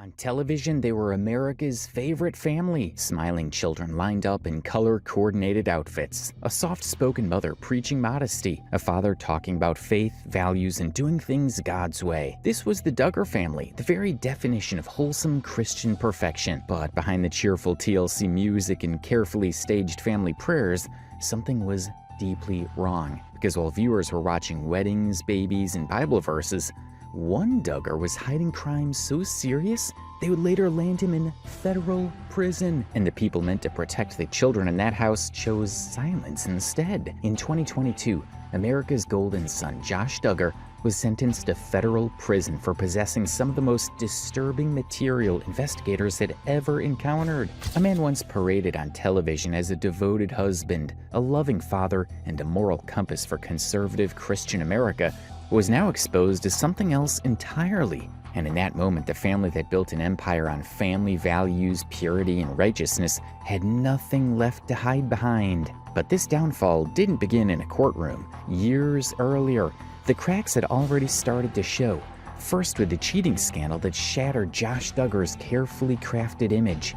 On television, they were America's favorite family, smiling children lined up in color-coordinated outfits, a soft-spoken mother preaching modesty, a father talking about faith, values, and doing things God's way. This was the Duggar family, the very definition of wholesome Christian perfection. But behind the cheerful TLC music and carefully staged family prayers, something was deeply wrong. Because while viewers were watching weddings, babies, and Bible verses, one Duggar was hiding crimes so serious they would later land him in federal prison. And the people meant to protect the children in that house chose silence instead. In 2022, America's golden son, Josh Duggar, was sentenced to federal prison for possessing some of the most disturbing material investigators had ever encountered. A man once paraded on television as a devoted husband, a loving father, and a moral compass for conservative Christian America was now exposed as something else entirely. And in that moment, the family that built an empire on family values, purity, and righteousness had nothing left to hide behind. But this downfall didn't begin in a courtroom. Years earlier, the cracks had already started to show. First with the cheating scandal that shattered Josh Duggar's carefully crafted image.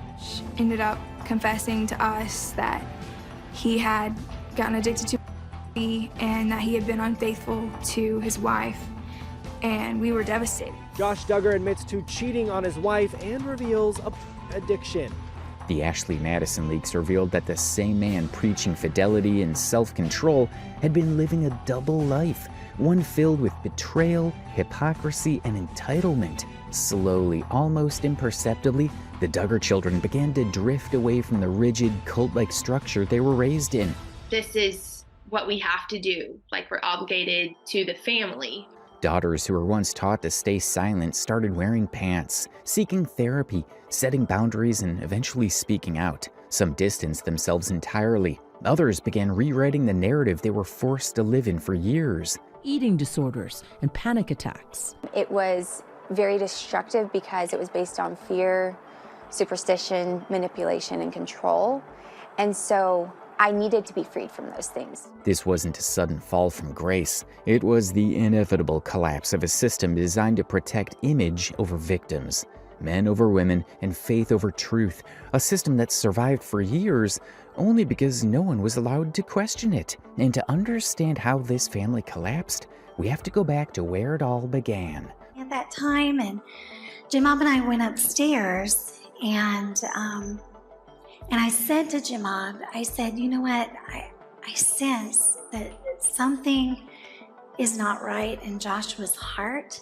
Ended up confessing to us that he had gotten addicted to and that he had been unfaithful to his wife, and we were devastated. Josh Duggar admits to cheating on his wife and reveals a addiction. The Ashley Madison leaks revealed that the same man preaching fidelity and self-control had been living a double life, one filled with betrayal, hypocrisy, and entitlement. Slowly, almost imperceptibly, the Duggar children began to drift away from the rigid, cult-like structure they were raised in. This is what we have to do, like we're obligated to the family. Daughters who were once taught to stay silent started wearing pants, seeking therapy, setting boundaries, and eventually speaking out. Some distanced themselves entirely. Others began rewriting the narrative they were forced to live in for years. Eating disorders and panic attacks. It was very destructive because it was based on fear, superstition, manipulation, and control. And so I needed to be freed from those things. This wasn't a sudden fall from grace. It was the inevitable collapse of a system designed to protect image over victims, men over women, and faith over truth. A system that survived for years only because no one was allowed to question it. And to understand how this family collapsed, we have to go back to where it all began. At that time, and Jim Bob and I went upstairs, and I said to Jim Bob, I said, you know what, I sense that something is not right in Joshua's heart.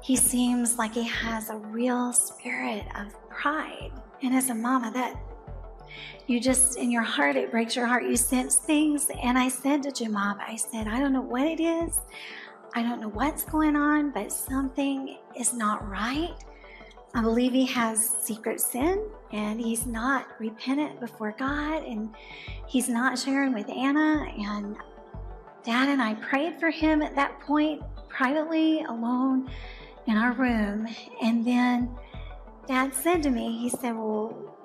He seems like he has a real spirit of pride. And as a mama, that you just, in your heart, it breaks your heart. You sense things. And I said to Jim Bob, I said, I don't know what it is. I don't know what's going on, but something is not right. I believe he has secret sin, and he's not repentant before God, and he's not sharing with Anna. And Dad and I prayed for him at that point, privately, alone in our room. And then Dad said to me, he said, well,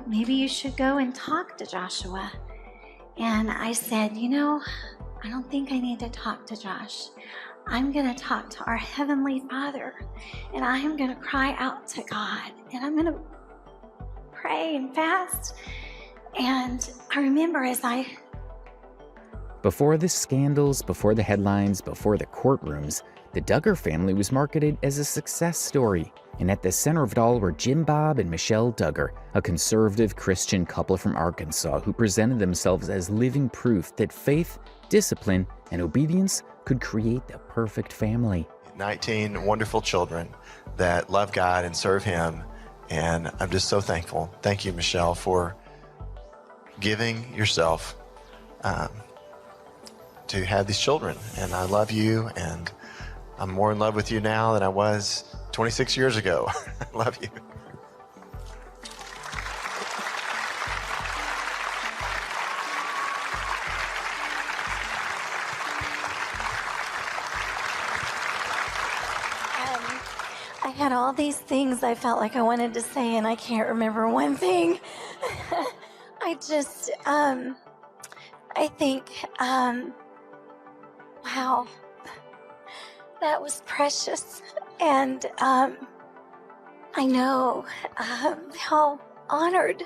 maybe you should go and talk to Joshua. And I said, you know, I don't think I need to talk to Josh. I'm going to talk to our Heavenly Father, and I am going to cry out to God, and I'm going to pray and fast. And I remember Before the scandals, before the headlines, before the courtrooms, the Duggar family was marketed as a success story. And at the center of it all were Jim Bob and Michelle Duggar, a conservative Christian couple from Arkansas who presented themselves as living proof that faith, discipline, and obedience could create the perfect family. 19 wonderful children that love God and serve Him, and I'm just so thankful. Thank you, Michelle, for giving yourself to have these children. And I love you, and I'm more in love with you now than I was 26 years ago. I love you. I had all these things I felt like I wanted to say, and I can't remember one thing. I just, I think, wow, that was precious. And I know how honored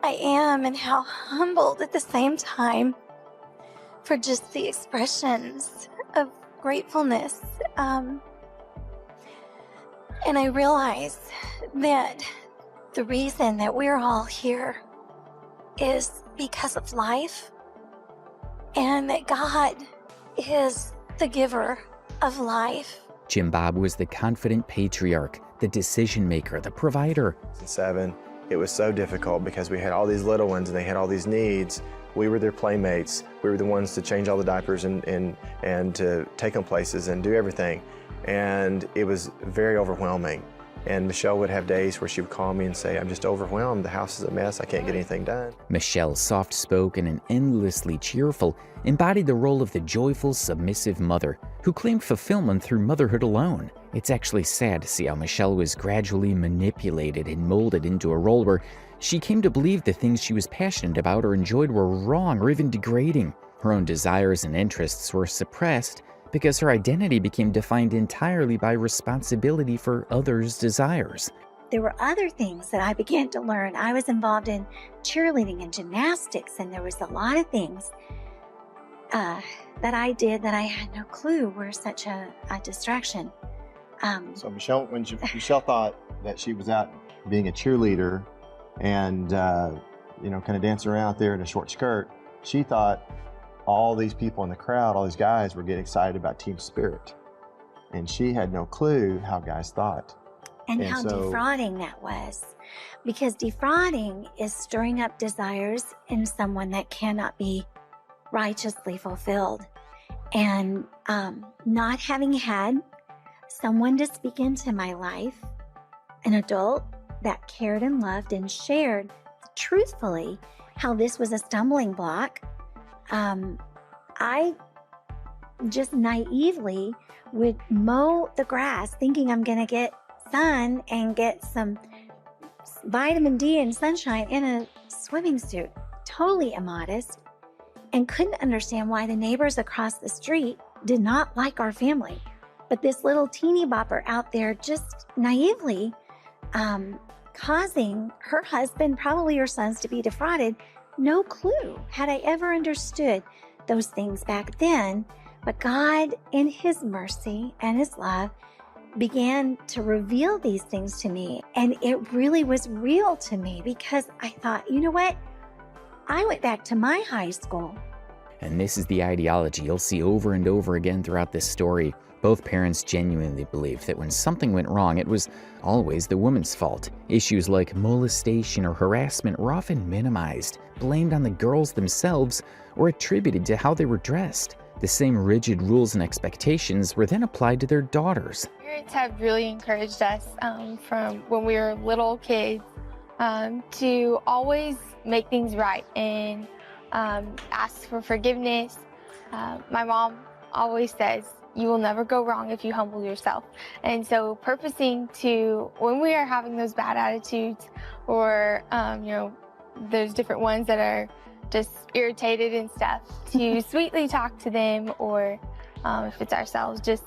I am and how humbled at the same time for just the expressions of gratefulness. And I realize that the reason that we're all here is because of life, and that God is the giver of life. Jim Bob was the confident patriarch, the decision maker, the provider. At 7, it was so difficult because we had all these little ones and they had all these needs. We were their playmates. We were the ones to change all the diapers and to take them places and do everything. And it was very overwhelming. And Michelle would have days where she would call me and say, I'm just overwhelmed. The house is a mess. I can't get anything done. Michelle, soft-spoken and endlessly cheerful, embodied the role of the joyful, submissive mother who claimed fulfillment through motherhood alone. It's actually sad to see how Michelle was gradually manipulated and molded into a role where she came to believe the things she was passionate about or enjoyed were wrong or even degrading. Her own desires and interests were suppressed because her identity became defined entirely by responsibility for others' desires. There were other things that I began to learn. I was involved in cheerleading and gymnastics, and there was a lot of things that I did that I had no clue were such a distraction. So Michelle, when Michelle thought that she was out being a cheerleader and kind of dancing around out there in a short skirt, she thought all these people in the crowd, all these guys were getting excited about team spirit. And she had no clue how guys thought. And how defrauding that was. Because defrauding is stirring up desires in someone that cannot be righteously fulfilled. And not having had someone to speak into my life, an adult that cared and loved and shared truthfully how this was a stumbling block, I just naively would mow the grass thinking I'm going to get sun and get some vitamin D and sunshine in a swimming suit. Totally immodest, and couldn't understand why the neighbors across the street did not like our family. But this little teeny bopper out there just naively causing her husband, probably her sons, to be defrauded. No clue had I ever understood those things back then. But God, in His mercy and His love, began to reveal these things to me. And it really was real to me because I thought, you know what? I went back to my high school. And this is the ideology you'll see over and over again throughout this story. Both parents genuinely believed that when something went wrong, it was always the woman's fault. Issues like molestation or harassment were often minimized, blamed on the girls themselves, or attributed to how they were dressed. The same rigid rules and expectations were then applied to their daughters. Parents have really encouraged us from when we were little kids to always make things right and ask for forgiveness. My mom always says, you will never go wrong if you humble yourself. And so purposing to, when we are having those bad attitudes or, there's different ones that are just irritated and stuff, to sweetly talk to them, or if it's ourselves, just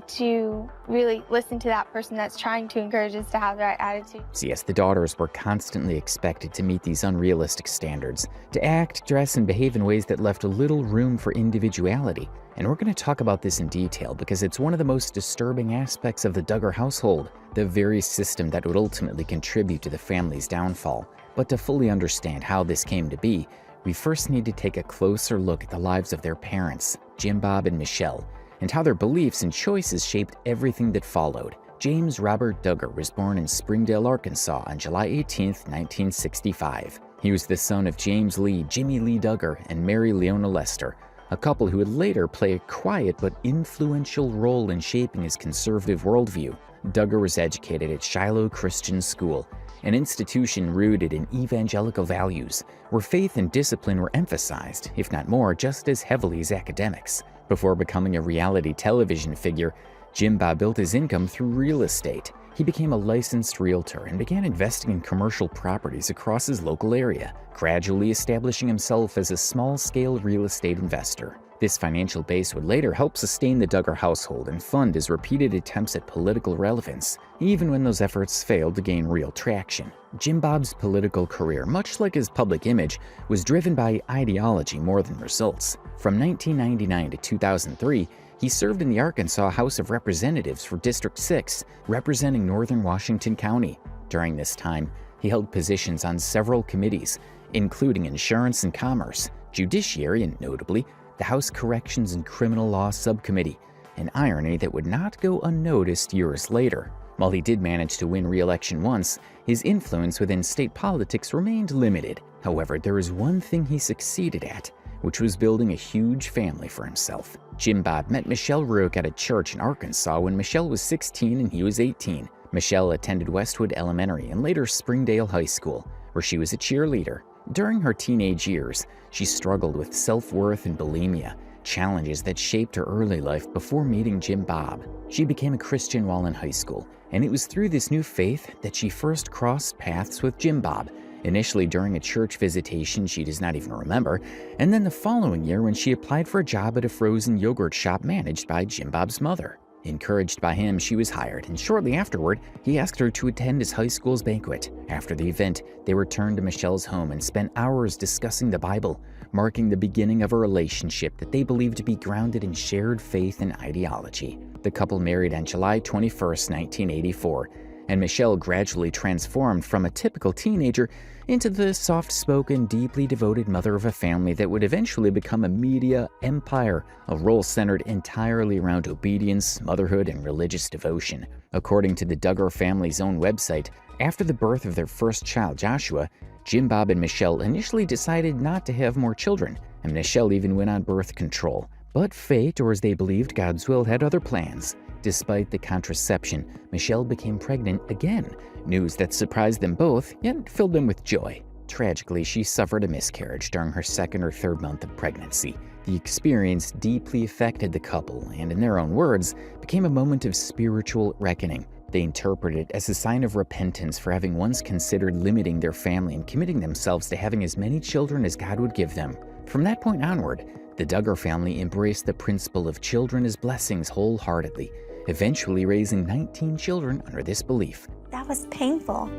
to really listen to that person that's trying to encourage us to have the right attitude. So yes, the daughters were constantly expected to meet these unrealistic standards, to act, dress, and behave in ways that left little room for individuality. And we're going to talk about this in detail because it's one of the most disturbing aspects of the Duggar household, the very system that would ultimately contribute to the family's downfall. But to fully understand how this came to be, we first need to take a closer look at the lives of their parents, Jim Bob and Michelle, and how their beliefs and choices shaped everything that followed. James Robert Duggar was born in Springdale, Arkansas on July 18, 1965. He was the son of James Lee, Jimmy Lee Duggar, and Mary Leona Lester, a couple who would later play a quiet but influential role in shaping his conservative worldview. Duggar was educated at Shiloh Christian School, an institution rooted in evangelical values, where faith and discipline were emphasized, if not more, just as heavily as academics. Before becoming a reality television figure, Jim Bob built his income through real estate. He became a licensed realtor and began investing in commercial properties across his local area, gradually establishing himself as a small-scale real estate investor. This financial base would later help sustain the Duggar household and fund his repeated attempts at political relevance, even when those efforts failed to gain real traction. Jim Bob's political career, much like his public image, was driven by ideology more than results. From 1999 to 2003, he served in the Arkansas House of Representatives for District 6, representing northern Washington County. During this time, he held positions on several committees, including Insurance and Commerce, Judiciary, and notably, the House Corrections and Criminal Law Subcommittee, an irony that would not go unnoticed years later. While he did manage to win re-election once, his influence within state politics remained limited. However, there is one thing he succeeded at, which was building a huge family for himself. Jim Bob met Michelle Rook at a church in Arkansas when Michelle was 16 and he was 18. Michelle attended Westwood Elementary and later Springdale High School, where she was a cheerleader. During her teenage years, she struggled with self-worth and bulimia, challenges that shaped her early life before meeting Jim Bob. She became a Christian while in high school, and it was through this new faith that she first crossed paths with Jim Bob, initially during a church visitation she does not even remember, and then the following year when she applied for a job at a frozen yogurt shop managed by Jim Bob's mother. Encouraged by him, she was hired, and shortly afterward, he asked her to attend his high school's banquet. After the event, they returned to Michelle's home and spent hours discussing the Bible, marking the beginning of a relationship that they believed to be grounded in shared faith and ideology. The couple married on July 21, 1984, and Michelle gradually transformed from a typical teenager into the soft-spoken, deeply devoted mother of a family that would eventually become a media empire, a role centered entirely around obedience, motherhood, and religious devotion. According to the Duggar family's own website, after the birth of their first child, Joshua, Jim Bob and Michelle initially decided not to have more children, and Michelle even went on birth control. But fate, or as they believed, God's will, had other plans. Despite the contraception, Michelle became pregnant again, news that surprised them both, yet filled them with joy. Tragically, she suffered a miscarriage during her second or third month of pregnancy. The experience deeply affected the couple, and in their own words, became a moment of spiritual reckoning. They interpreted it as a sign of repentance for having once considered limiting their family and committing themselves to having as many children as God would give them. From that point onward, the Duggar family embraced the principle of children as blessings wholeheartedly, eventually raising 19 children under this belief. That was painful.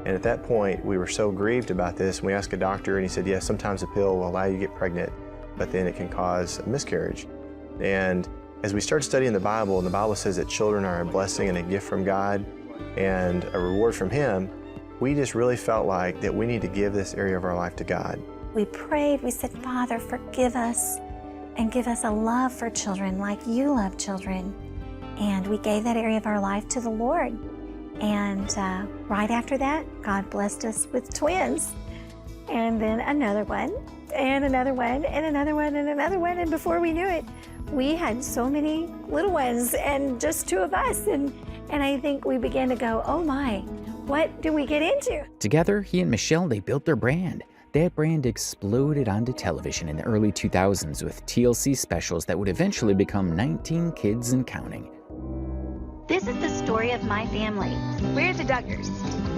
And at that point, we were so grieved about this, and we asked a doctor, and he said, yes, sometimes a pill will allow you to get pregnant, but then it can cause a miscarriage. And as we started studying the Bible, and the Bible says that children are a blessing and a gift from God and a reward from Him, we just really felt like that we need to give this area of our life to God. We prayed, we said, Father, forgive us and give us a love for children like you love children. And we gave that area of our life to the Lord. And right after that, God blessed us with twins. And then another one, and another one, and another one, and another one. And before we knew it, we had so many little ones and just two of us. And I think we began to go, oh my, what do we get into? Together, he and Michelle, they built their brand. That brand exploded onto television in the early 2000s with TLC specials that would eventually become 19 Kids and Counting. This is the story of my family. We're the Duggars.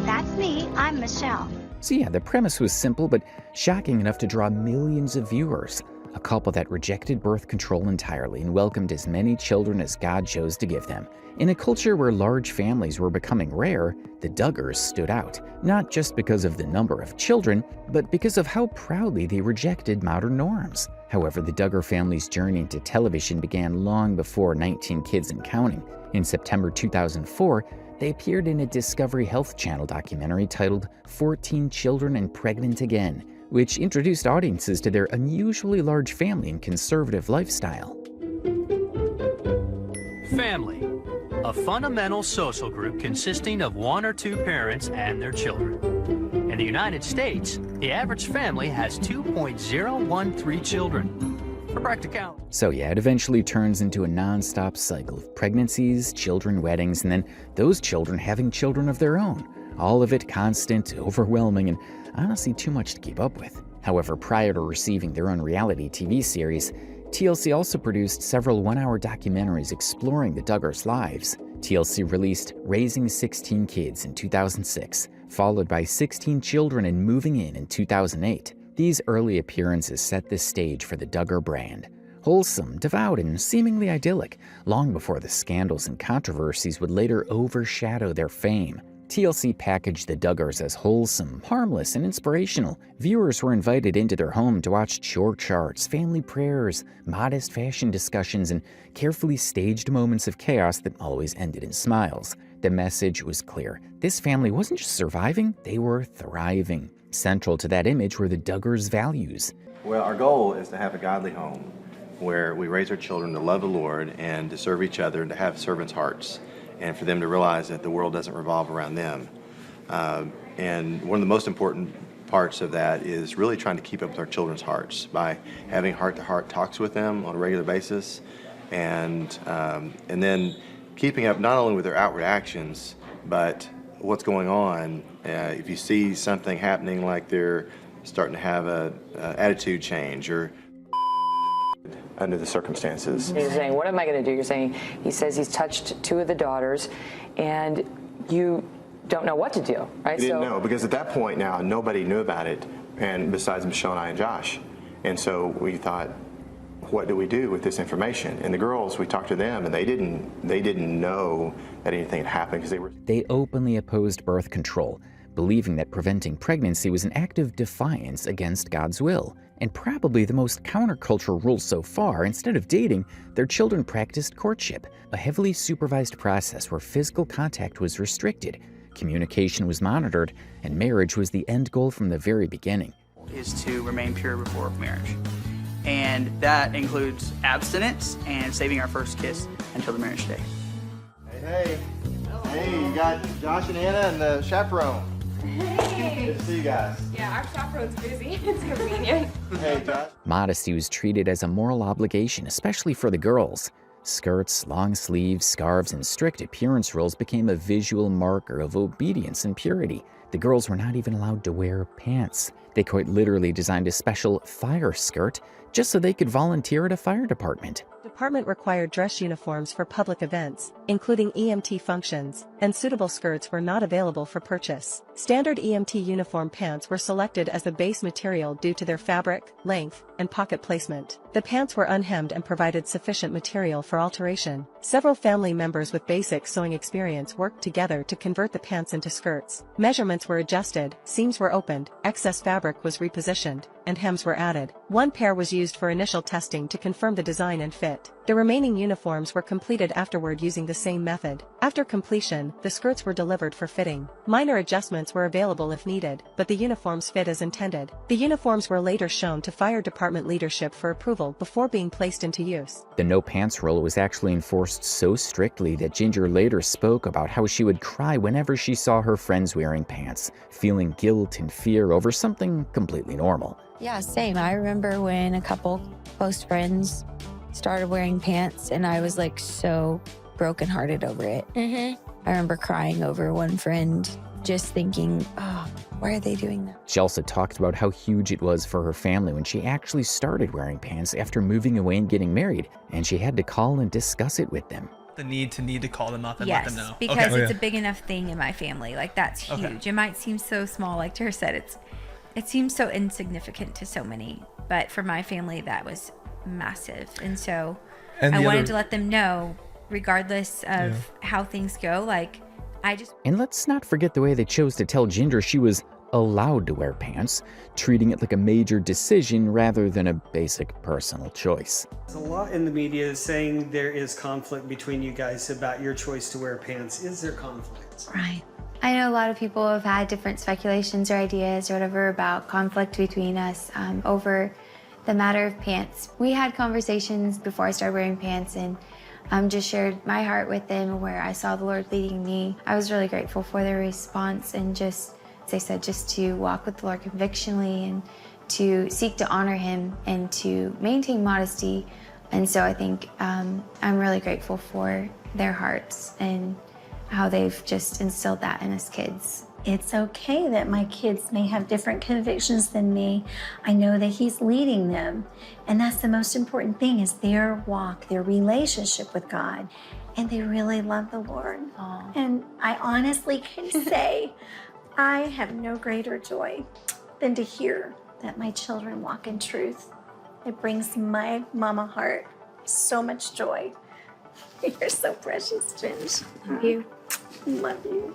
That's me. I'm Michelle. So yeah, the premise was simple, but shocking enough to draw millions of viewers. A couple that rejected birth control entirely and welcomed as many children as God chose to give them. In a culture where large families were becoming rare, the Duggars stood out, not just because of the number of children, but because of how proudly they rejected modern norms. However, the Duggar family's journey into television began long before 19 Kids and Counting. In September 2004, they appeared in a Discovery Health Channel documentary titled 14 Children and Pregnant Again, which introduced audiences to their unusually large family and conservative lifestyle. Family, a fundamental social group consisting of one or two parents and their children. In the United States, the average family has 2.013 children. For practicality. So yeah, it eventually turns into a non-stop cycle of pregnancies, children, weddings, and then those children having children of their own. All of it constant, overwhelming, and honestly too much to keep up with. However, prior to receiving their own reality TV series, TLC also produced several one-hour documentaries exploring the Duggars' lives. TLC released Raising 16 Kids in 2006, followed by 16 Children and Moving In 2008. These early appearances set the stage for the Duggar brand. wholesome, devout, and seemingly idyllic, long before the scandals and controversies would later overshadow their fame. TLC packaged the Duggars as wholesome, harmless, and inspirational. Viewers were invited into their home to watch chore charts, family prayers, modest fashion discussions, and carefully staged moments of chaos that always ended in smiles. The message was clear. This family wasn't just surviving, they were thriving. Central to that image were the Duggars' values. Well, our goal is to have a godly home where we raise our children to love the Lord and to serve each other and to have servants' hearts, and for them to realize that the world doesn't revolve around them. And one of the most important parts of that is really trying to keep up with our children's hearts by having heart-to-heart talks with them on a regular basis, and then keeping up not only with their outward actions, but what's going on. If you see something happening, like they're starting to have a attitude change or under the circumstances. You're saying, what am I going to do? You're saying, he says he's touched 2 of the daughters, and you don't know what to do, right? We didn't know, because at that point now, nobody knew about it, and besides Michelle and I and Josh. And so we thought, what do we do with this information? And the girls, we talked to them, and they didn't know that anything had happened, because They openly opposed birth control, believing that preventing pregnancy was an act of defiance against God's will. And probably the most countercultural rule so far, instead of dating, their children practiced courtship, a heavily supervised process where physical contact was restricted, communication was monitored, and marriage was the end goal from the very beginning. Is to remain pure before marriage. And that includes abstinence and saving our first kiss until the marriage day. Hey, you got Josh and Anna and the chaperone. Hey. Good to see you guys. Yeah, our chaperone's busy. It's convenient. Hey, Josh. Modesty was treated as a moral obligation, especially for the girls. Skirts, long sleeves, scarves, and strict appearance rules became a visual marker of obedience and purity. The girls were not even allowed to wear pants. They quite literally designed a special fire skirt just so they could volunteer at a fire department. The department required dress uniforms for public events, including EMT functions, and suitable skirts were not available for purchase. Standard EMT uniform pants were selected as the base material due to their fabric, length, and pocket placement. The pants were unhemmed and provided sufficient material for alteration. Several family members with basic sewing experience worked together to convert the pants into skirts. Measurements were adjusted, seams were opened, excess fabric was repositioned, and hems were added. One pair was used for initial testing to confirm the design and fit. The remaining uniforms were completed afterward using the same method. After completion, the skirts were delivered for fitting. Minor adjustments were available if needed, but the uniforms fit as intended. The uniforms were later shown to fire department leadership for approval before being placed into use. The no pants rule was actually enforced so strictly that Ginger later spoke about how she would cry whenever she saw her friends wearing pants, feeling guilt and fear over something completely normal. Yeah, same. I remember when a couple close friends started wearing pants, and I was like so brokenhearted over it. I remember crying over one friend, just thinking, oh, why are they doing that? She also talked about how huge it was for her family when she actually started wearing pants after moving away and getting married, and she had to call and discuss it with them. The need to call them up and yes, let them know. Because it's a big enough thing in my family. Like, that's huge. Okay. It might seem so small, like Tara said, it seems so insignificant to so many, but for my family that was massive. And so I wanted to let them know, regardless of how things go, like, And let's not forget the way they chose to tell Ginger she was allowed to wear pants, treating it like a major decision rather than a basic personal choice. There's a lot in the media saying there is conflict between you guys about your choice to wear pants. Is there conflict? Right. I know a lot of people have had different speculations or ideas or whatever about conflict between us over the matter of pants. We had conversations before I started wearing pants, and just shared my heart with them where I saw the Lord leading me. I was really grateful for their response, and just, as I said, just to walk with the Lord convictionally and to seek to honor Him and to maintain modesty. And so I think I'm really grateful for their hearts and how they've just instilled that in us kids. It's okay that my kids may have different convictions than me. I know that He's leading them. And that's the most important thing, is their walk, their relationship with God. And they really love the Lord. Aww. And I honestly can say, I have no greater joy than to hear that my children walk in truth It brings my mama heart so much joy. You're so precious, Ginge. Thank you. Love you.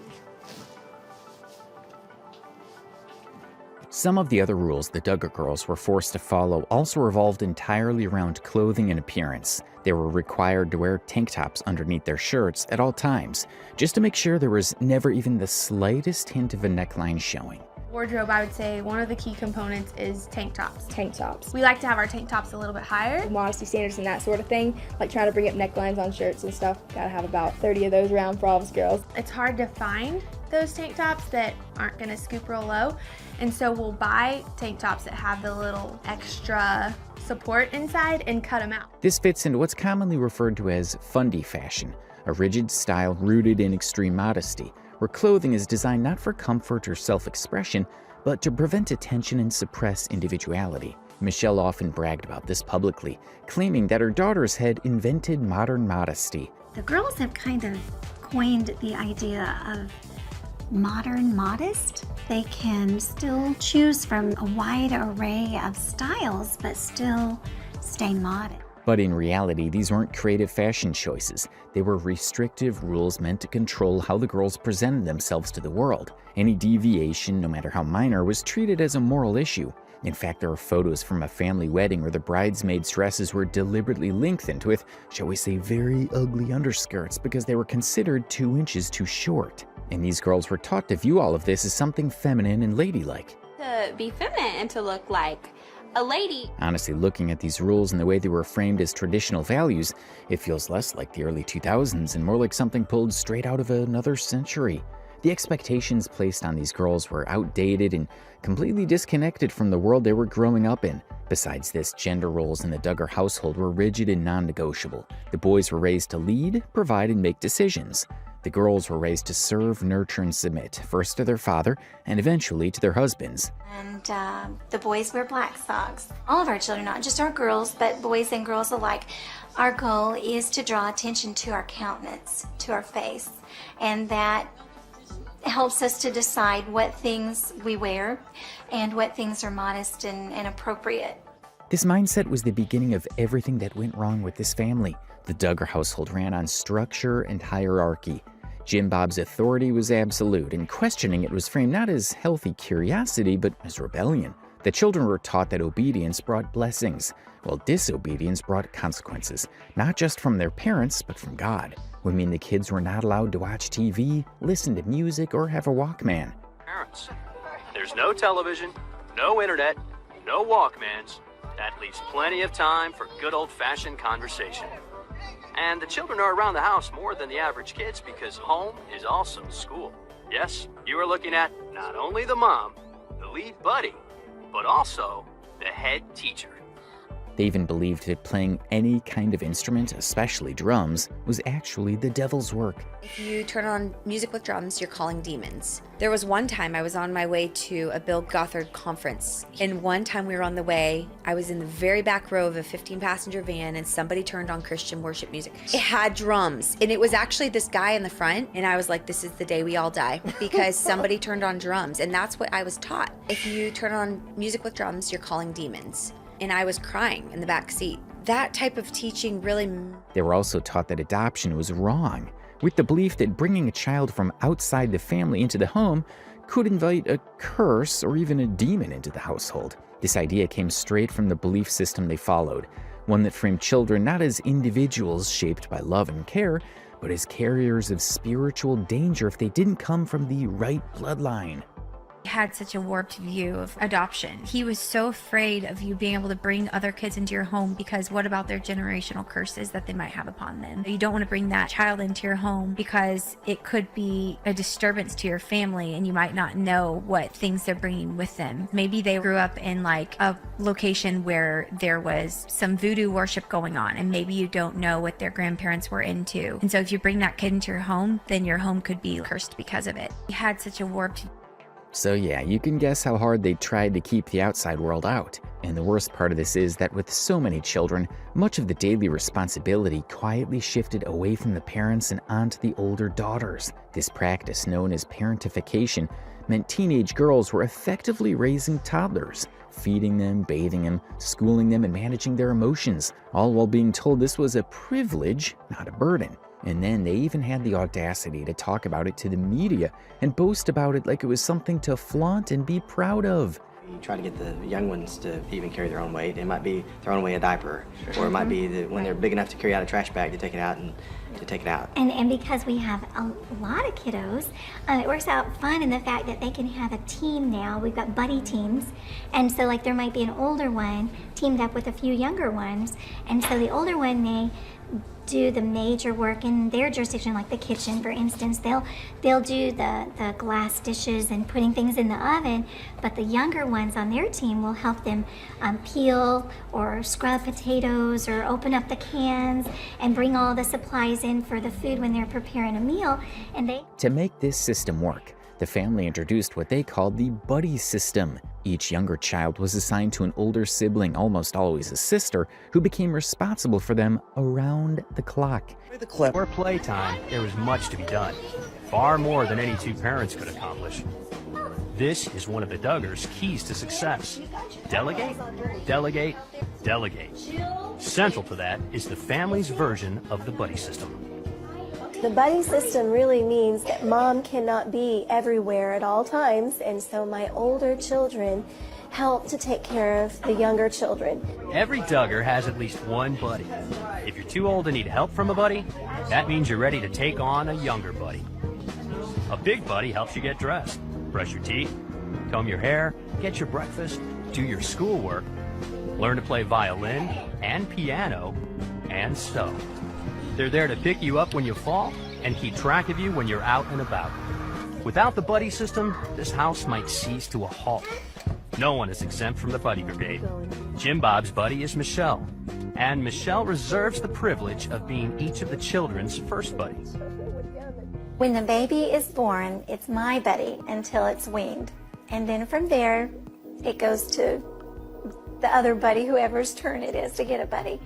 Some of the other rules the Duggar girls were forced to follow also revolved entirely around clothing and appearance. They were required to wear tank tops underneath their shirts at all times, just to make sure there was never even the slightest hint of a neckline showing. Wardrobe, I would say one of the key components is tank tops. Tank tops. We like to have our tank tops a little bit higher. Modesty standards and that sort of thing, like trying to bring up necklines on shirts and stuff. Gotta have about 30 of those around for all of us girls. It's hard to find those tank tops that aren't gonna scoop real low. And so we'll buy tank tops that have the little extra support inside and cut them out. This fits into what's commonly referred to as fundy fashion, a rigid style rooted in extreme modesty, where clothing is designed not for comfort or self-expression, but to prevent attention and suppress individuality. Michelle often bragged about this publicly, claiming that her daughters had invented modern modesty. The girls have kind of coined the idea of modern modest. They can still choose from a wide array of styles, but still stay modest. But in reality, these weren't creative fashion choices. They were restrictive rules meant to control how the girls presented themselves to the world. Any deviation, no matter how minor, was treated as a moral issue. In fact, there are photos from a family wedding where the bridesmaids' dresses were deliberately lengthened with, shall we say, very ugly underskirts because they were considered 2 inches too short. And these girls were taught to view all of this as something feminine and ladylike. To be feminine and to look like a lady. Honestly, looking at these rules and the way they were framed as traditional values, it feels less like the early 2000s and more like something pulled straight out of another century. The expectations placed on these girls were outdated and completely disconnected from the world they were growing up in. Besides this, gender roles in the Duggar household were rigid and non-negotiable. The boys were raised to lead, provide, and make decisions. The girls were raised to serve, nurture, and submit, first to their father and eventually to their husbands. And the boys wear black socks. All of our children, not just our girls, but boys and girls alike. Our goal is to draw attention to our countenance, to our face, and that helps us to decide what things we wear and what things are modest and appropriate. This mindset was the beginning of everything that went wrong with this family. The Duggar household ran on structure and hierarchy. Jim Bob's authority was absolute, and questioning it was framed not as healthy curiosity, but as rebellion. The children were taught that obedience brought blessings, while disobedience brought consequences, not just from their parents, but from God. Would mean the kids were not allowed to watch TV, listen to music, or have a Walkman. Parents, there's no television, no internet, no Walkmans. That leaves plenty of time for good old-fashioned conversation. And the children are around the house more than the average kids because home is also school. Yes, you are looking at not only the mom, the lead buddy, but also the head teacher. They even believed that playing any kind of instrument, especially drums, was actually the devil's work. If you turn on music with drums, you're calling demons. There was one time I was on my way to a Bill Gothard conference, and one time we were on the way, I was in the very back row of a 15-passenger van, and somebody turned on Christian worship music. It had drums, and it was actually this guy in the front, and I was like, this is the day we all die, because somebody turned on drums, and that's what I was taught. If you turn on music with drums, you're calling demons. And I was crying in the back seat. That type of teaching really... They were also taught that adoption was wrong, with the belief that bringing a child from outside the family into the home could invite a curse or even a demon into the household. This idea came straight from the belief system they followed, one that framed children not as individuals shaped by love and care, but as carriers of spiritual danger if they didn't come from the right bloodline. He had such a warped view of adoption. He was so afraid of you being able to bring other kids into your home because what about their generational curses that they might have upon them? You don't want to bring that child into your home because it could be a disturbance to your family and you might not know what things they're bringing with them. Maybe they grew up in like a location where there was some voodoo worship going on and maybe you don't know what their grandparents were into. And so if you bring that kid into your home, then your home could be cursed because of it. He had such a warped So yeah, you can guess how hard they tried to keep the outside world out. And the worst part of this is that with so many children, much of the daily responsibility quietly shifted away from the parents and onto the older daughters. This practice, known as parentification, meant teenage girls were effectively raising toddlers, feeding them, bathing them, schooling them, and managing their emotions, all while being told this was a privilege, not a burden. And then they even had the audacity to talk about it to the media and boast about it like it was something to flaunt and be proud of. You try to get the young ones to even carry their own weight. It might be throwing away a diaper, or it might be when they're big enough to carry out a trash bag to take it out and to take it out. And because we have a lot of kiddos, it works out fun in the fact that they can have a team now. We've got buddy teams, and so like there might be an older one teamed up with a few younger ones, and so the older one may do the major work in their jurisdiction, like the kitchen, for instance. They'll do the glass dishes and putting things in the oven, but the younger ones on their team will help them peel or scrub potatoes or open up the cans and bring all the supplies in for the food when they're preparing a meal. And to make this system work, the family introduced what they called the buddy system. Each younger child was assigned to an older sibling, almost always a sister, who became responsible for them around the clock. For playtime, there was much to be done, far more than any two parents could accomplish. This is one of the Duggars' keys to success. Delegate, delegate, delegate. Central to that is the family's version of the buddy system. The buddy system really means that mom cannot be everywhere at all times, and so my older children help to take care of the younger children. Every Duggar has at least one buddy. If you're too old to need help from a buddy, that means you're ready to take on a younger buddy. A big buddy helps you get dressed, brush your teeth, comb your hair, get your breakfast, do your schoolwork, learn to play violin and piano, and sew. They're there to pick you up when you fall and keep track of you when you're out and about. Without the buddy system, this house might cease to a halt. No one is exempt from the buddy brigade. Jim Bob's buddy is Michelle, and Michelle reserves the privilege of being each of the children's first buddy. When the baby is born, it's my buddy until it's weaned. And then from there, it goes to the other buddy, whoever's turn it is to get a buddy.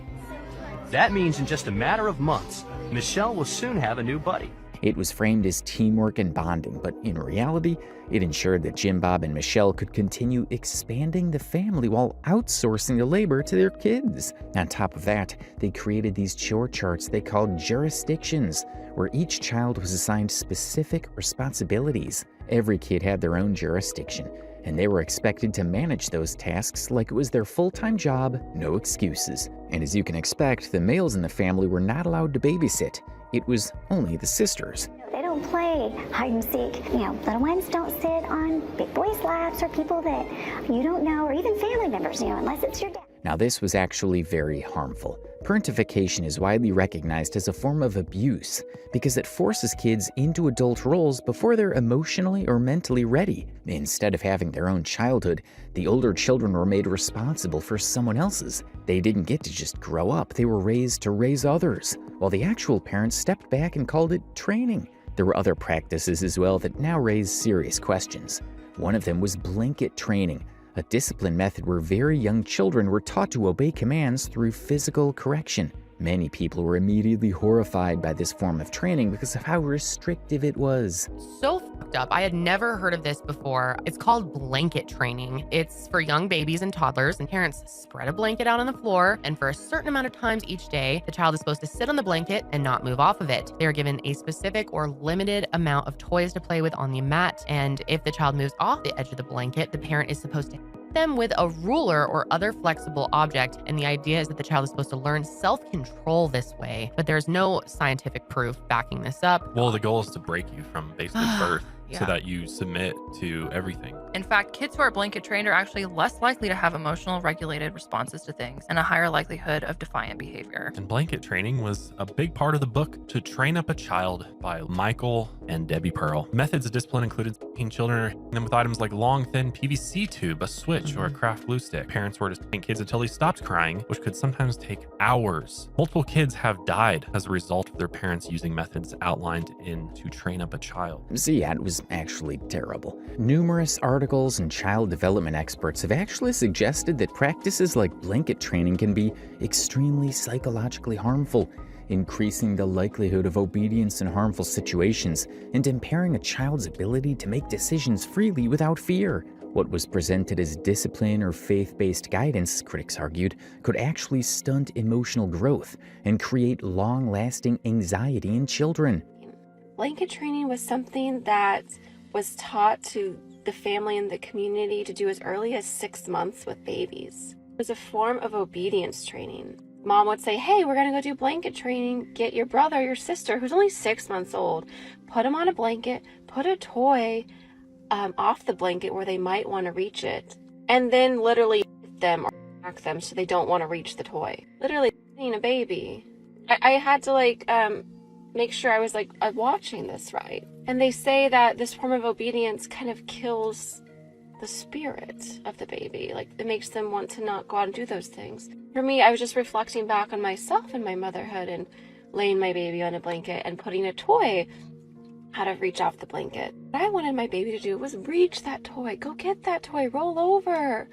That means in just a matter of months, Michelle will soon have a new buddy. It was framed as teamwork and bonding, but in reality, it ensured that Jim Bob and Michelle could continue expanding the family while outsourcing the labor to their kids. On top of that, they created these chore charts they called jurisdictions, where each child was assigned specific responsibilities. Every kid had their own jurisdiction, and they were expected to manage those tasks like it was their full-time job, no excuses. And as you can expect, the males in the family were not allowed to babysit. It was only the sisters. they don't play hide and seek. You know, little ones don't sit on big boys' laps or people that you don't know, or even family members, you know, unless it's your dad. Now, this was actually very harmful. Parentification is widely recognized as a form of abuse because it forces kids into adult roles before they're emotionally or mentally ready. Instead of having their own childhood, the older children were made responsible for someone else's. They didn't get to just grow up, they were raised to raise others, while the actual parents stepped back and called it training. There were other practices as well that now raise serious questions. One of them was blanket training, a discipline method where very young children were taught to obey commands through physical correction. Many people were immediately horrified by this form of training because of how restrictive it was. So fucked up. I had never heard of this before. It's called blanket training. It's for young babies and toddlers, and parents spread a blanket out on the floor, and for a certain amount of times each day, the child is supposed to sit on the blanket and not move off of it. They are given a specific or limited amount of toys to play with on the mat, and if the child moves off the edge of the blanket, the parent is supposed to hit them with a ruler or other flexible object, and the idea is that the child is supposed to learn self-control this way, but there's no scientific proof backing this up. Well, the goal is to break you from basically birth Yeah. so that you submit to everything. In fact, kids who are blanket trained are actually less likely to have emotional regulated responses to things and a higher likelihood of defiant behavior. And blanket training was a big part of the book To Train Up a Child by Michael and Debbie Pearl. Methods of discipline included teaching children or hitting them with items like long, thin PVC tube, a switch, or a craft glue stick. Parents were to train kids until they stopped crying, which could sometimes take hours. Multiple kids have died as a result of their parents using methods outlined in To Train Up a Child. So yeah, it was was actually terrible. Numerous articles and child development experts have actually suggested that practices like blanket training can be extremely psychologically harmful, increasing the likelihood of obedience in harmful situations and impairing a child's ability to make decisions freely without fear. What was presented as discipline or faith-based guidance, critics argued, could actually stunt emotional growth and create long-lasting anxiety in children. Blanket training was something that was taught to the family and the community to do as early as 6 months with babies. It was a form of obedience training. Mom would say, hey, we're going to go do blanket training. Get your brother, your sister, who's only 6 months old, put him on a blanket, put a toy off the blanket where they might want to reach it, and then literally hit them or smack them so they don't want to reach the toy. Literally hitting a baby. I had to make sure I was watching this right. And they say that this form of obedience kind of kills the spirit of the baby. It makes them want to not go out and do those things. For me, I was just reflecting back on myself and my motherhood and laying my baby on a blanket and putting a toy how to reach off the blanket. What I wanted my baby to do was reach that toy, go get that toy, roll over.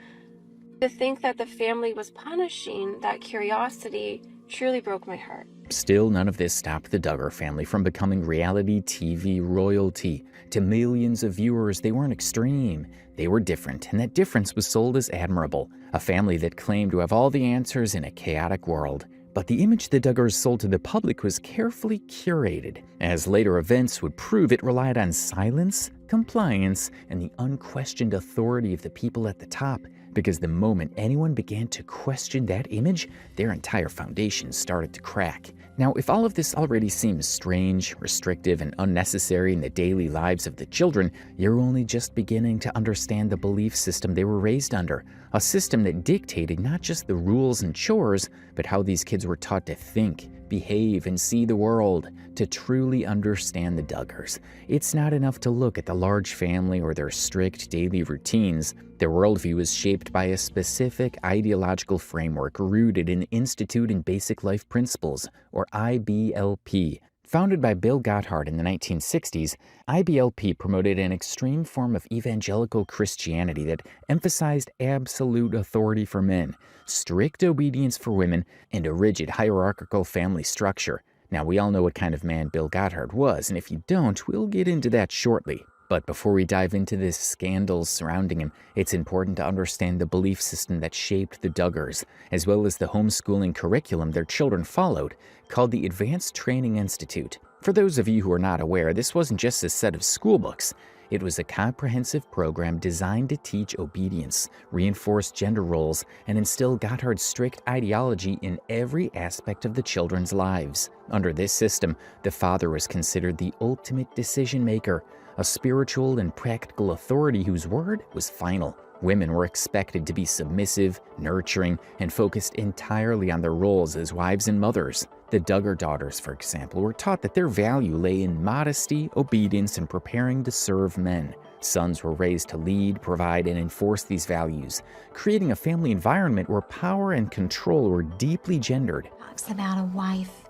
To think that the family was punishing that curiosity truly broke my heart. Still, none of this stopped the Duggar family from becoming reality TV royalty. To millions of viewers, they weren't extreme. They were different, and that difference was sold as admirable. A family that claimed to have all the answers in a chaotic world. But the image the Duggars sold to the public was carefully curated. As later events would prove, it relied on silence, compliance, and the unquestioned authority of the people at the top. Because the moment anyone began to question that image, their entire foundation started to crack. Now, if all of this already seems strange, restrictive, and unnecessary in the daily lives of the children, you're only just beginning to understand the belief system they were raised under. A system that dictated not just the rules and chores, but how these kids were taught to think, behave, and see the world. To truly understand the Duggars, it's not enough to look at the large family or their strict daily routines. Their worldview is shaped by a specific ideological framework rooted in the Institute in Basic Life Principles, or IBLP. Founded by Bill Gotthard in the 1960s, IBLP promoted an extreme form of evangelical Christianity that emphasized absolute authority for men, strict obedience for women, and a rigid hierarchical family structure. Now, we all know what kind of man Bill Gotthard was, and if you don't, we'll get into that shortly. But before we dive into the scandals surrounding him, it's important to understand the belief system that shaped the Duggars, as well as the homeschooling curriculum their children followed, called the Advanced Training Institute. For those of you who are not aware, this wasn't just a set of school books. It was a comprehensive program designed to teach obedience, reinforce gender roles, and instill Gotthard's strict ideology in every aspect of the children's lives. Under this system, the father was considered the ultimate decision maker, a spiritual and practical authority whose word was final. Women were expected to be submissive, nurturing, and focused entirely on their roles as wives and mothers. The Duggar daughters, for example, were taught that their value lay in modesty, obedience, and preparing to serve men. Sons were raised to lead, provide, and enforce these values, creating a family environment where power and control were deeply gendered. Talks about a wife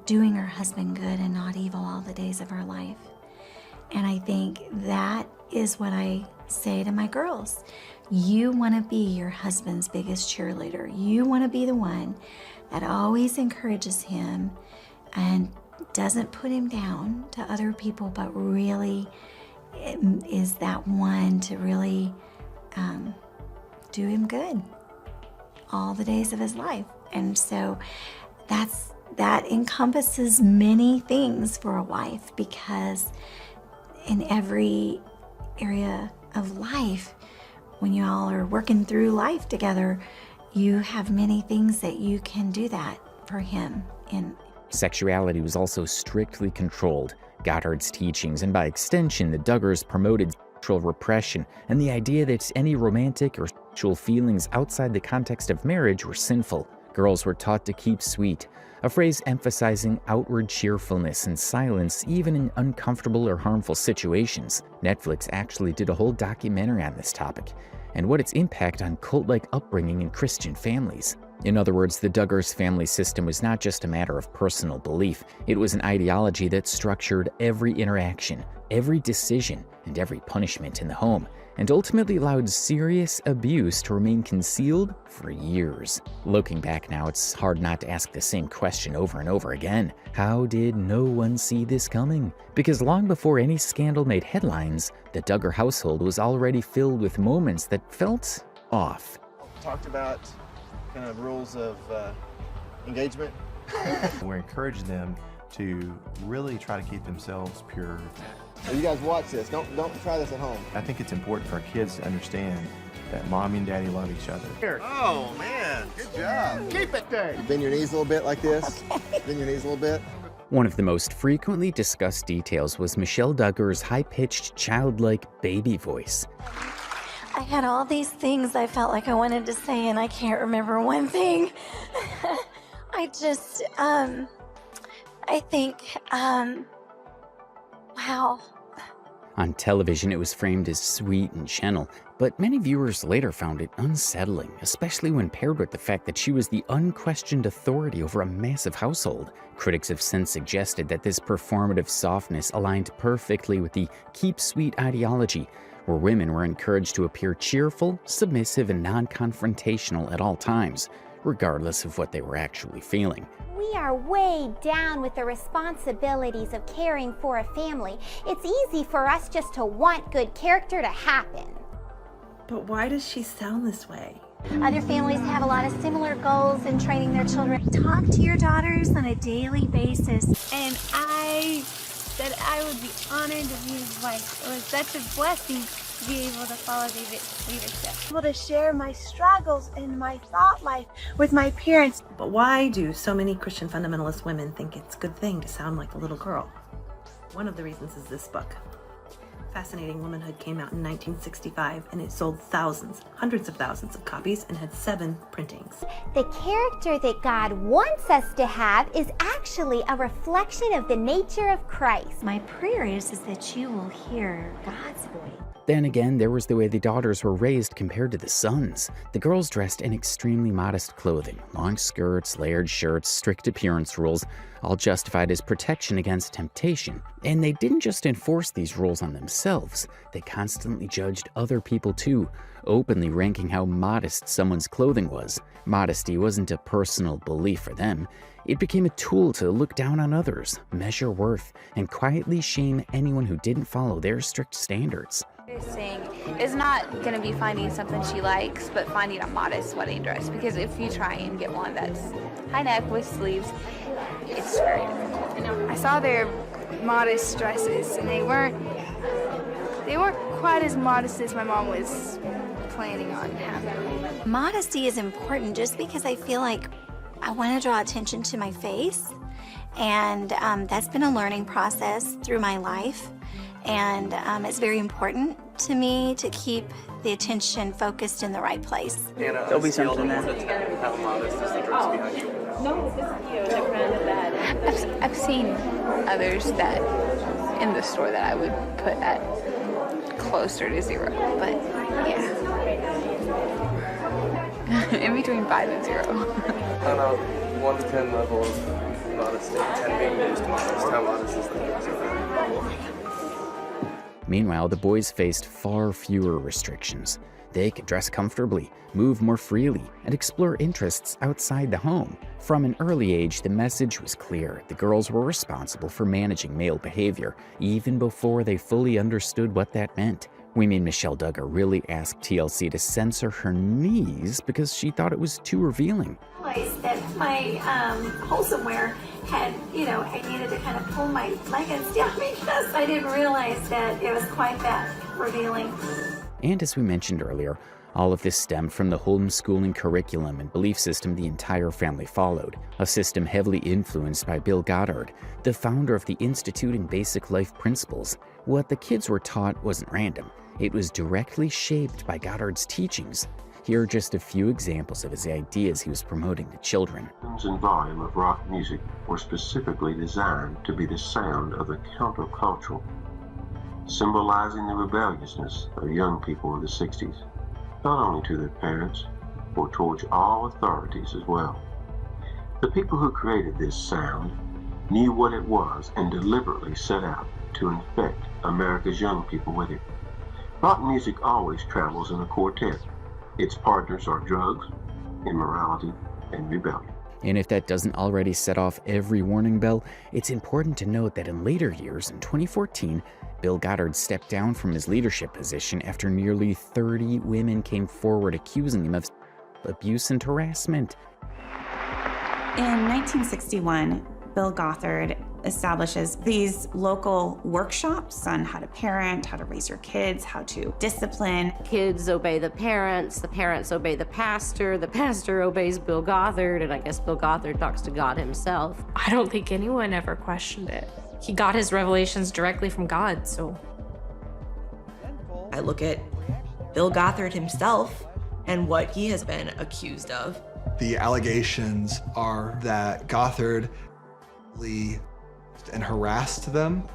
doing her husband good and not evil all the days of her life. And I think that is what I say to my girls. You want to be your husband's biggest cheerleader. You want to be the one that always encourages him and doesn't put him down to other people, but really is that one to really do him good all the days of his life. And so that encompasses many things for a wife, because in every area of life, when you all are working through life together, you have many things that you can do that for him in. Sexuality was also strictly controlled. Gotthard's teachings, and by extension, the Duggars, promoted sexual repression and the idea that any romantic or sexual feelings outside the context of marriage were sinful. Girls were taught to keep sweet, a phrase emphasizing outward cheerfulness and silence even in uncomfortable or harmful situations. Netflix actually did a whole documentary on this topic. and what its impact on cult-like upbringing in Christian families. In other words, the Duggars family system was not just a matter of personal belief, it was an ideology that structured every interaction, every decision, and every punishment in the home, and ultimately allowed serious abuse to remain concealed for years. Looking back now, it's hard not to ask the same question over and over again. How did no one see this coming? Because long before any scandal made headlines, the Duggar household was already filled with moments that felt off. Talked about kind of rules of engagement. We're encouraging them to really try to keep themselves pure. You guys watch this. Don't try this at home. I think it's important for our kids to understand that mommy and daddy love each other. Here. Oh man, good job. Keep it there. You bend your knees a little bit like this. Okay. Bend your knees a little bit. One of the most frequently discussed details was Michelle Duggar's high-pitched, childlike baby voice. I had all these things I felt like I wanted to say, and I can't remember one thing. I just, I think, wow. On television, it was framed as sweet and gentle, but many viewers later found it unsettling, especially when paired with the fact that she was the unquestioned authority over a massive household. Critics have since suggested that this performative softness aligned perfectly with the keep sweet ideology, where women were encouraged to appear cheerful, submissive, and non-confrontational at all times, regardless of what they were actually feeling. We are way down with the responsibilities of caring for a family. It's easy for us just to want good character to happen. But why does she sound this way? Other families have a lot of similar goals in training their children. Talk to your daughters on a daily basis. And I said I would be honored to be his wife. It was such a blessing to be able to follow David's leadership. Able to share my struggles and my thought life with my parents. But why do so many Christian fundamentalist women think it's a good thing to sound like a little girl? One of the reasons is this book. Fascinating Womanhood came out in 1965, and it sold thousands, hundreds of thousands of copies and had 7 printings. The character that God wants us to have is actually a reflection of the nature of Christ. My prayer is that you will hear God's voice. Then again, there was the way the daughters were raised compared to the sons. The girls dressed in extremely modest clothing, long skirts, layered shirts, strict appearance rules, all justified as protection against temptation. And they didn't just enforce these rules on themselves, they constantly judged other people too, openly ranking how modest someone's clothing was. Modesty wasn't a personal belief for them. It became a tool to look down on others, measure worth, and quietly shame anyone who didn't follow their strict standards. Thing is not going to be finding something she likes, but finding a modest wedding dress. Because if you try and get one that's high neck with sleeves, it's very difficult. I saw their modest dresses, and they weren't quite as modest as my mom was planning on having. Modesty is important just because I feel like I want to draw attention to my face, and that's been a learning process through my life. And it's very important to me to keep the attention focused in the right place. There'll be something there. How modest is the dress behind you? No, this is you. I've seen others that in the store that I would put at closer to 0, but yeah. In between 5 and 0. On a 1 to 10 level of modesty, 10 being the most modest, how modest is the dress? Meanwhile, the boys faced far fewer restrictions. They could dress comfortably, move more freely, and explore interests outside the home. From an early age, the message was clear. The girls were responsible for managing male behavior, even before they fully understood what that meant. We mean Michelle Duggar really asked TLC to censor her knees because she thought it was too revealing. I realized that my wholesome wear had, I needed to kind of pull my leggings down because I didn't realize that it was quite that revealing. And as we mentioned earlier, all of this stemmed from the homeschooling curriculum and belief system the entire family followed, a system heavily influenced by Bill Goddard, the founder of the Institute in Basic Life Principles. What the kids were taught wasn't random. It was directly shaped by Goddard's teachings. Here are just a few examples of his ideas he was promoting to children. And volume of rock music were specifically designed to be the sound of the countercultural, symbolizing the rebelliousness of young people of the 60s. not only to their parents, but towards all authorities as well. The people who created this sound knew what it was and deliberately set out to infect America's young people with it. Rock music always travels in a quartet. Its partners are drugs, immorality, and rebellion. And if that doesn't already set off every warning bell, it's important to note that in later years, in 2014, Bill Goddard stepped down from his leadership position after nearly 30 women came forward accusing him of abuse and harassment. In 1961, Bill Gothard establishes these local workshops on how to parent, how to raise your kids, how to discipline. Kids obey the parents obey the pastor obeys Bill Gothard, and I guess Bill Gothard talks to God himself. I don't think anyone ever questioned it. He got his revelations directly from God, so. I look at Bill Gothard himself and what he has been accused of. The allegations are that Gothard and harassed them.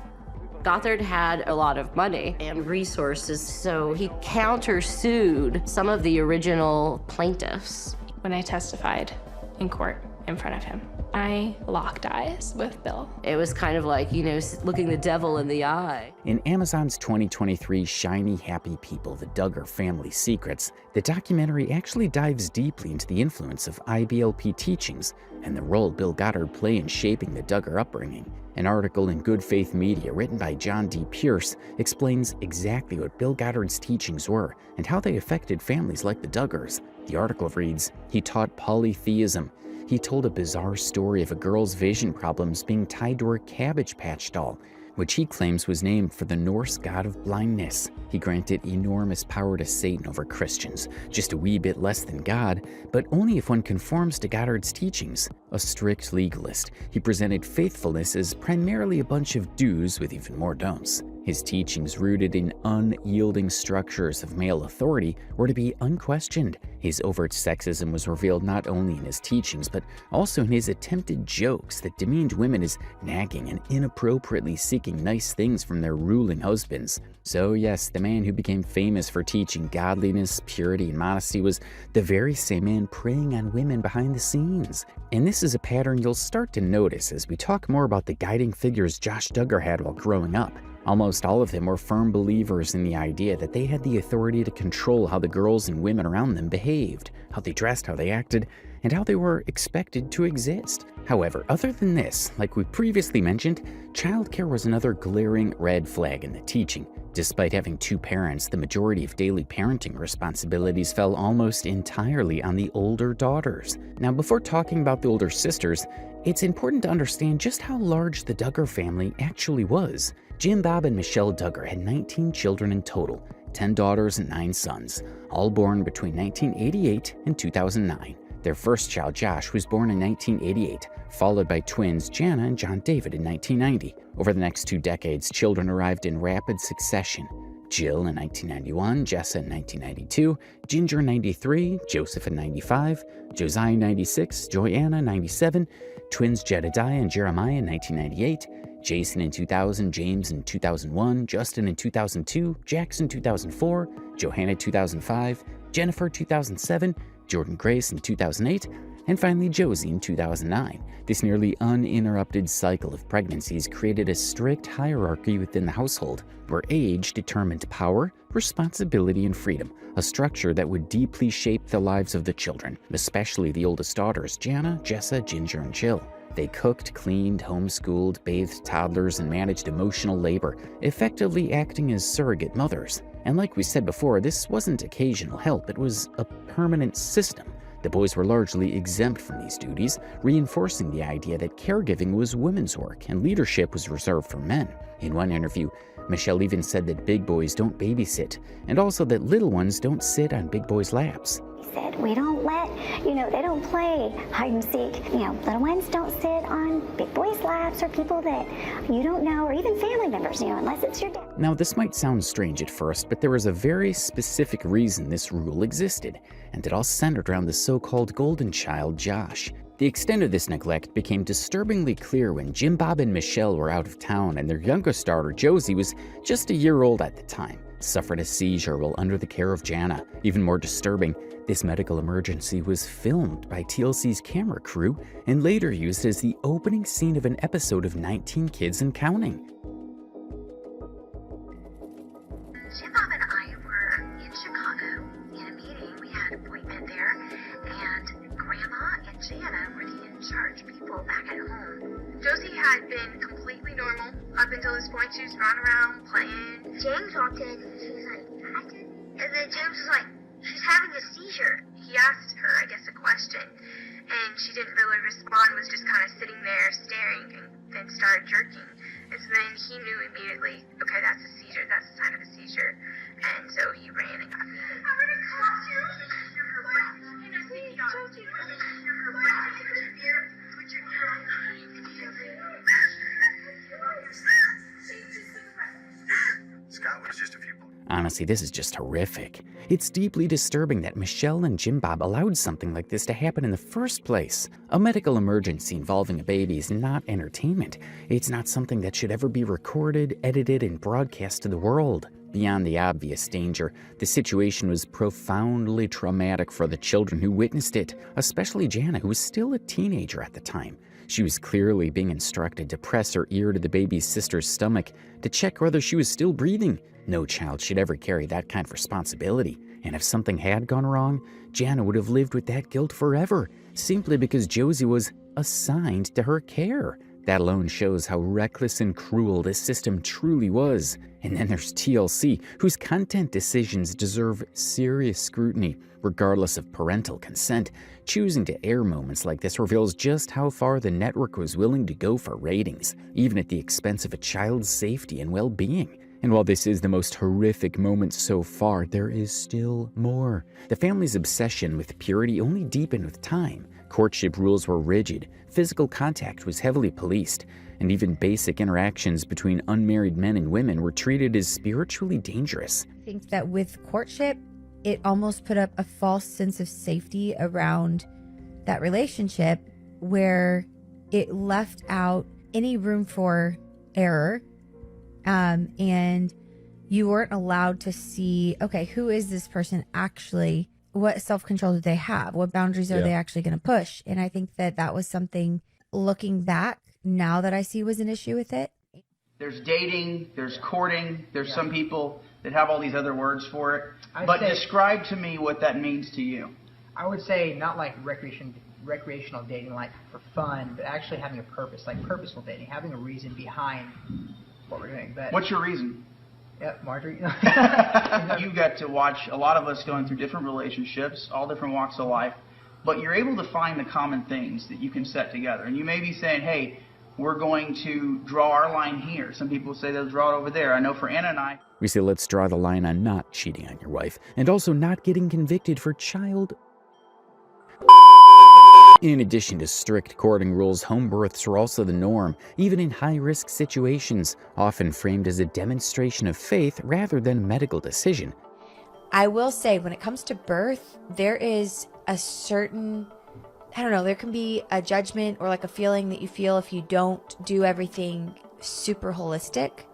Gothard had a lot of money and resources, so he countersued some of the original plaintiffs. When I testified in court in front of him, I locked eyes with Bill. It was kind of like, looking the devil in the eye. In Amazon's 2023 Shiny Happy People, The Duggar Family Secrets, the documentary actually dives deeply into the influence of IBLP teachings and the role Bill Goddard played in shaping the Duggar upbringing. An article in Good Faith Media written by John D. Pierce explains exactly what Bill Goddard's teachings were and how they affected families like the Duggars. The article reads, "He taught polytheism. He told a bizarre story of a girl's vision problems being tied to her Cabbage Patch doll, which he claims was named for the Norse god of blindness. He granted enormous power to Satan over Christians, just a wee bit less than God, but only if one conforms to Goddard's teachings. A strict legalist, he presented faithfulness as primarily a bunch of do's with even more don'ts. His teachings, rooted in unyielding structures of male authority, were to be unquestioned. His overt sexism was revealed not only in his teachings, but also in his attempted jokes that demeaned women as nagging and inappropriately seeking nice things from their ruling husbands. So yes, the man who became famous for teaching godliness, purity, and modesty was the very same man preying on women behind the scenes. And this is a pattern you'll start to notice as we talk more about the guiding figures Josh Duggar had while growing up. Almost all of them were firm believers in the idea that they had the authority to control how the girls and women around them behaved, how they dressed, how they acted, and how they were expected to exist. However, other than this, like we previously mentioned, childcare was another glaring red flag in the teaching. Despite having two parents, the majority of daily parenting responsibilities fell almost entirely on the older daughters. Now, before talking about the older sisters, it's important to understand just how large the Duggar family actually was. Jim, Bob, and Michelle Duggar had 19 children in total, 10 daughters and 9 sons, all born between 1988 and 2009. Their first child, Josh, was born in 1988, followed by twins Jana and John David in 1990. Over the next 2 decades, children arrived in rapid succession. Jill in 1991, Jessa in 1992, Ginger in 93, Joseph in 95, Josiah in 96, Joanna in 97, twins Jedediah and Jeremiah in 1998, Jason in 2000, James in 2001, Justin in 2002, Jackson 2004, Johanna 2005, Jennifer 2007, Jordan Grace in 2008, and finally Josie in 2009. This nearly uninterrupted cycle of pregnancies created a strict hierarchy within the household, where age determined power, responsibility, and freedom, a structure that would deeply shape the lives of the children, especially the oldest daughters, Jana, Jessa, Ginger, and Jill. They cooked, cleaned, homeschooled, bathed toddlers, and managed emotional labor, effectively acting as surrogate mothers. And like we said before, this wasn't occasional help, it was a permanent system. The boys were largely exempt from these duties, reinforcing the idea that caregiving was women's work and leadership was reserved for men. In one interview, Michelle even said that big boys don't babysit, and also that little ones don't sit on big boys' laps. Said we don't let, they don't play hide and seek. Little ones don't sit on big boys' laps or people that you don't know, or even family members, unless it's your dad. Now, this might sound strange at first, but there was a very specific reason this rule existed, and it all centered around the so-called golden child, Josh. The extent of this neglect became disturbingly clear when Jim, Bob, and Michelle were out of town and their youngest daughter, Josie, was just a year old at the time. suffered a seizure while under the care of Jana. Even more disturbing, this medical emergency was filmed by TLC's camera crew and later used as the opening scene of an episode of 19 Kids and Counting. Jim Bob and I were in Chicago in a meeting. We had an appointment there, and Grandma and Jana were the in-charge people back at home. Josie had been completely normal up until this point. She was running around playing. James walked in and she was like, "Acting?" And then James was like, "She's having a seizure." He asked her, I guess, a question, and she didn't really respond, was just kind of sitting there staring, and then started jerking. And so then he knew immediately, okay, that's a seizure, that's a sign of a seizure. And so he ran and got me. I'm gonna call you. Put your ear on. Scott was just a few. Honestly, this is just horrific. It's deeply disturbing that Michelle and Jim Bob allowed something like this to happen in the first place. A medical emergency involving a baby is not entertainment. It's not something that should ever be recorded, edited, and broadcast to the world. Beyond the obvious danger, the situation was profoundly traumatic for the children who witnessed it, especially Jana, who was still a teenager at the time. She was clearly being instructed to press her ear to the baby's sister's stomach to check whether she was still breathing. No child should ever carry that kind of responsibility. And if something had gone wrong, Jana would have lived with that guilt forever, simply because Josie was assigned to her care. That alone shows how reckless and cruel this system truly was. And then there's TLC, whose content decisions deserve serious scrutiny, regardless of parental consent. Choosing to air moments like this reveals just how far the network was willing to go for ratings, even at the expense of a child's safety and well-being. And while this is the most horrific moment so far, there is still more. The family's obsession with purity only deepened with time. Courtship rules were rigid, physical contact was heavily policed, and even basic interactions between unmarried men and women were treated as spiritually dangerous. I think that with courtship, it almost put up a false sense of safety around that relationship where it left out any room for error. And you weren't allowed to see, okay, who is this person actually? What self-control do they have? What boundaries are they actually going to push? And I think that that was something, looking back, now that I see was an issue with it. There's dating, there's courting, there's some people that have all these other words for it. But describe to me what that means to you. I would say not like recreational dating, like for fun, but actually having a purpose, like purposeful dating, having a reason behind what we're doing. But what's your reason? Yeah, Marjorie. You got to watch a lot of us going through different relationships, all different walks of life, but you're able to find the common things that you can set together. And you may be saying, hey, we're going to draw our line here. Some people say they'll draw it over there. I know for Anna and I, we say let's draw the line on not cheating on your wife, and also not getting convicted for child. In addition to strict courting rules, home births were also the norm, even in high-risk situations, often framed as a demonstration of faith rather than a medical decision. I will say, when it comes to birth, there is a certain, I don't know, there can be a judgment or like a feeling that you feel if you don't do everything super holistic.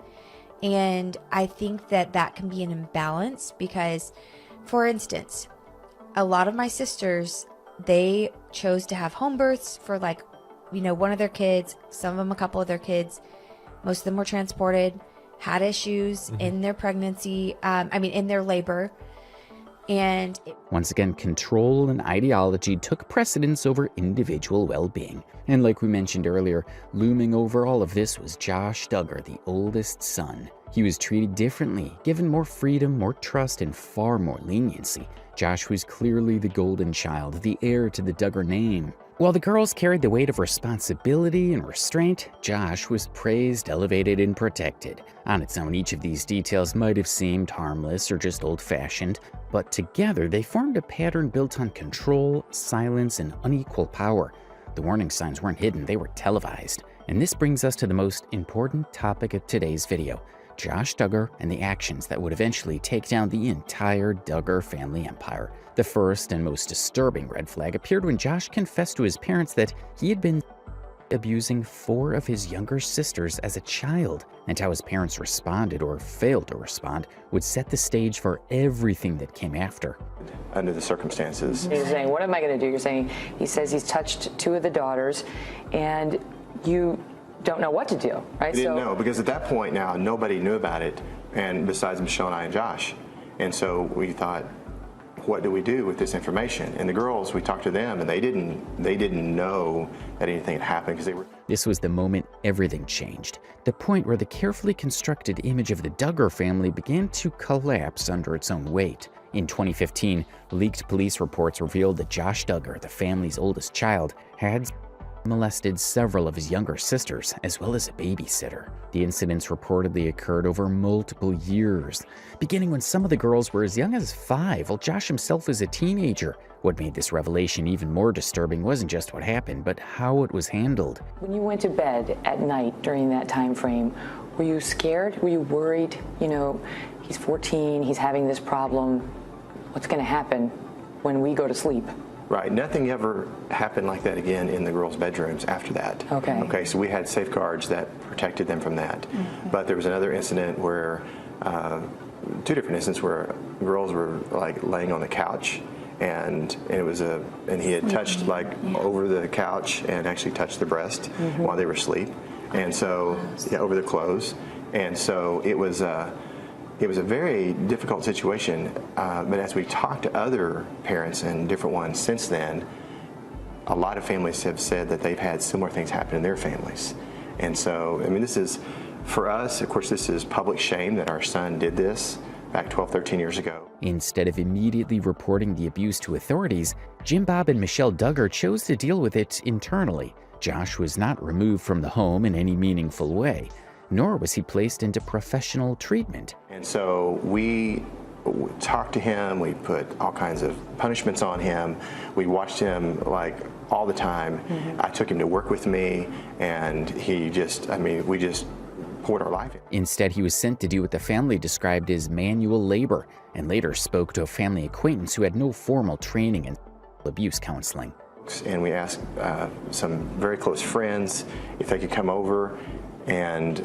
And I think that that can be an imbalance because, for instance, a lot of my sisters, they chose to have home births for like, you know, one of their kids, some of them a couple of their kids. Most of them were transported, had issues in their pregnancy, in their labor. And once again, control and ideology took precedence over individual well-being. And like we mentioned earlier, looming over all of this was Josh Duggar, the oldest son. He was treated differently, given more freedom, more trust, and far more leniency. Josh was clearly the golden child, the heir to the Duggar name. While the girls carried the weight of responsibility and restraint, Josh was praised, elevated, and protected. On its own, each of these details might have seemed harmless or just old-fashioned, but together they formed a pattern built on control, silence, and unequal power. The warning signs weren't hidden, they were televised. And this brings us to the most important topic of today's video: Josh Duggar and the actions that would eventually take down the entire Duggar family empire. The first and most disturbing red flag appeared when Josh confessed to his parents that he had been abusing 4 of his younger sisters as a child, and how his parents responded or failed to respond would set the stage for everything that came after. Under the circumstances. You're saying, what am I going to do? You're saying, he says he's touched 2 of the daughters, and you don't know what to do, right? We didn't know, because at that point now, nobody knew about it, and besides Michelle and I and Josh. And so we thought, what do we do with this information? And the girls, we talked to them, and they didn't know that anything had happened, because they were. This was the moment everything changed, the point where the carefully constructed image of the Duggar family began to collapse under its own weight. In 2015, leaked police reports revealed that Josh Duggar, the family's oldest child, had molested several of his younger sisters, as well as a babysitter. The incidents reportedly occurred over multiple years, beginning when some of the girls were as young as 5, while Josh himself was a teenager. What made this revelation even more disturbing wasn't just what happened, but how it was handled. When you went to bed at night during that time frame, were you scared? Were you worried? You know, he's 14, he's having this problem. What's going to happen when we go to sleep? Right. Nothing ever happened like that again in the girls' bedrooms after that. Okay. Okay, so we had safeguards that protected them from that. Mm-hmm. But there was another incident where, 2 different incidents where girls were like laying on the couch, and he had touched over the couch and actually touched the breast while they were asleep, and so over the clothes, and so it was a very difficult situation, but as we talked to other parents and different ones since then, a lot of families have said that they've had similar things happen in their families. And so, I mean, this is, for us, of course, this is public shame that our son did this back 12, 13 years ago. Instead of immediately reporting the abuse to authorities, Jim Bob and Michelle Duggar chose to deal with it internally. Josh was not removed from the home in any meaningful way, nor was he placed into professional treatment. And so we talked to him, we put all kinds of punishments on him, we watched him like all the time. Mm-hmm. I took him to work with me, and we just poured our life in. Instead, he was sent to do what the family described as manual labor, and later spoke to a family acquaintance who had no formal training in abuse counseling. And we asked some very close friends if they could come over, and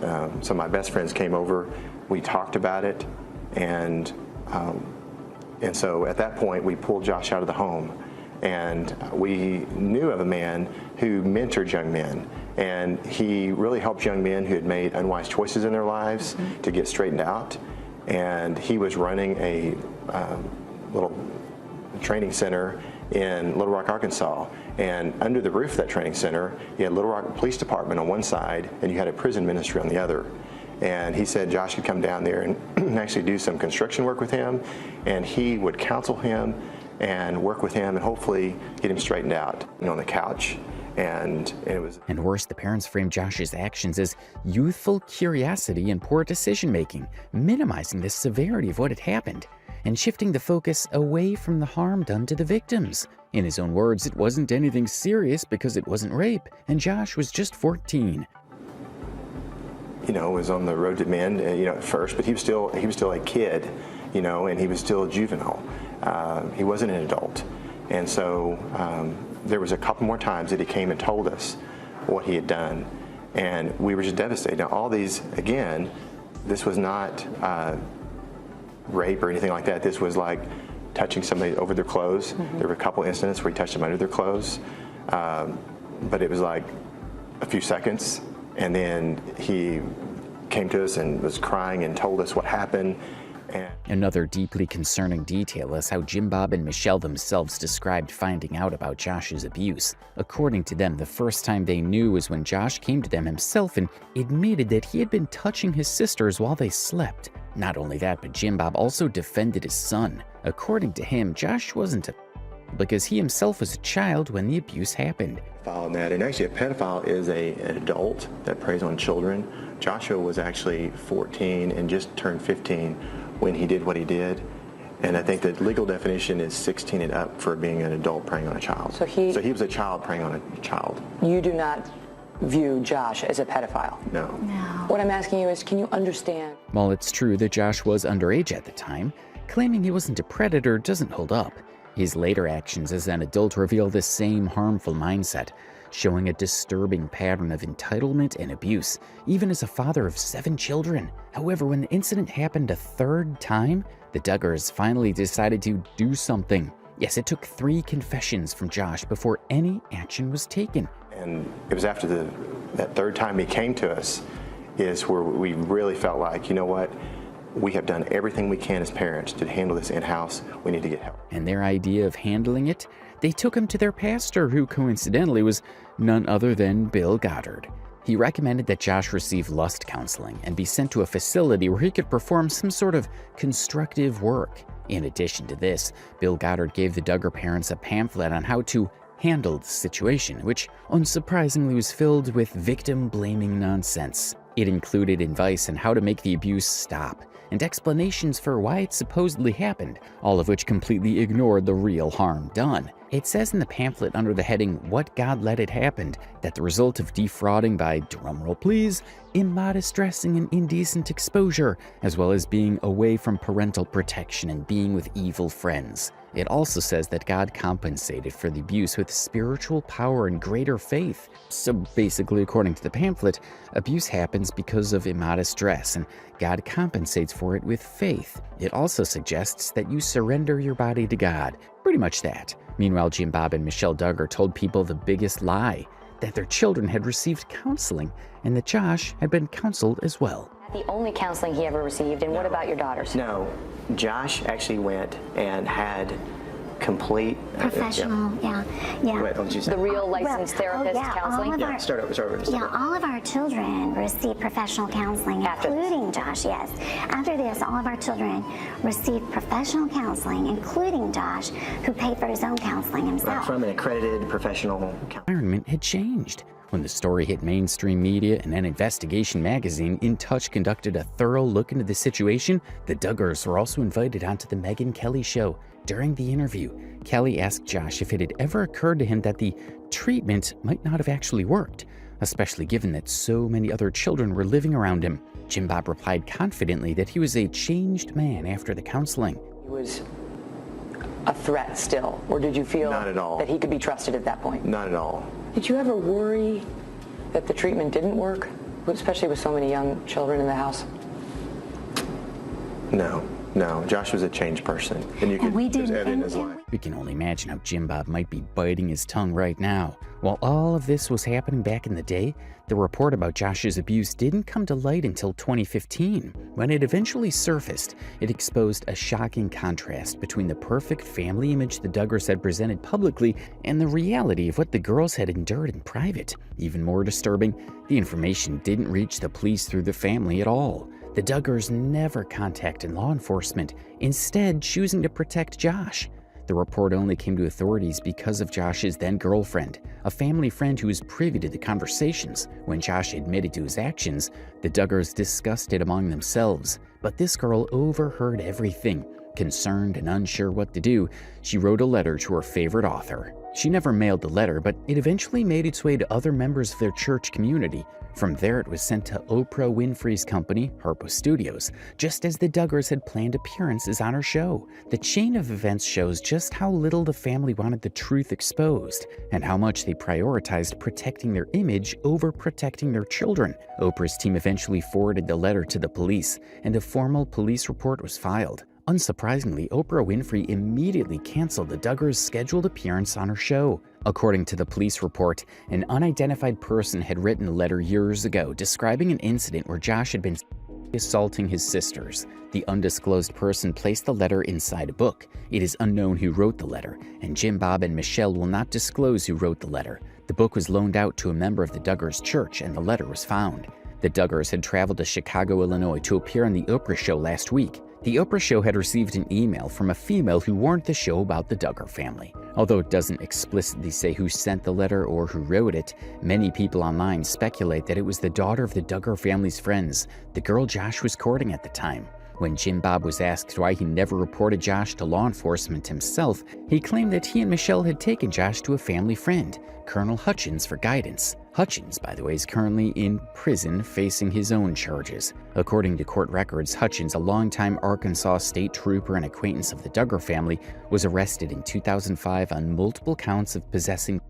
some of my best friends came over. We talked about it, and so at that point we pulled Josh out of the home, and we knew of a man who mentored young men, and he really helped young men who had made unwise choices in their lives to get straightened out. And he was running a little training center in Little Rock, Arkansas. And under the roof of that training center, you had Little Rock Police Department on one side, and you had a prison ministry on the other. And he said Josh could come down there and actually do some construction work with him, and he would counsel him and work with him and hopefully get him straightened out, on the couch. And worse, the parents framed Josh's actions as youthful curiosity and poor decision-making, minimizing the severity of what had happened, and shifting the focus away from the harm done to the victims. In his own words, it wasn't anything serious because it wasn't rape, and Josh was just 14. Was on the road to men, at first, but he was still a kid, and he was still a juvenile. He wasn't an adult. And so there was a couple more times that he came and told us what he had done, and we were just devastated. Now, all these, again, this was not rape or anything like that. This was like touching somebody over their clothes. Mm-hmm. There were a couple incidents where he touched them under their clothes, but it was like a few seconds, and then he came to us and was crying and told us what happened. Another deeply concerning detail is how Jim Bob and Michelle themselves described finding out about Josh's abuse. According to them, the first time they knew was when Josh came to them himself and admitted that he had been touching his sisters while they slept. Not only that, but Jim Bob also defended his son. According to him, Josh wasn't a because he himself was a child when the abuse happened. Following that, and actually a pedophile is an adult that preys on children. Joshua was actually 14 and just turned 15 when he did what he did. And I think the legal definition is 16 and up for being an adult preying on a child. So he was a child preying on a child. You do not view Josh as a pedophile? No. What I'm asking you is, can you understand? While it's true that Josh was underage at the time, claiming he wasn't a predator doesn't hold up. His later actions as an adult reveal the same harmful mindset. showing a disturbing pattern of entitlement and abuse, even as a father of 7 children. However, when the incident happened a third time, the Duggars finally decided to do something. Yes, it took 3 confessions from Josh before any action was taken. And it was after that third time he came to us is where we really felt like, you know what, we have done everything we can as parents to handle this in-house. We need to get help. And their idea of handling it? They took him to their pastor, who coincidentally was none other than Bill Goddard. He recommended that Josh receive lust counseling and be sent to a facility where he could perform some sort of constructive work. In addition to this, Bill Goddard gave the Duggar parents a pamphlet on how to handle the situation, which unsurprisingly was filled with victim-blaming nonsense. It included advice on how to make the abuse stop, and explanations for why it supposedly happened, all of which completely ignored the real harm done. It says in the pamphlet under the heading, "What God Let It Happen," that the result of defrauding by, drumroll please, immodest dressing and indecent exposure, as well as being away from parental protection and being with evil friends. It also says that God compensated for the abuse with spiritual power and greater faith. So basically, according to the pamphlet, abuse happens because of immodest dress, and God compensates for it with faith. It also suggests that you surrender your body to God. Pretty much that. Meanwhile, Jim Bob and Michelle Duggar told people the biggest lie, that their children had received counseling and that Josh had been counseled as well. The only counseling he ever received, and what about your daughters? No, Josh actually went and had complete professional, yeah. Wait, what did you say? The real licensed therapist counseling? Yeah, start over. All of our children received professional counseling, including Josh, yes. After this, all of our children received professional counseling, including Josh, who paid for his own counseling himself. From an accredited professional counselor. The environment had changed. When the story hit mainstream media and an investigation magazine, In Touch conducted a thorough look into the situation, the Duggars were also invited onto the Megyn Kelly show. During the interview, Kelly asked Josh if it had ever occurred to him that the treatment might not have actually worked, especially given that so many other children were living around him. Jim Bob replied confidently that he was a changed man after the counseling. He was a threat still, or did you feel Not at all. that he could be trusted at that point? Not at all. Did you ever worry that the treatment didn't work, especially with so many young children in the house? No. Josh was a changed person, and it was evident in his life. We can only imagine how Jim Bob might be biting his tongue right now. While all of this was happening back in the day, the report about Josh's abuse didn't come to light until 2015. When it eventually surfaced, it exposed a shocking contrast between the perfect family image the Duggars had presented publicly and the reality of what the girls had endured in private. Even more disturbing, the information didn't reach the police through the family at all. The Duggars never contacted law enforcement, instead choosing to protect Josh. The report only came to authorities because of Josh's then-girlfriend, a family friend who was privy to the conversations. When Josh admitted to his actions, the Duggars discussed it among themselves, but this girl overheard everything. Concerned and unsure what to do, she wrote a letter to her favorite author. She never mailed the letter, but it eventually made its way to other members of their church community. From there, it was sent to Oprah Winfrey's company, Harpo Studios, just as the Duggars had planned appearances on her show. The chain of events shows just how little the family wanted the truth exposed, and how much they prioritized protecting their image over protecting their children. Oprah's team eventually forwarded the letter to the police, and a formal police report was filed. Unsurprisingly, Oprah Winfrey immediately canceled the Duggars' scheduled appearance on her show. According to the police report, an unidentified person had written a letter years ago describing an incident where Josh had been assaulting his sisters. The undisclosed person placed the letter inside a book. It is unknown who wrote the letter, and Jim Bob and Michelle will not disclose who wrote the letter. The book was loaned out to a member of the Duggars' church, and the letter was found. The Duggars had traveled to Chicago, Illinois to appear on the Oprah show last week. The Oprah show had received an email from a female who warned the show about the Duggar family. Although it doesn't explicitly say who sent the letter or who wrote it, many people online speculate that it was the daughter of the Duggar family's friends, the girl Josh was courting at the time. When Jim Bob was asked why he never reported Josh to law enforcement himself, he claimed that he and Michelle had taken Josh to a family friend, Colonel Hutchins, for guidance. Hutchins, by the way, is currently in prison facing his own charges. According to court records, Hutchins, a longtime Arkansas state trooper and acquaintance of the Duggar family, was arrested in 2005 on multiple counts of possessing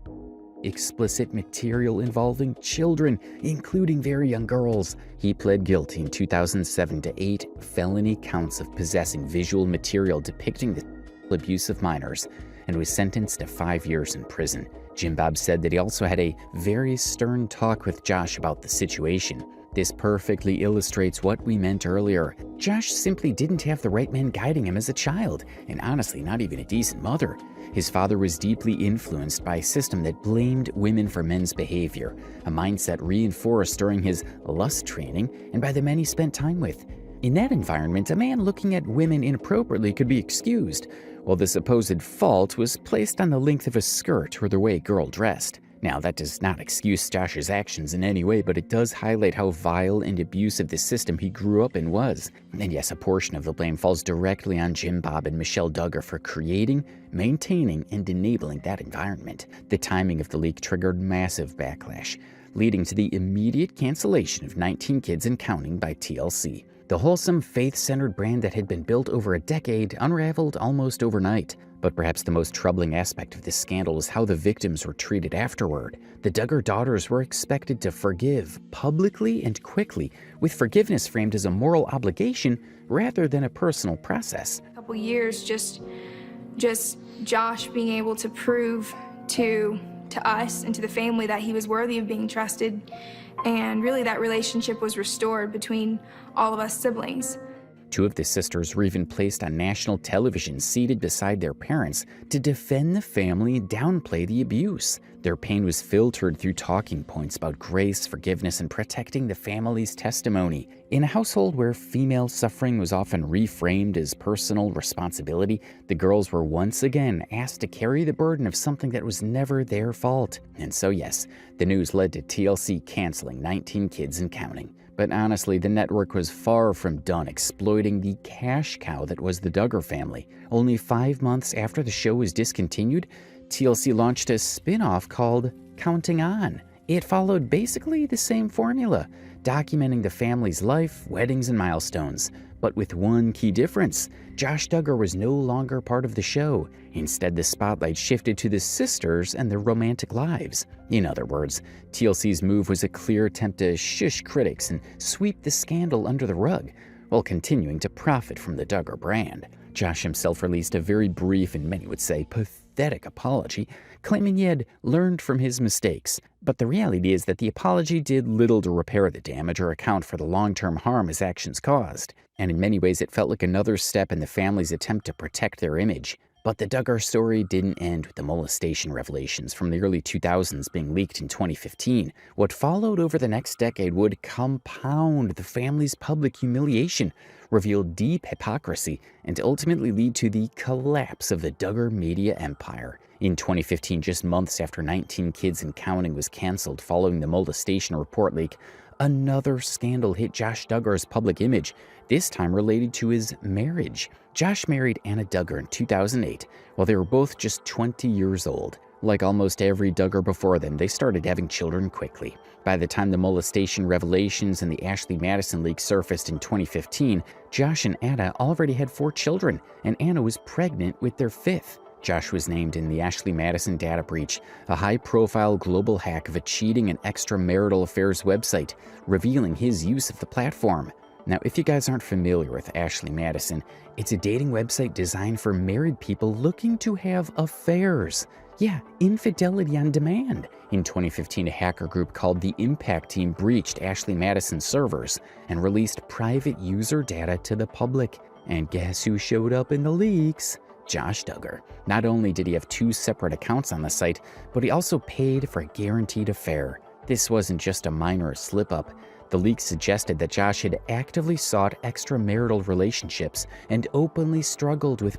explicit material involving children, including very young girls. He pled guilty in 2007 to 8 felony counts of possessing visual material depicting the abuse of minors and was sentenced to 5 years in prison. Jim Bob said that he also had a very stern talk with Josh about the situation. This perfectly illustrates what we meant earlier. Josh simply didn't have the right men guiding him as a child, and honestly, not even a decent mother. His father was deeply influenced by a system that blamed women for men's behavior, a mindset reinforced during his lust training and by the men he spent time with. In that environment, a man looking at women inappropriately could be excused, while the supposed fault was placed on the length of a skirt or the way a girl dressed. Now, that does not excuse Josh's actions in any way, but it does highlight how vile and abusive the system he grew up in was. And yes, a portion of the blame falls directly on Jim Bob and Michelle Duggar for creating, maintaining, and enabling that environment. The timing of the leak triggered massive backlash, leading to the immediate cancellation of 19 Kids and Counting by TLC. The wholesome, faith-centered brand that had been built over a decade unraveled almost overnight. But perhaps the most troubling aspect of this scandal was how the victims were treated afterward. The Duggar daughters were expected to forgive publicly and quickly, with forgiveness framed as a moral obligation rather than a personal process. A couple years, just Josh being able to prove to us and to the family that he was worthy of being trusted, and really that relationship was restored between all of us siblings. 2 of the sisters were even placed on national television, seated beside their parents, to defend the family and downplay the abuse. Their pain was filtered through talking points about grace, forgiveness, and protecting the family's testimony. In a household where female suffering was often reframed as personal responsibility, the girls were once again asked to carry the burden of something that was never their fault. And so yes, the news led to TLC canceling 19 Kids and Counting. But honestly, the network was far from done exploiting the cash cow that was the Duggar family. Only 5 months after the show was discontinued, TLC launched a spin-off called Counting On. It followed basically the same formula, documenting the family's life, weddings, and milestones. But with one key difference: Josh Duggar was no longer part of the show. Instead, the spotlight shifted to the sisters and their romantic lives. In other words, TLC's move was a clear attempt to shush critics and sweep the scandal under the rug, while continuing to profit from the Duggar brand. Josh himself released a very brief and many would say pathetic apology, claiming he had learned from his mistakes. But the reality is that the apology did little to repair the damage or account for the long-term harm his actions caused. And in many ways, it felt like another step in the family's attempt to protect their image. But the Duggar story didn't end with the molestation revelations from the early 2000s being leaked in 2015. What followed over the next decade would compound the family's public humiliation, reveal deep hypocrisy, and ultimately lead to the collapse of the Duggar media empire. In 2015, just months after 19 Kids and Counting was canceled following the molestation report leak, another scandal hit Josh Duggar's public image, this time related to his marriage. Josh married Anna Duggar in 2008, while they were both just 20 years old. Like almost every Duggar before them, they started having children quickly. By the time the molestation revelations and the Ashley Madison leak surfaced in 2015, Josh and Anna already had 4 children, and Anna was pregnant with their 5th. Josh was named in the Ashley Madison data breach, a high-profile global hack of a cheating and extramarital affairs website, revealing his use of the platform. Now, if you guys aren't familiar with Ashley Madison, it's a dating website designed for married people looking to have affairs. Yeah, infidelity on demand. In 2015, a hacker group called the Impact Team breached Ashley Madison's servers and released private user data to the public. And guess who showed up in the leaks? Josh Duggar. Not only did he have 2 separate accounts on the site, but he also paid for a guaranteed affair. This wasn't just a minor slip-up. The leak suggested that Josh had actively sought extramarital relationships and openly struggled with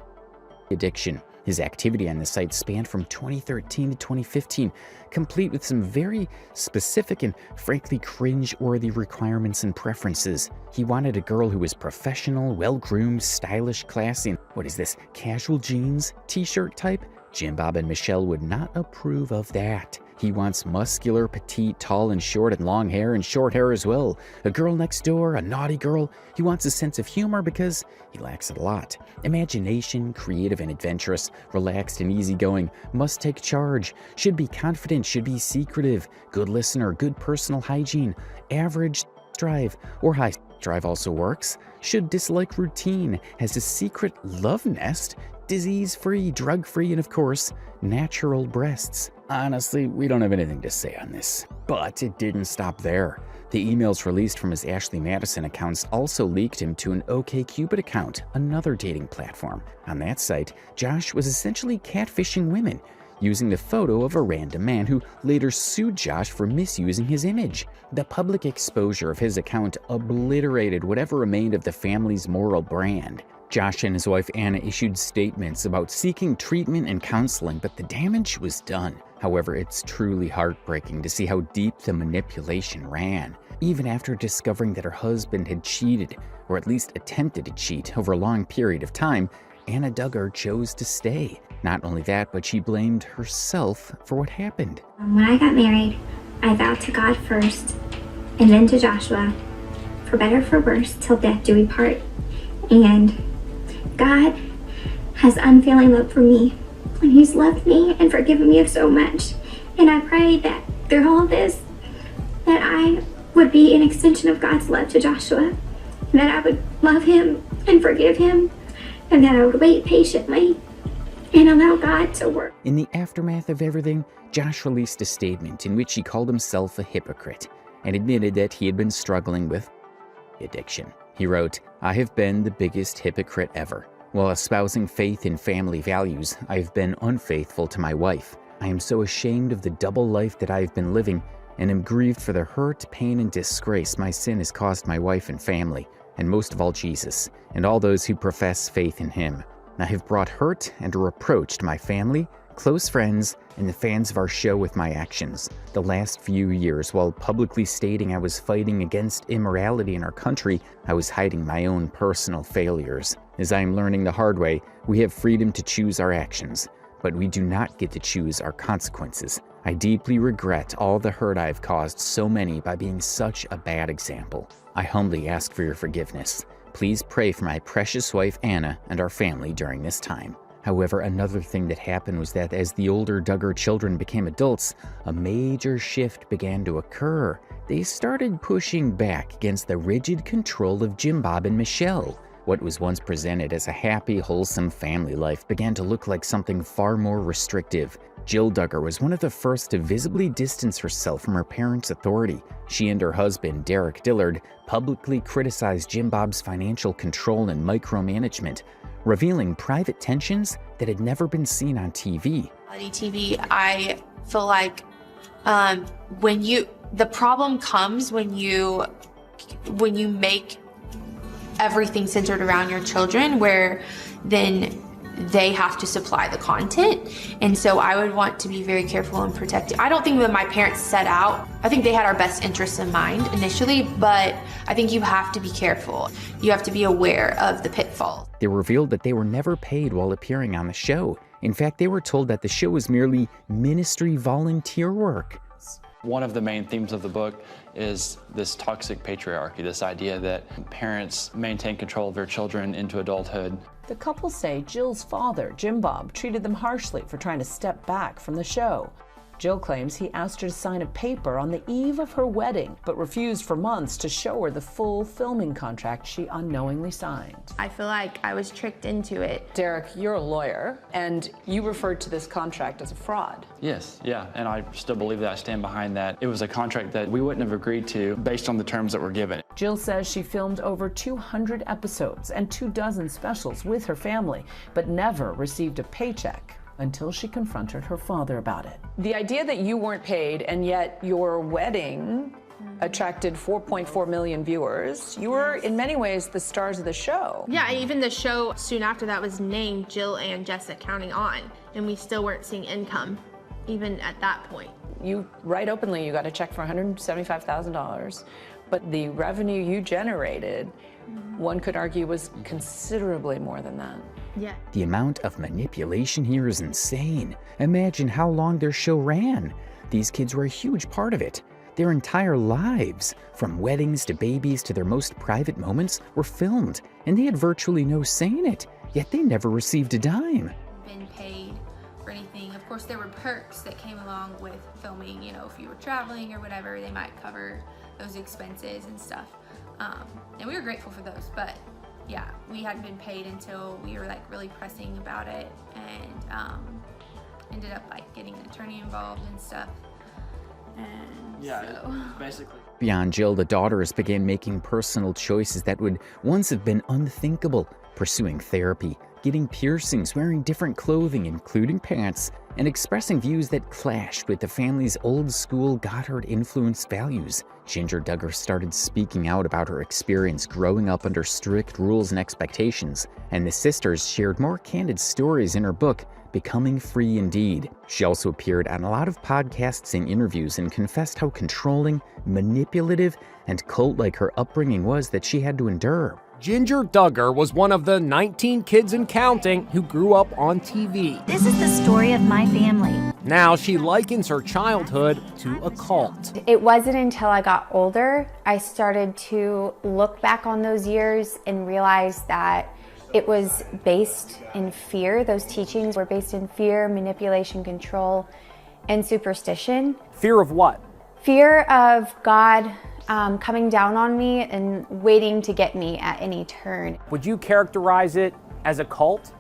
addiction. His activity on the site spanned from 2013 to 2015, complete with some very specific and frankly cringe-worthy requirements and preferences. He wanted a girl who was professional, well-groomed, stylish, classy, and what is this, casual jeans, t-shirt type? Jim Bob and Michelle would not approve of that. He wants muscular, petite, tall and short, and long hair and short hair as well. A girl next door, a naughty girl. He wants a sense of humor because he lacks it a lot. Imagination, creative and adventurous, relaxed and easygoing, must take charge, should be confident, should be secretive, good listener, good personal hygiene, average drive, or high drive also works, should dislike routine, has a secret love nest, disease-free, drug-free, and of course, natural breasts. Honestly, we don't have anything to say on this. But it didn't stop there. The emails released from his Ashley Madison accounts also leaked him to an OkCupid account, another dating platform. On that site, Josh was essentially catfishing women, using the photo of a random man who later sued Josh for misusing his image. The public exposure of his account obliterated whatever remained of the family's moral brand. Josh and his wife Anna issued statements about seeking treatment and counseling, but the damage was done. However, it's truly heartbreaking to see how deep the manipulation ran. Even after discovering that her husband had cheated, or at least attempted to cheat, over a long period of time, Anna Duggar chose to stay. Not only that, but she blamed herself for what happened. When I got married, I vowed to God first, and then to Joshua, for better or for worse, till death do we part. And God has unfailing love for me, and He's loved me and forgiven me of so much. And I pray that through all this, that I would be an extension of God's love to Joshua, and that I would love him and forgive him, and that I would wait patiently and allow God to work. In the aftermath of everything, Josh released a statement in which he called himself a hypocrite and admitted that he had been struggling with addiction. He wrote, "I have been the biggest hypocrite ever. While espousing faith in family values, I have been unfaithful to my wife. I am so ashamed of the double life that I have been living and am grieved for the hurt, pain, and disgrace my sin has caused my wife and family, and most of all Jesus, and all those who profess faith in Him. I have brought hurt and reproach to my family, close friends, and the fans of our show with my actions. The last few years, while publicly stating I was fighting against immorality in our country, I was hiding my own personal failures. As I am learning the hard way, we have freedom to choose our actions, but we do not get to choose our consequences. I deeply regret all the hurt I have caused so many by being such a bad example. I humbly ask for your forgiveness. Please pray for my precious wife Anna and our family during this time." However, another thing that happened was that as the older Duggar children became adults, a major shift began to occur. They started pushing back against the rigid control of Jim Bob and Michelle. What was once presented as a happy, wholesome family life began to look like something far more restrictive. Jill Duggar was one of the first to visibly distance herself from her parents' authority. She and her husband, Derek Dillard, publicly criticized Jim Bob's financial control and micromanagement, revealing private tensions that had never been seen on TV. TV, I feel like the problem comes when you make everything centered around your children, where then they have to supply the content. And so I would want to be very careful and protective. I don't think that my parents set out, I think they had our best interests in mind initially, but I think you have to be careful. You have to be aware of the pitfalls. They revealed that they were never paid while appearing on the show. In fact, they were told that the show was merely ministry volunteer work. One of the main themes of the book is this toxic patriarchy, this idea that parents maintain control of their children into adulthood. The couple say Jill's father, Jim Bob, treated them harshly for trying to step back from the show. Jill claims he asked her to sign a paper on the eve of her wedding, but refused for months to show her the full filming contract she unknowingly signed. I feel like I was tricked into it. Derek, you're a lawyer, and you referred to this contract as a fraud. Yes, yeah, and I still believe that. I stand behind that. It was a contract that we wouldn't have agreed to based on the terms that were given. Jill says she filmed over 200 episodes and 24 specials with her family, but never received a paycheck until she confronted her father about it. The idea that you weren't paid and yet your wedding attracted 4.4 million viewers. You were in many ways the stars of the show. Yeah, even the show soon after that was named Jill and Jessica Counting On, and we still weren't seeing income even at that point. You write openly you got a check for $175,000, but the revenue you generated, one could argue, was considerably more than that. Yeah. The amount of manipulation here is insane. Imagine how long their show ran. these kids were a huge part of it. Their entire lives, from weddings to babies to their most private moments, were filmed, and they had virtually no say in it, yet they never received a dime. Been paid for anything. Of course, there were perks that came along with filming. You know, if you were traveling or whatever, they might cover those expenses and stuff. And we were grateful for those, but yeah, we hadn't been paid until we were like really pressing about it, and ended up like getting an attorney involved and stuff. And basically. Beyond Jill, the daughters began making personal choices that would once have been unthinkable, pursuing therapy, getting piercings, wearing different clothing, including pants, and expressing views that clashed with the family's old-school Gothard-influenced values. Ginger Duggar started speaking out about her experience growing up under strict rules and expectations, and the sisters shared more candid stories in her book, Becoming Free Indeed. She also appeared on a lot of podcasts and interviews and confessed how controlling, manipulative, and cult-like her upbringing was that she had to endure. Ginger Duggar was one of the 19 kids and counting who grew up on TV. This is the story of my family. Now she likens her childhood to a cult. It wasn't until I got older I started to look back on those years and realize that it was based in fear. Those teachings were based in fear, manipulation, control, and superstition. Fear of what? Fear of God coming down on me and waiting to get me at any turn. Would you characterize it as a cult?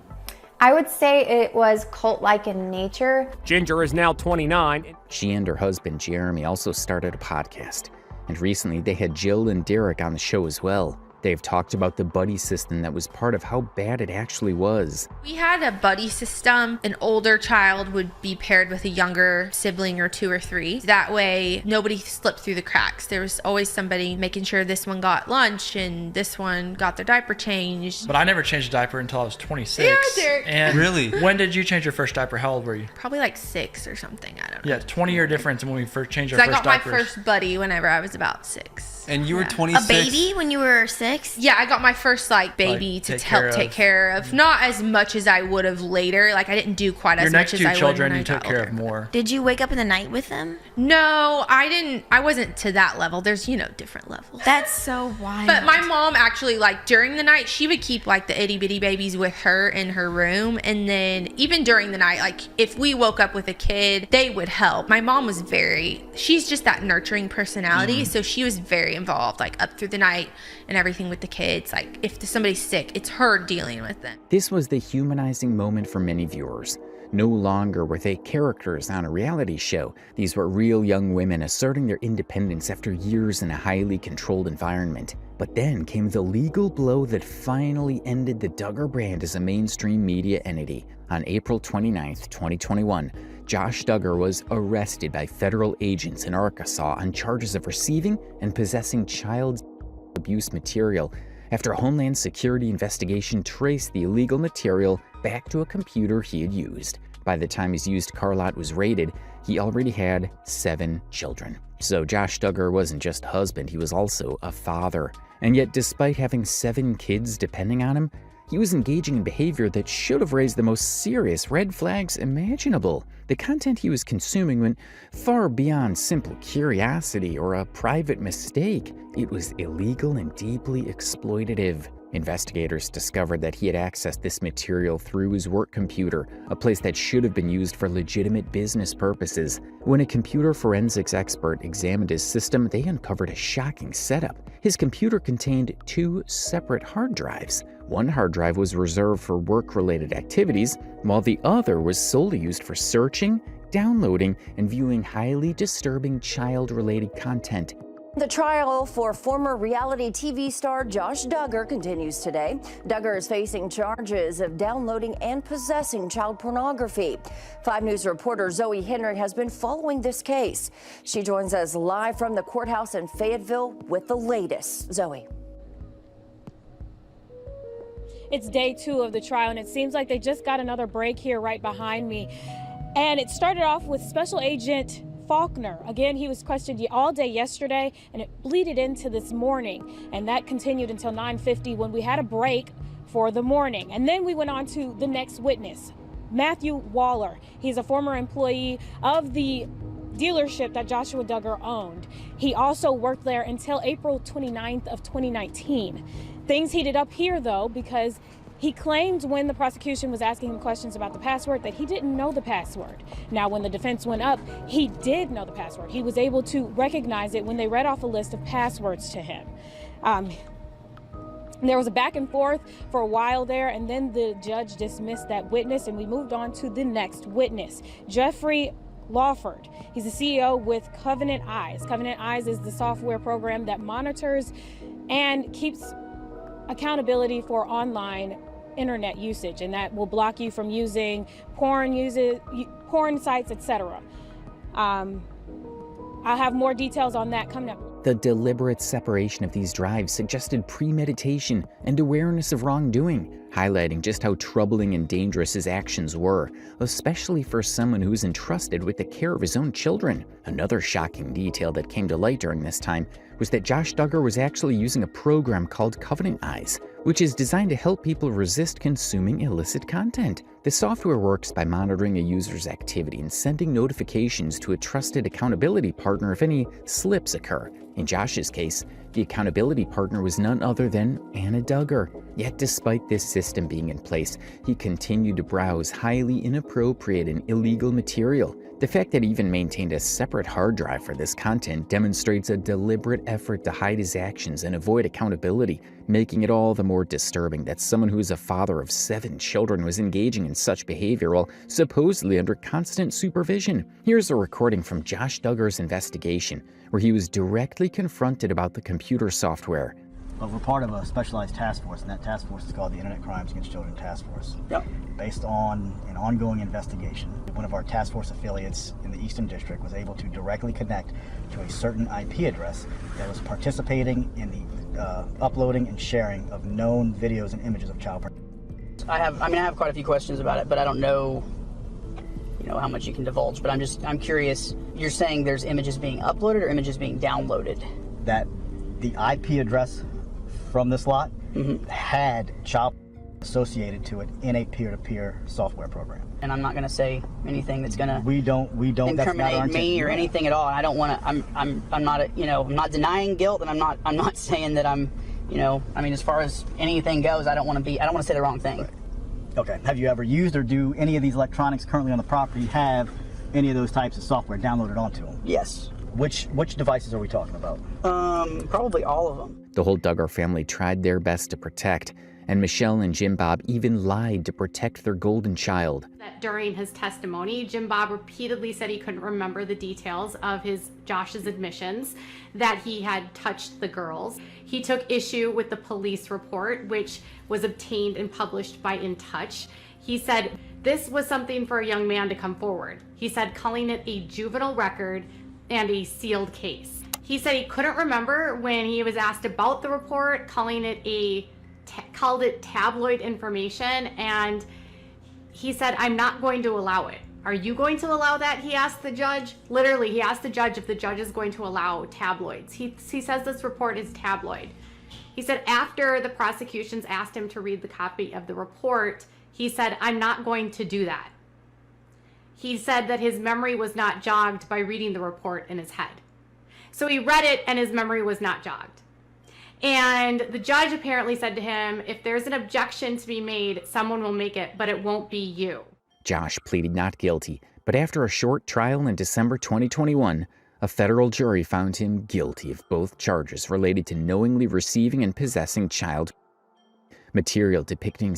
I would say it was cult-like in nature. Ginger is now 29. She and her husband Jeremy also started a podcast, and recently they had Jill and Derek on the show as well. They've talked about the buddy system that was part of how bad it actually was. We had a buddy system. An older child would be paired with a younger sibling or 2 or 3. That way, nobody slipped through the cracks. There was always somebody making sure this one got lunch and this one got their diaper changed. But I never changed a diaper until I was 26. Yeah, Derek. And really? When did you change your first diaper? How old were you? Probably like 6 or something. I don't know. Yeah, 20-year difference when we first changed our So I first got diapers. my first buddy whenever I was about 6. And you were 26? A baby when you were 6? Yeah, I got my first like baby to help take care of. Not as much as I would have later. Like I didn't do quite as much as I would. Your next 2 children when you I took got care older. of more. Did you wake up in the night with them? No, I didn't. I wasn't to that level. There's, different levels. That's so wild. But my mom actually, like, during the night, she would keep, like, the itty-bitty babies with her in her room. And then even during the night, like, if we woke up with a kid, they would help. My mom was she's just that nurturing personality. So she was very involved, like, up through the night and everything with the kids. Like, if somebody's sick, it's her dealing with them. This was the humanizing moment for many viewers. No longer were they characters on a reality show. These were real young women asserting their independence after years in a highly controlled environment. But then came the legal blow that finally ended the Duggar brand as a mainstream media entity. On April 29th, 2021, Josh Duggar was arrested by federal agents in Arkansas on charges of receiving and possessing child abuse material after a Homeland Security investigation traced the illegal material back to a computer he had used. By the time his used car lot was raided, he already had 7 children. So Josh Duggar wasn't just a husband, he was also a father. And yet, despite having 7 kids depending on him, he was engaging in behavior that should have raised the most serious red flags imaginable. The content he was consuming went far beyond simple curiosity or a private mistake. It was illegal and deeply exploitative. Investigators discovered that he had accessed this material through his work computer, a place that should have been used for legitimate business purposes. When a computer forensics expert examined his system, they uncovered a shocking setup. His computer contained 2 separate hard drives. One hard drive was reserved for work-related activities, while the other was solely used for searching, downloading, and viewing highly disturbing child-related content. The trial for former reality TV star Josh Duggar continues today. Duggar is facing charges of downloading and possessing child pornography. 5 News reporter Zoe Henry has been following this case. She joins us live from the courthouse in Fayetteville with the latest. Zoe. It's day 2 of the trial, and it seems like they just got another break here right behind me. And it started off with Special Agent Faulkner. Again, he was questioned all day yesterday, and it bleeded into this morning. And that continued until 9:50 when we had a break for the morning. And then we went on to the next witness, Matthew Waller. He's a former employee of the dealership that Joshua Duggar owned. He also worked there until April 29th of 2019. Things heated up here, though, because he claimed when the prosecution was asking him questions about the password that he didn't know the password. Now, when the defense went up, he did know the password. He was able to recognize it when they read off a list of passwords to him. There was a back and forth for a while there, and then the judge dismissed that witness, and we moved on to the next witness, Jeffrey Lawford. He's the CEO with Covenant Eyes. Covenant Eyes is the software program that monitors and keeps accountability for online internet usage, and that will block you from using porn sites, etc. I'll have more details on that coming up. The deliberate separation of these drives suggested premeditation and awareness of wrongdoing, highlighting just how troubling and dangerous his actions were, especially for someone who was entrusted with the care of his own children. Another shocking detail that came to light during this time was that Josh Duggar was actually using a program called Covenant Eyes, which is designed to help people resist consuming illicit content. The software works by monitoring a user's activity and sending notifications to a trusted accountability partner if any slips occur. In Josh's case, the accountability partner was none other than Anna Duggar. Yet despite this system being in place, he continued to browse highly inappropriate and illegal material. The fact that he even maintained a separate hard drive for this content demonstrates a deliberate effort to hide his actions and avoid accountability, making it all the more disturbing that someone who is a father of 7 children was engaging in such behavior while supposedly under constant supervision. Here's a recording from Josh Duggar's investigation, where he was directly confronted about the computer software. But we're part of a specialized task force, and that task force is called the Internet Crimes Against Children Task Force. Yep. Based on an ongoing investigation, one of our task force affiliates in the Eastern District was able to directly connect to a certain IP address that was participating in the uploading and sharing of known videos and images of child pornography. I have quite a few questions about it, but I don't know, how much you can divulge. But I'm curious. You're saying there's images being uploaded or images being downloaded? That the IP address from this lot had child associated to it in a peer-to-peer software program. And I'm not going to say anything that's going to we don't incriminate me or anything at all. I don't want to. I'm not I'm not denying guilt, and I'm not saying that I'm as far as anything goes, I don't want to say the wrong thing. Right. Okay. Have you ever used or do any of these electronics currently on the property have any of those types of software downloaded onto them? Yes. Which devices are we talking about? Probably all of them. The whole Duggar family tried their best to protect, and Michelle and Jim Bob even lied to protect their golden child. That during his testimony, Jim Bob repeatedly said he couldn't remember the details of Josh's admissions, that he had touched the girls. He took issue with the police report, which was obtained and published by In Touch. He said this was something for a young man to come forward. He said calling it a juvenile record and a sealed case. He said he couldn't remember when he was asked about the report, called it tabloid information, and he said, "I'm not going to allow it." "Are you going to allow that?" he asked the judge. Literally, he asked the judge if the judge is going to allow tabloids. He says this report is tabloid. He said after the prosecutions asked him to read the copy of the report, he said, "I'm not going to do that." He said that his memory was not jogged by reading the report in his head. So he read it and his memory was not jogged. And the judge apparently said to him, if there's an objection to be made, someone will make it, but it won't be you. Josh pleaded not guilty, but after a short trial in December 2021, a federal jury found him guilty of both charges related to knowingly receiving and possessing child material depicting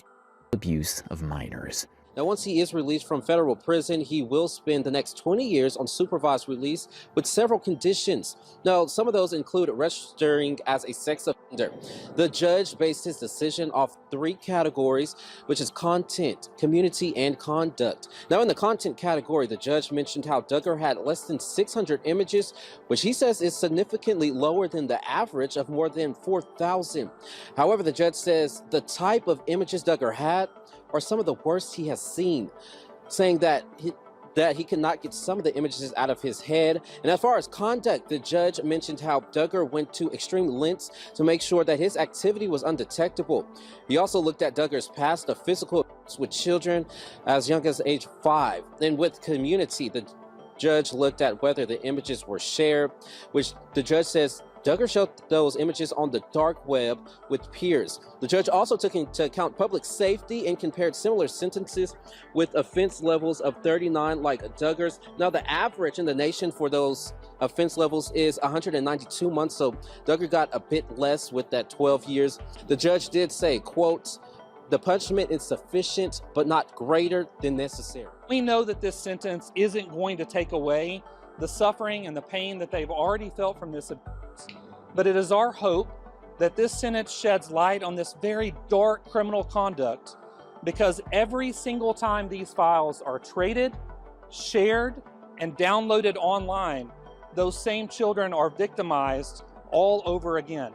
abuse of minors. Now, once he is released from federal prison, he will spend the next 20 years on supervised release with several conditions. Now, some of those include registering as a sex offender. The judge based his decision off 3 categories, which is content, community, and conduct. Now, in the content category, the judge mentioned how Duggar had less than 600 images, which he says is significantly lower than the average of more than 4,000. However, the judge says the type of images Duggar had are some of the worst he has seen, saying that he cannot get some of the images out of his head. And as far as conduct, the judge mentioned how Duggar went to extreme lengths to make sure that his activity was undetectable. He also looked at Duggar's past of physical abuse with children as young as age 5. And with community, the judge looked at whether the images were shared, which the judge says Duggar showed those images on the dark web with peers. The judge also took into account public safety and compared similar sentences with offense levels of 39 like Duggar's. Now, the average in the nation for those offense levels is 192 months, so Duggar got a bit less with that 12 years. The judge did say, quote, "The punishment is sufficient, but not greater than necessary." We know that this sentence isn't going to take away the suffering and the pain that they've already felt from this abuse. But it is our hope that this sentence sheds light on this very dark criminal conduct, because every single time these files are traded, shared, and downloaded online, those same children are victimized all over again.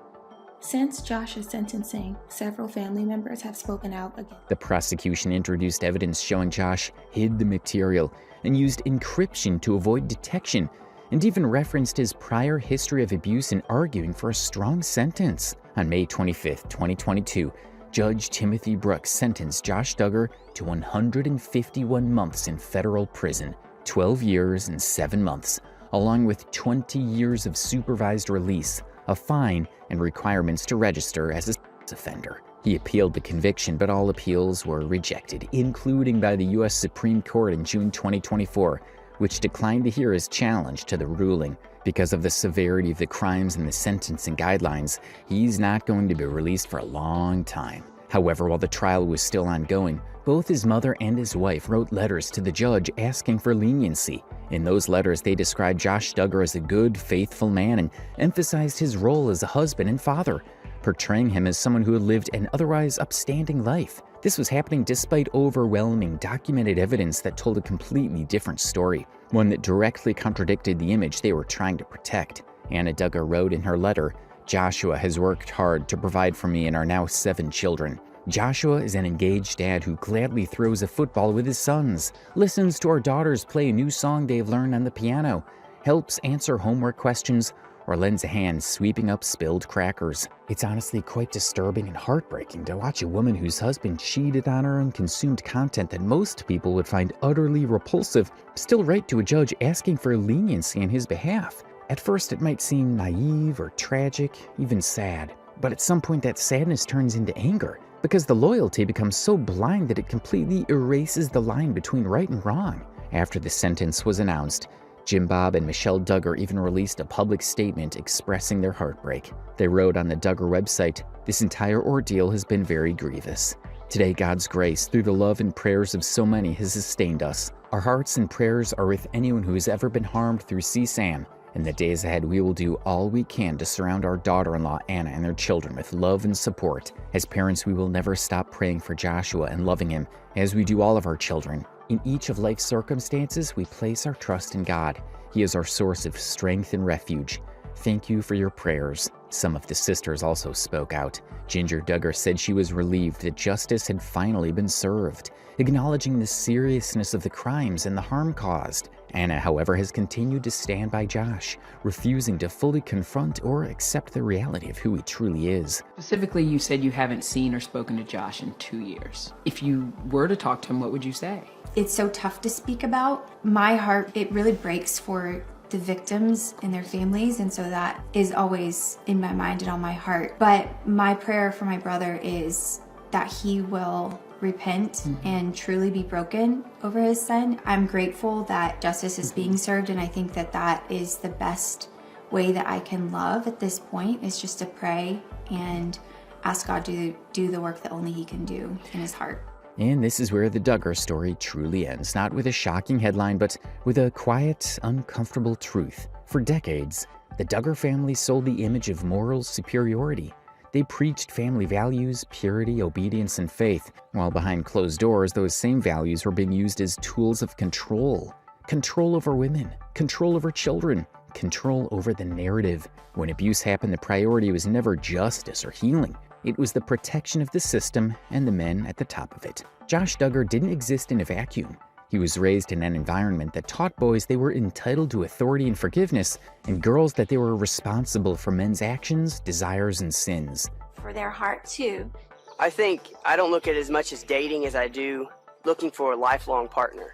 Since Josh's sentencing, several family members have spoken out against. The prosecution introduced evidence showing Josh hid the material and used encryption to avoid detection, and even referenced his prior history of abuse in arguing for a strong sentence. On May 25, 2022, Judge Timothy Brooks sentenced Josh Duggar to 151 months in federal prison, 12 years and 7 months, along with 20 years of supervised release, a fine, and requirements to register as a sex offender. He appealed the conviction, but all appeals were rejected, including by the U.S. Supreme Court in June 2024, which declined to hear his challenge to the ruling. Because of the severity of the crimes and the sentencing guidelines, he's not going to be released for a long time. However, while the trial was still ongoing, both his mother and his wife wrote letters to the judge asking for leniency. In those letters, they described Josh Duggar as a good, faithful man and emphasized his role as a husband and father, portraying him as someone who had lived an otherwise upstanding life. This was happening despite overwhelming documented evidence that told a completely different story, one that directly contradicted the image they were trying to protect. Anna Duggar wrote in her letter, "Joshua has worked hard to provide for me and our now 7 children. Joshua is an engaged dad who gladly throws a football with his sons, listens to our daughters play a new song they've learned on the piano, helps answer homework questions, or lends a hand sweeping up spilled crackers." It's honestly quite disturbing and heartbreaking to watch a woman whose husband cheated on her and consumed content that most people would find utterly repulsive still write to a judge asking for leniency on his behalf. At first, it might seem naive or tragic, even sad, but at some point that sadness turns into anger, because the loyalty becomes so blind that it completely erases the line between right and wrong. After the sentence was announced, Jim Bob and Michelle Duggar even released a public statement expressing their heartbreak. They wrote on the Duggar website, "This entire ordeal has been very grievous. Today, God's grace, through the love and prayers of so many, has sustained us. Our hearts and prayers are with anyone who has ever been harmed through CSAM. In the days ahead, we will do all we can to surround our daughter-in-law, Anna, and their children with love and support. As parents, we will never stop praying for Joshua and loving him, as we do all of our children. In each of life's circumstances, we place our trust in God. He is our source of strength and refuge. Thank you for your prayers." Some of the sisters also spoke out. Ginger Duggar said she was relieved that justice had finally been served, acknowledging the seriousness of the crimes and the harm caused. Anna, however, has continued to stand by Josh, refusing to fully confront or accept the reality of who he truly is. Specifically, you said you haven't seen or spoken to Josh in 2 years. If you were to talk to him, what would you say? It's so tough to speak about. My heart, it really breaks for the victims and their families, and so that is always in my mind and on my heart. But my prayer for my brother is that he will repent and truly be broken over his son. I'm grateful that justice is being served, and I think that that is the best way that I can love at this point, is just to pray and ask God to do the work that only he can do in his heart. And this is where the Duggar story truly ends, not with a shocking headline, but with a quiet, uncomfortable truth. For decades, the Duggar family sold the image of moral superiority. They preached family values, purity, obedience, and faith, while behind closed doors, those same values were being used as tools of control. Control over women, control over children, control over the narrative. When abuse happened, the priority was never justice or healing. It was the protection of the system and the men at the top of it. Josh Duggar didn't exist in a vacuum. He was raised in an environment that taught boys they were entitled to authority and forgiveness, and girls that they were responsible for men's actions, desires, and sins. For their heart, too. I think I don't look at it as much as dating as I do looking for a lifelong partner.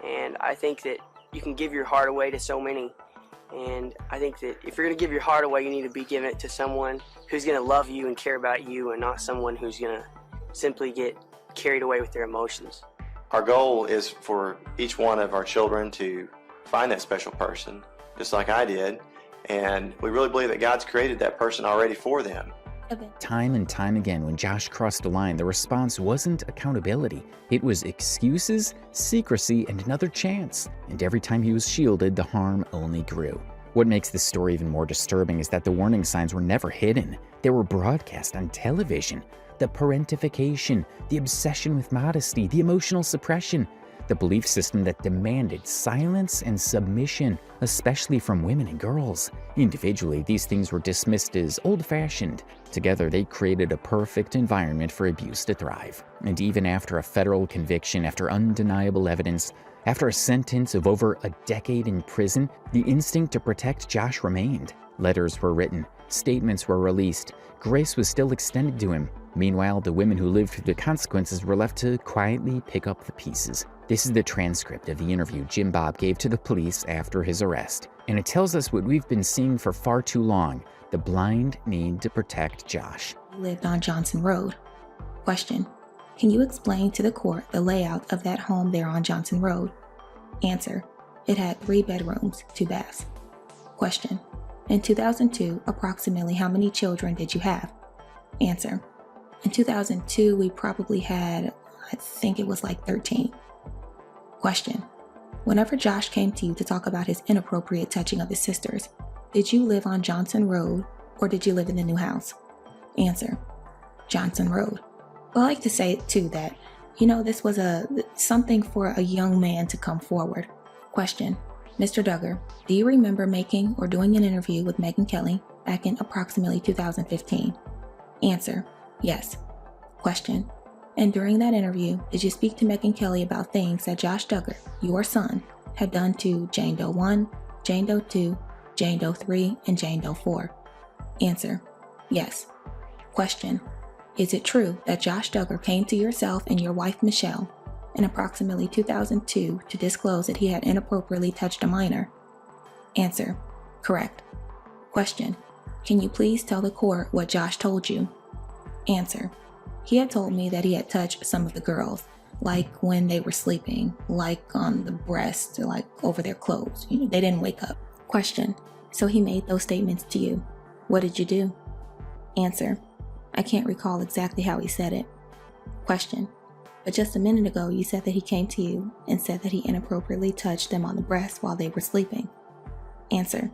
And I think that you can give your heart away to so many. And I think that if you're going to give your heart away, you need to be giving it to someone who's going to love you and care about you, and not someone who's going to simply get carried away with their emotions. Our goal is for each one of our children to find that special person, just like I did. And we really believe that God's created that person already for them. Time and time again, when Josh crossed a line, the response wasn't accountability. It was excuses, secrecy, and another chance. And every time he was shielded, the harm only grew. What makes this story even more disturbing is that the warning signs were never hidden. They were broadcast on television. The parentification, the obsession with modesty, the emotional suppression, the belief system that demanded silence and submission, especially from women and girls. Individually, these things were dismissed as old-fashioned. Together, they created a perfect environment for abuse to thrive. And even after a federal conviction, after undeniable evidence, after a sentence of over a decade in prison, the instinct to protect Josh remained. Letters were written, statements were released, grace was still extended to him. Meanwhile, the women who lived through the consequences were left to quietly pick up the pieces. This is the transcript of the interview Jim Bob gave to the police after his arrest, and it tells us what we've been seeing for far too long: the blind need to protect Josh. You lived on Johnson Road. Question: can you explain to the court the layout of that home there on Johnson Road? Answer: it had 3 bedrooms, 2 baths. Question: in 2002, approximately how many children did you have? Answer: in 2002, we probably had, I think it was like 13. Question: whenever Josh came to you to talk about his inappropriate touching of his sisters, did you live on Johnson Road or did you live in the new house? Answer: Johnson Road. Well, I like to say too that, this was something for a young man to come forward. Question: Mr. Duggar, do you remember making or doing an interview with Megyn Kelly back in approximately 2015? Answer: yes. Question: and during that interview, did you speak to Megyn Kelly about things that Josh Duggar, your son, had done to Jane Doe 1, Jane Doe 2, Jane Doe 3, and Jane Doe 4? Answer: yes. Question: is it true that Josh Duggar came to yourself and your wife Michelle in approximately 2002 to disclose that he had inappropriately touched a minor? Answer: correct. Question: can you please tell the court what Josh told you? Answer: he had told me that he had touched some of the girls, like when they were sleeping, like on the breast, or like over their clothes. They didn't wake up. Question: so he made those statements to you. What did you do? Answer: I can't recall exactly how he said it. Question: but just a minute ago, you said that he came to you and said that he inappropriately touched them on the breast while they were sleeping. Answer: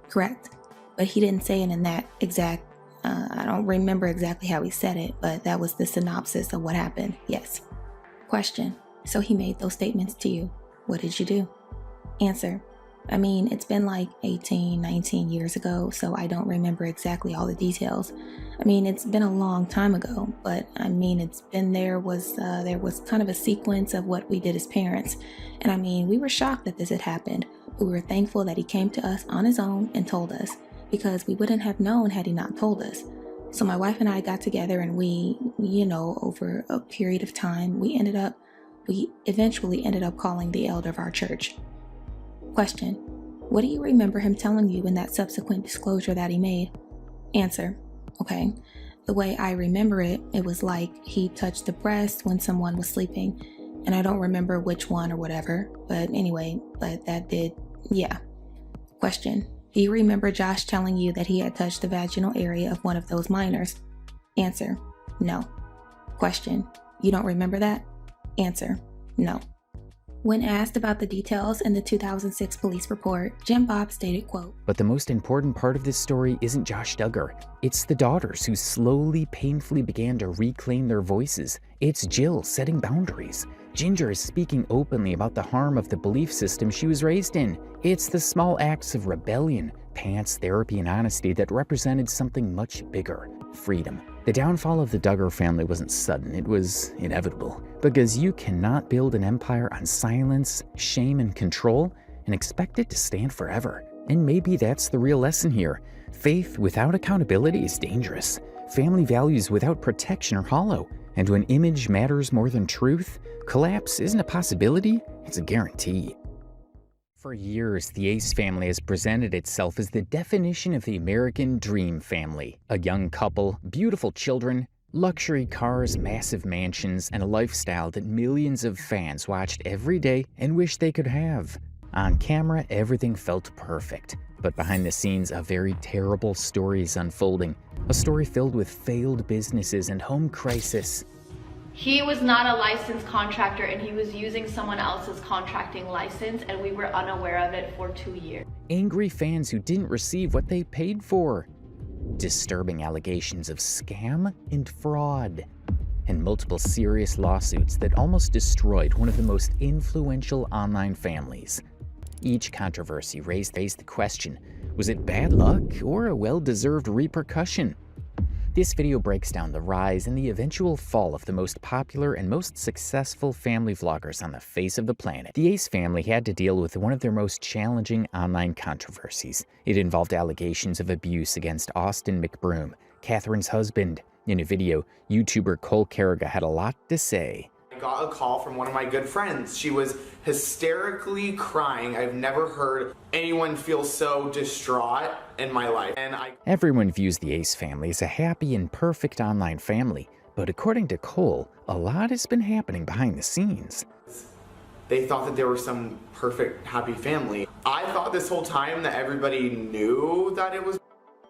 correct. But he didn't say it in that exact, I don't remember exactly how he said it, but that was the synopsis of what happened. Yes. Question: so he made those statements to you. What did you do? Answer: it's been like 18, 19 years ago, so I don't remember exactly all the details. It's been a long time ago, but it's been there was kind of a sequence of what we did as parents. And we were shocked that this had happened, but we were thankful that he came to us on his own and told us, because we wouldn't have known had he not told us. So my wife and I got together and we, over a period of time, we eventually ended up calling the elder of our church. Question: what do you remember him telling you in that subsequent disclosure that he made? Answer: okay, the way I remember it, it was like he touched the breast when someone was sleeping, and I don't remember which one or whatever, but that did, yeah. Question: do you remember Josh telling you that he had touched the vaginal area of one of those minors? Answer: no. Question: you don't remember that? Answer: no. When asked about the details in the 2006 police report, Jim Bob stated, quote, But the most important part of this story isn't Josh Duggar. It's the daughters who slowly, painfully began to reclaim their voices. It's Jill setting boundaries. Ginger is speaking openly about the harm of the belief system she was raised in. It's the small acts of rebellion, pants, therapy, and honesty that represented something much bigger: freedom. The downfall of the Duggar family wasn't sudden, it was inevitable. Because you cannot build an empire on silence, shame, and control and expect it to stand forever. And maybe that's the real lesson here. Faith without accountability is dangerous. Family values without protection are hollow. And when image matters more than truth, collapse isn't a possibility, it's a guarantee. For years, the Ace family has presented itself as the definition of the American dream family. A young couple, beautiful children, luxury cars, massive mansions, and a lifestyle that millions of fans watched every day and wished they could have. On camera, everything felt perfect. But behind the scenes, a very terrible story is unfolding. A story filled with failed businesses and home crisis. He was not a licensed contractor and he was using someone else's contracting license, and we were unaware of it for 2 years. Angry fans who didn't receive what they paid for. Disturbing allegations of scam and fraud. And multiple serious lawsuits that almost destroyed one of the most influential online families. Each controversy raised the question, was it bad luck or a well-deserved repercussion? This video breaks down the rise and the eventual fall of the most popular and most successful family vloggers on the face of the planet. The Ace family had to deal with one of their most challenging online controversies. It involved allegations of abuse against Austin McBroom, Catherine's husband. In a video, YouTuber Cole Carriga had a lot to say. I got a call from one of my good friends. She was hysterically crying. I've never heard anyone feel so distraught in my life. Everyone views the Ace family as a happy and perfect online family, but according to Cole, a lot has been happening behind the scenes. They thought that they were some perfect, happy family. I thought this whole time that everybody knew that it was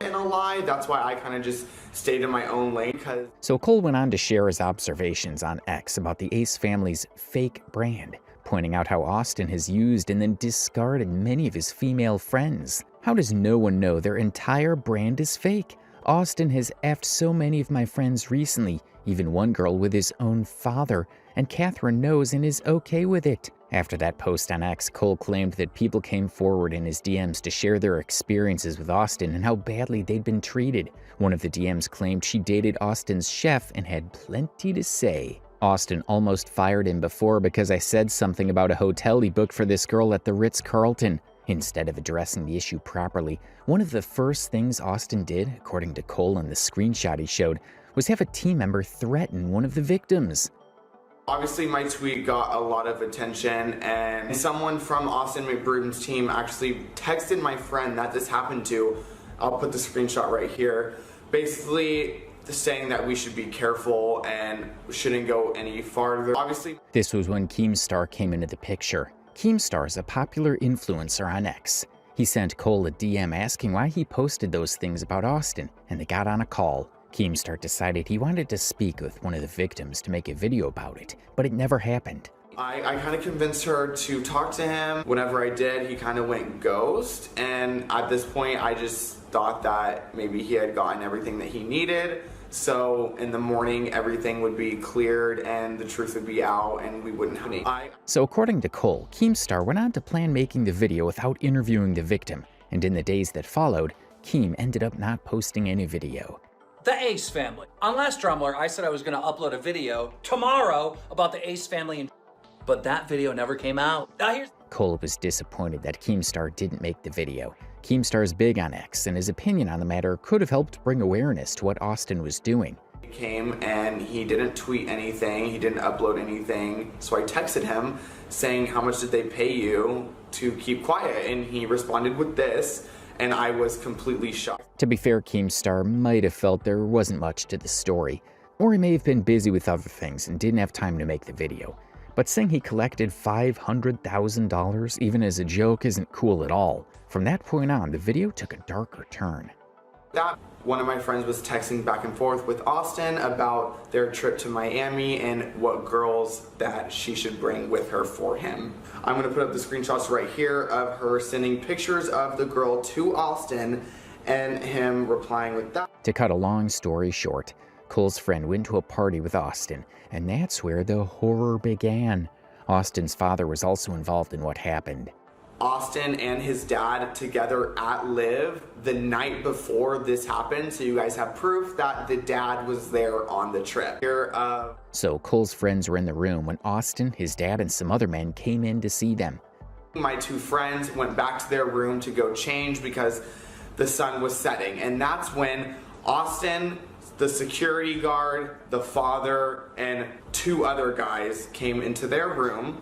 in a lie. That's why I kind of just stayed in my own lane. So Cole went on to share his observations on X about the Ace family's fake brand, pointing out how Austin has used and then discarded many of his female friends. How does no one know their entire brand is fake? Austin has effed so many of my friends recently, even one girl with his own father, and Catherine knows and is okay with it. After that post on X, Cole claimed that people came forward in his DMs to share their experiences with Austin and how badly they'd been treated. One of the DMs claimed she dated Austin's chef and had plenty to say. Austin almost fired him before because I said something about a hotel he booked for this girl at the Ritz-Carlton. Instead of addressing the issue properly, one of the first things Austin did, according to Cole in the screenshot he showed, was have a team member threaten one of the victims. Obviously, my tweet got a lot of attention, and someone from Austin McBroom's team actually texted my friend that this happened to. I'll put the screenshot right here. Basically saying that we should be careful and shouldn't go any farther. Obviously, this was when Keemstar came into the picture. Keemstar is a popular influencer on X. He sent Cole a DM asking why he posted those things about Austin, and they got on a call. Keemstar decided he wanted to speak with one of the victims to make a video about it, but it never happened. I kind of convinced her to talk to him. Whenever I did, he kind of went ghost, and at this point, I just thought that maybe he had gotten everything that he needed. So in the morning, everything would be cleared and the truth would be out and we wouldn't have any. So according to Cole, Keemstar went on to plan making the video without interviewing the victim, and in the days that followed, Keem ended up not posting any video. The Ace family. On last Drumler, I said I was going to upload a video tomorrow about the Ace family, but that video never came out. Cole was disappointed that Keemstar didn't make the video. Keemstar is big on X, and his opinion on the matter could have helped bring awareness to what Austin was doing. He came and he didn't tweet anything, he didn't upload anything, so I texted him saying, how much did they pay you to keep quiet? And he responded with this, and I was completely shocked. To be fair, Keemstar might have felt there wasn't much to the story, or he may have been busy with other things and didn't have time to make the video. But saying he collected $500,000 even as a joke isn't cool at all. From that point on, the video took a darker turn. One of my friends was texting back and forth with Austin about their trip to Miami and what girls that she should bring with her for him. I'm going to put up the screenshots right here of her sending pictures of the girl to Austin and him replying with that. To cut a long story short, Cole's friend went to a party with Austin, and that's where the horror began. Austin's father was also involved in what happened. Austin and his dad together at Live the night before this happened, so you guys have proof that the dad was there on the trip. So Cole's friends were in the room when Austin, his dad, and some other men came in to see them. My two friends went back to their room to go change because the sun was setting, and that's when Austin The security guard, the father, and 2 other guys came into their room.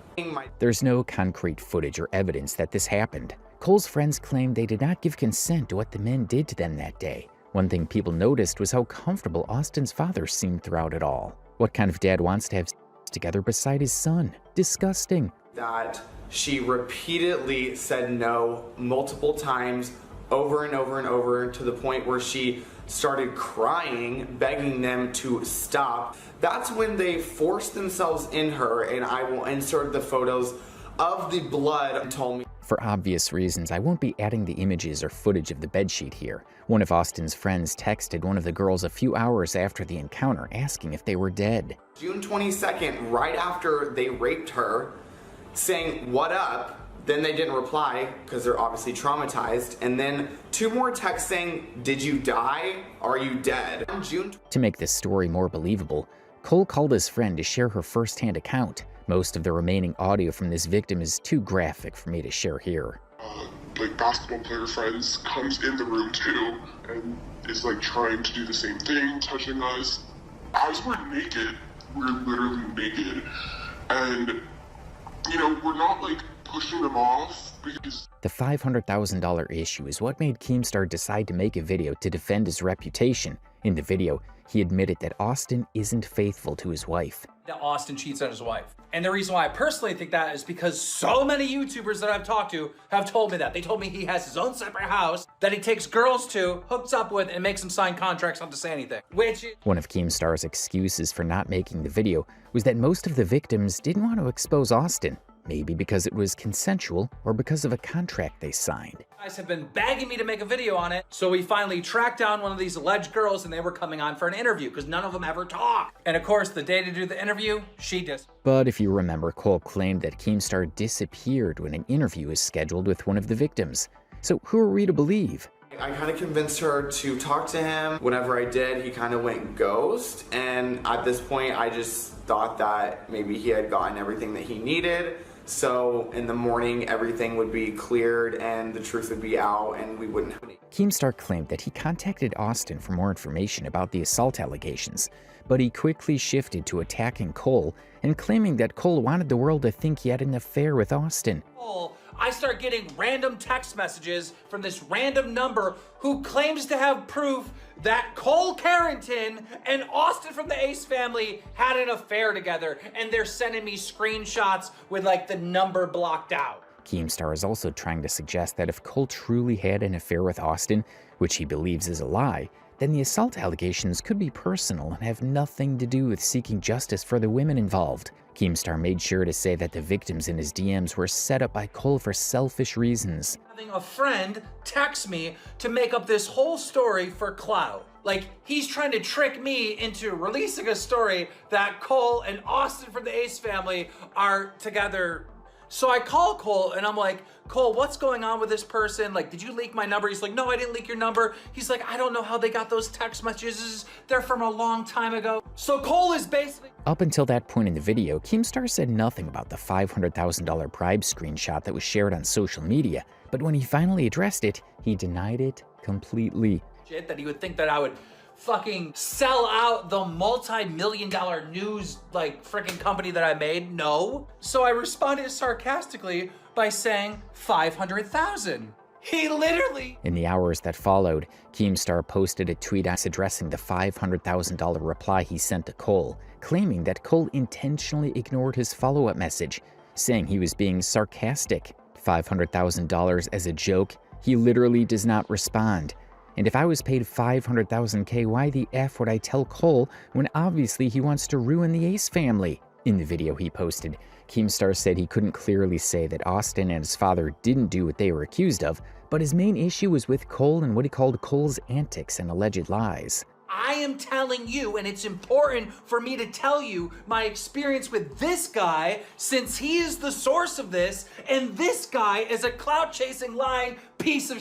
There's no concrete footage or evidence that this happened. Cole's friends claimed they did not give consent to what the men did to them that day. One thing people noticed was how comfortable Austin's father seemed throughout it all. What kind of dad wants to have sex together beside his son? Disgusting. That she repeatedly said no multiple times, over and over and over, to the point where she started crying, begging them to stop. That's when they forced themselves in her, and I will insert the photos of the blood and told me. For obvious reasons, I won't be adding the images or footage of the bedsheet here. One of Austin's friends texted one of the girls a few hours after the encounter asking if they were dead. June 22nd, right after they raped her, saying, "What up?" Then they didn't reply because they're obviously traumatized. And then 2 more texts saying, "Did you die? Are you dead?" On June. To make this story more believable, Cole called his friend to share her first-hand account. Most of the remaining audio from this victim is too graphic for me to share here. Like basketball player friends comes in the room too and is like trying to do the same thing, touching us. As we're naked, we're literally naked. And, you know, we're not like pushing them off because... The $500,000 issue is what made Keemstar decide to make a video to defend his reputation. In the video, he admitted that Austin isn't faithful to his wife. That Austin cheats on his wife. And the reason why I personally think that is because so many YouTubers that I've talked to have told me that. They told me he has his own separate house that he takes girls to, hooks up with, and makes them sign contracts not to say anything. One of Keemstar's excuses for not making the video was that most of the victims didn't want to expose Austin. Maybe because it was consensual or because of a contract they signed. Guys have been begging me to make a video on it, so we finally tracked down one of these alleged girls and they were coming on for an interview because none of them ever talk. And of course, the day to do the interview, she did. But if you remember, Cole claimed that Keemstar disappeared when an interview was scheduled with one of the victims. So who are we to believe? I kind of convinced her to talk to him. Whenever I did, he kind of went ghost. And at this point, I just thought that maybe he had gotten everything that he needed. So in the morning, everything would be cleared and the truth would be out and we wouldn't have any. Keemstar claimed that he contacted Austin for more information about the assault allegations, but he quickly shifted to attacking Cole and claiming that Cole wanted the world to think he had an affair with Austin. I start getting random text messages from this random number who claims to have proof that Cole Carrington and Austin from the Ace family had an affair together, and they're sending me screenshots with like the number blocked out. Keemstar is also trying to suggest that if Cole truly had an affair with Austin, which he believes is a lie, then the assault allegations could be personal and have nothing to do with seeking justice for the women involved. Keemstar made sure to say that the victims in his DMs were set up by Cole for selfish reasons. Having a friend text me to make up this whole story for clout. Like, he's trying to trick me into releasing a story that Cole and Austin from the Ace family are together. So I call Cole and I'm like, Cole, what's going on with this person? Like, did you leak my number? He's like, no, I didn't leak your number. He's like, I don't know how they got those text messages. They're from a long time ago. So Cole is basically... Up until that point in the video, Keemstar said nothing about the $500,000 bribe screenshot that was shared on social media, but when he finally addressed it, he denied it completely. Shit, that he would think that I would fucking sell out the multi-million-dollar news like freaking company that I made. No. So I responded sarcastically by saying 500,000. He literally... In the hours that followed, Keemstar posted a tweet addressing the $500,000 reply he sent to Cole, claiming that Cole intentionally ignored his follow-up message, saying he was being sarcastic. $500,000 as a joke, he literally does not respond. And if I was paid $500,000, why the F would I tell Cole when obviously he wants to ruin the Ace family? In the video he posted, Keemstar said he couldn't clearly say that Austin and his father didn't do what they were accused of, but his main issue was with Cole and what he called Cole's antics and alleged lies. I am telling you, and it's important for me to tell you my experience with this guy, since he is the source of this, and this guy is a clout-chasing, lying piece of...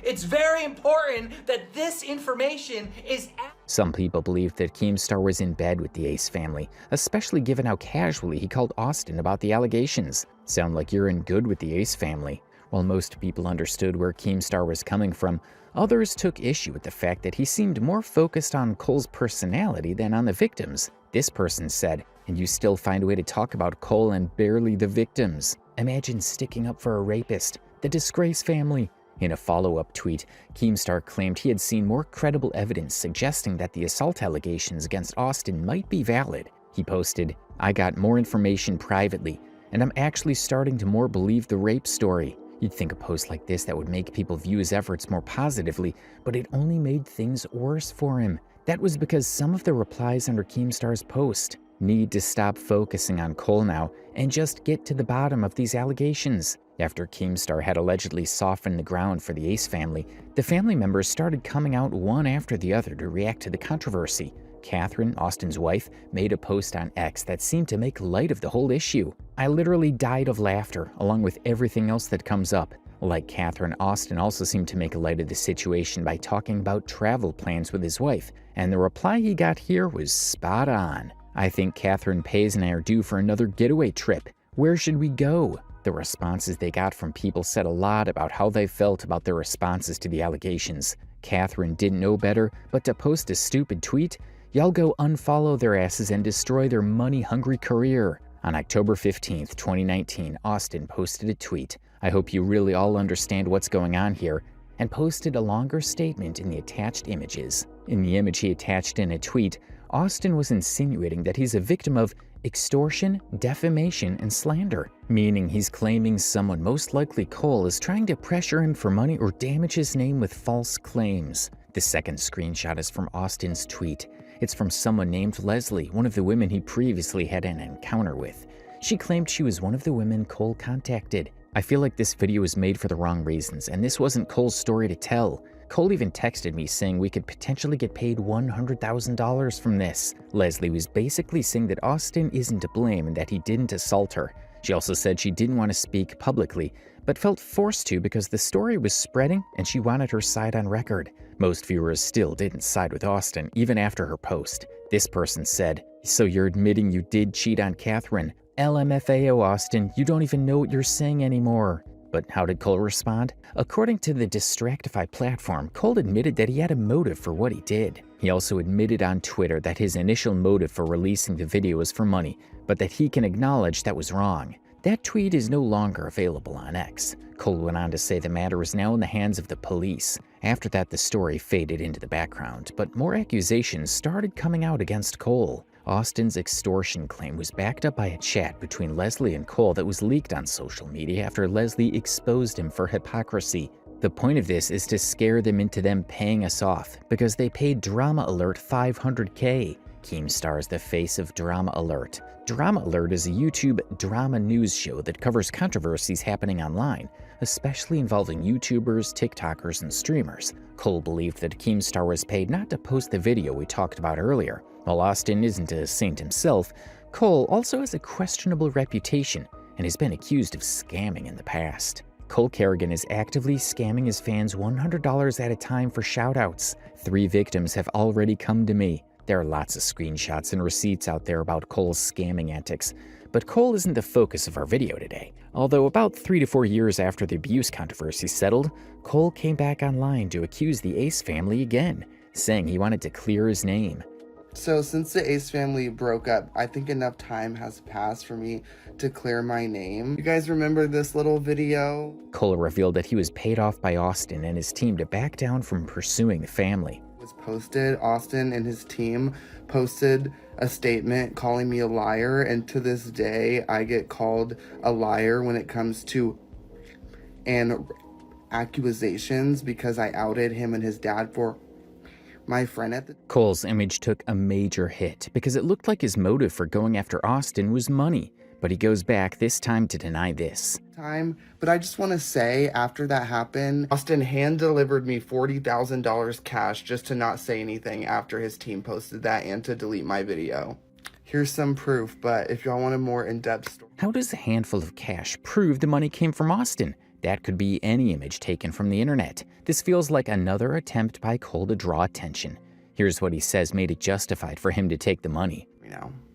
It's very important that this information is... Some people believe that Keemstar was in bed with the Ace family, especially given how casually he called Austin about the allegations. Sound like you're in good with the Ace family? While most people understood where Keemstar was coming from, others took issue with the fact that he seemed more focused on Cole's personality than on the victims. This person said, "And you still find a way to talk about Cole and barely the victims. Imagine sticking up for a rapist, the disgrace family." In a follow-up tweet, Keemstar claimed he had seen more credible evidence suggesting that the assault allegations against Austin might be valid. He posted, "I got more information privately, and I'm actually starting to more believe the rape story." You'd think a post like this that would make people view his efforts more positively, but it only made things worse for him. That was because some of the replies under Keemstar's post need to stop focusing on Cole now and just get to the bottom of these allegations. After Keemstar had allegedly softened the ground for the Ace family, the family members started coming out one after the other to react to the controversy. Catherine, Austin's wife, made a post on X that seemed to make light of the whole issue. "I literally died of laughter, along with everything else that comes up." Like Catherine, Austin also seemed to make light of the situation by talking about travel plans with his wife, and the reply he got here was spot on. "I think Catherine Pays and I are due for another getaway trip. Where should we go?" The responses they got from people said a lot about how they felt about their responses to the allegations. Catherine didn't know better but to post a stupid tweet, "Y'all go unfollow their asses and destroy their money-hungry career." On October 15th, 2019, Austin posted a tweet, "I hope you really all understand what's going on here," and posted a longer statement in the attached images. In the image he attached in a tweet, Austin was insinuating that he's a victim of extortion, defamation, and slander, meaning he's claiming someone, most likely Cole, is trying to pressure him for money or damage his name with false claims. The second screenshot is from Austin's tweet. It's from someone named Leslie, one of the women he previously had an encounter with. She claimed she was one of the women Cole contacted. "I feel like this video was made for the wrong reasons, and this wasn't Cole's story to tell. Cole even texted me saying we could potentially get paid $100,000 from this." Leslie was basically saying that Austin isn't to blame and that he didn't assault her. She also said she didn't want to speak publicly, but felt forced to because the story was spreading and she wanted her side on record. Most viewers still didn't side with Austin, even after her post. This person said, "So you're admitting you did cheat on Catherine? LMFAO, Austin, you don't even know what you're saying anymore." But how did Cole respond? According to the Distractify platform, Cole admitted that he had a motive for what he did. He also admitted on Twitter that his initial motive for releasing the video was for money, but that he can acknowledge that was wrong. That tweet is no longer available on X. Cole went on to say the matter is now in the hands of the police. After that, the story faded into the background, but more accusations started coming out against Cole. Austin's extortion claim was backed up by a chat between Leslie and Cole that was leaked on social media after Leslie exposed him for hypocrisy. The point of this is to scare them into them paying us off, because they paid Drama Alert $500K. Keemstar is the face of Drama Alert. Drama Alert is a YouTube drama news show that covers controversies happening online, especially involving YouTubers, TikTokers, and streamers. Cole believed that Keemstar was paid not to post the video we talked about earlier. While Austin isn't a saint himself, Cole also has a questionable reputation and has been accused of scamming in the past. Cole Kerrigan is actively scamming his fans $100 at a time for shoutouts. 3 victims have already come to me. There are lots of screenshots and receipts out there about Cole's scamming antics, but Cole isn't the focus of our video today. Although about 3 to 4 years after the abuse controversy settled, Cole came back online to accuse the Ace family again, saying he wanted to clear his name. So since the Ace family broke up, I think enough time has passed for me to clear my name. You guys remember this little video? Cole revealed that he was paid off by Austin and his team to back down from pursuing the family. Was posted, Austin and his team posted a statement calling me a liar, and to this day I get called a liar when it comes to accusations because I outed him and his dad for my friend at the Cole's image took a major hit because it looked like his motive for going after Austin was money, but he goes back this time to deny this. But I just want to say, after that happened, Austin hand-delivered me $40,000 cash just to not say anything after his team posted that and to delete my video. Here's some proof, but if y'all want a more in-depth story. How does a handful of cash prove the money came from Austin? That could be any image taken from the internet. This feels like another attempt by Cole to draw attention. Here's what he says made it justified for him to take the money.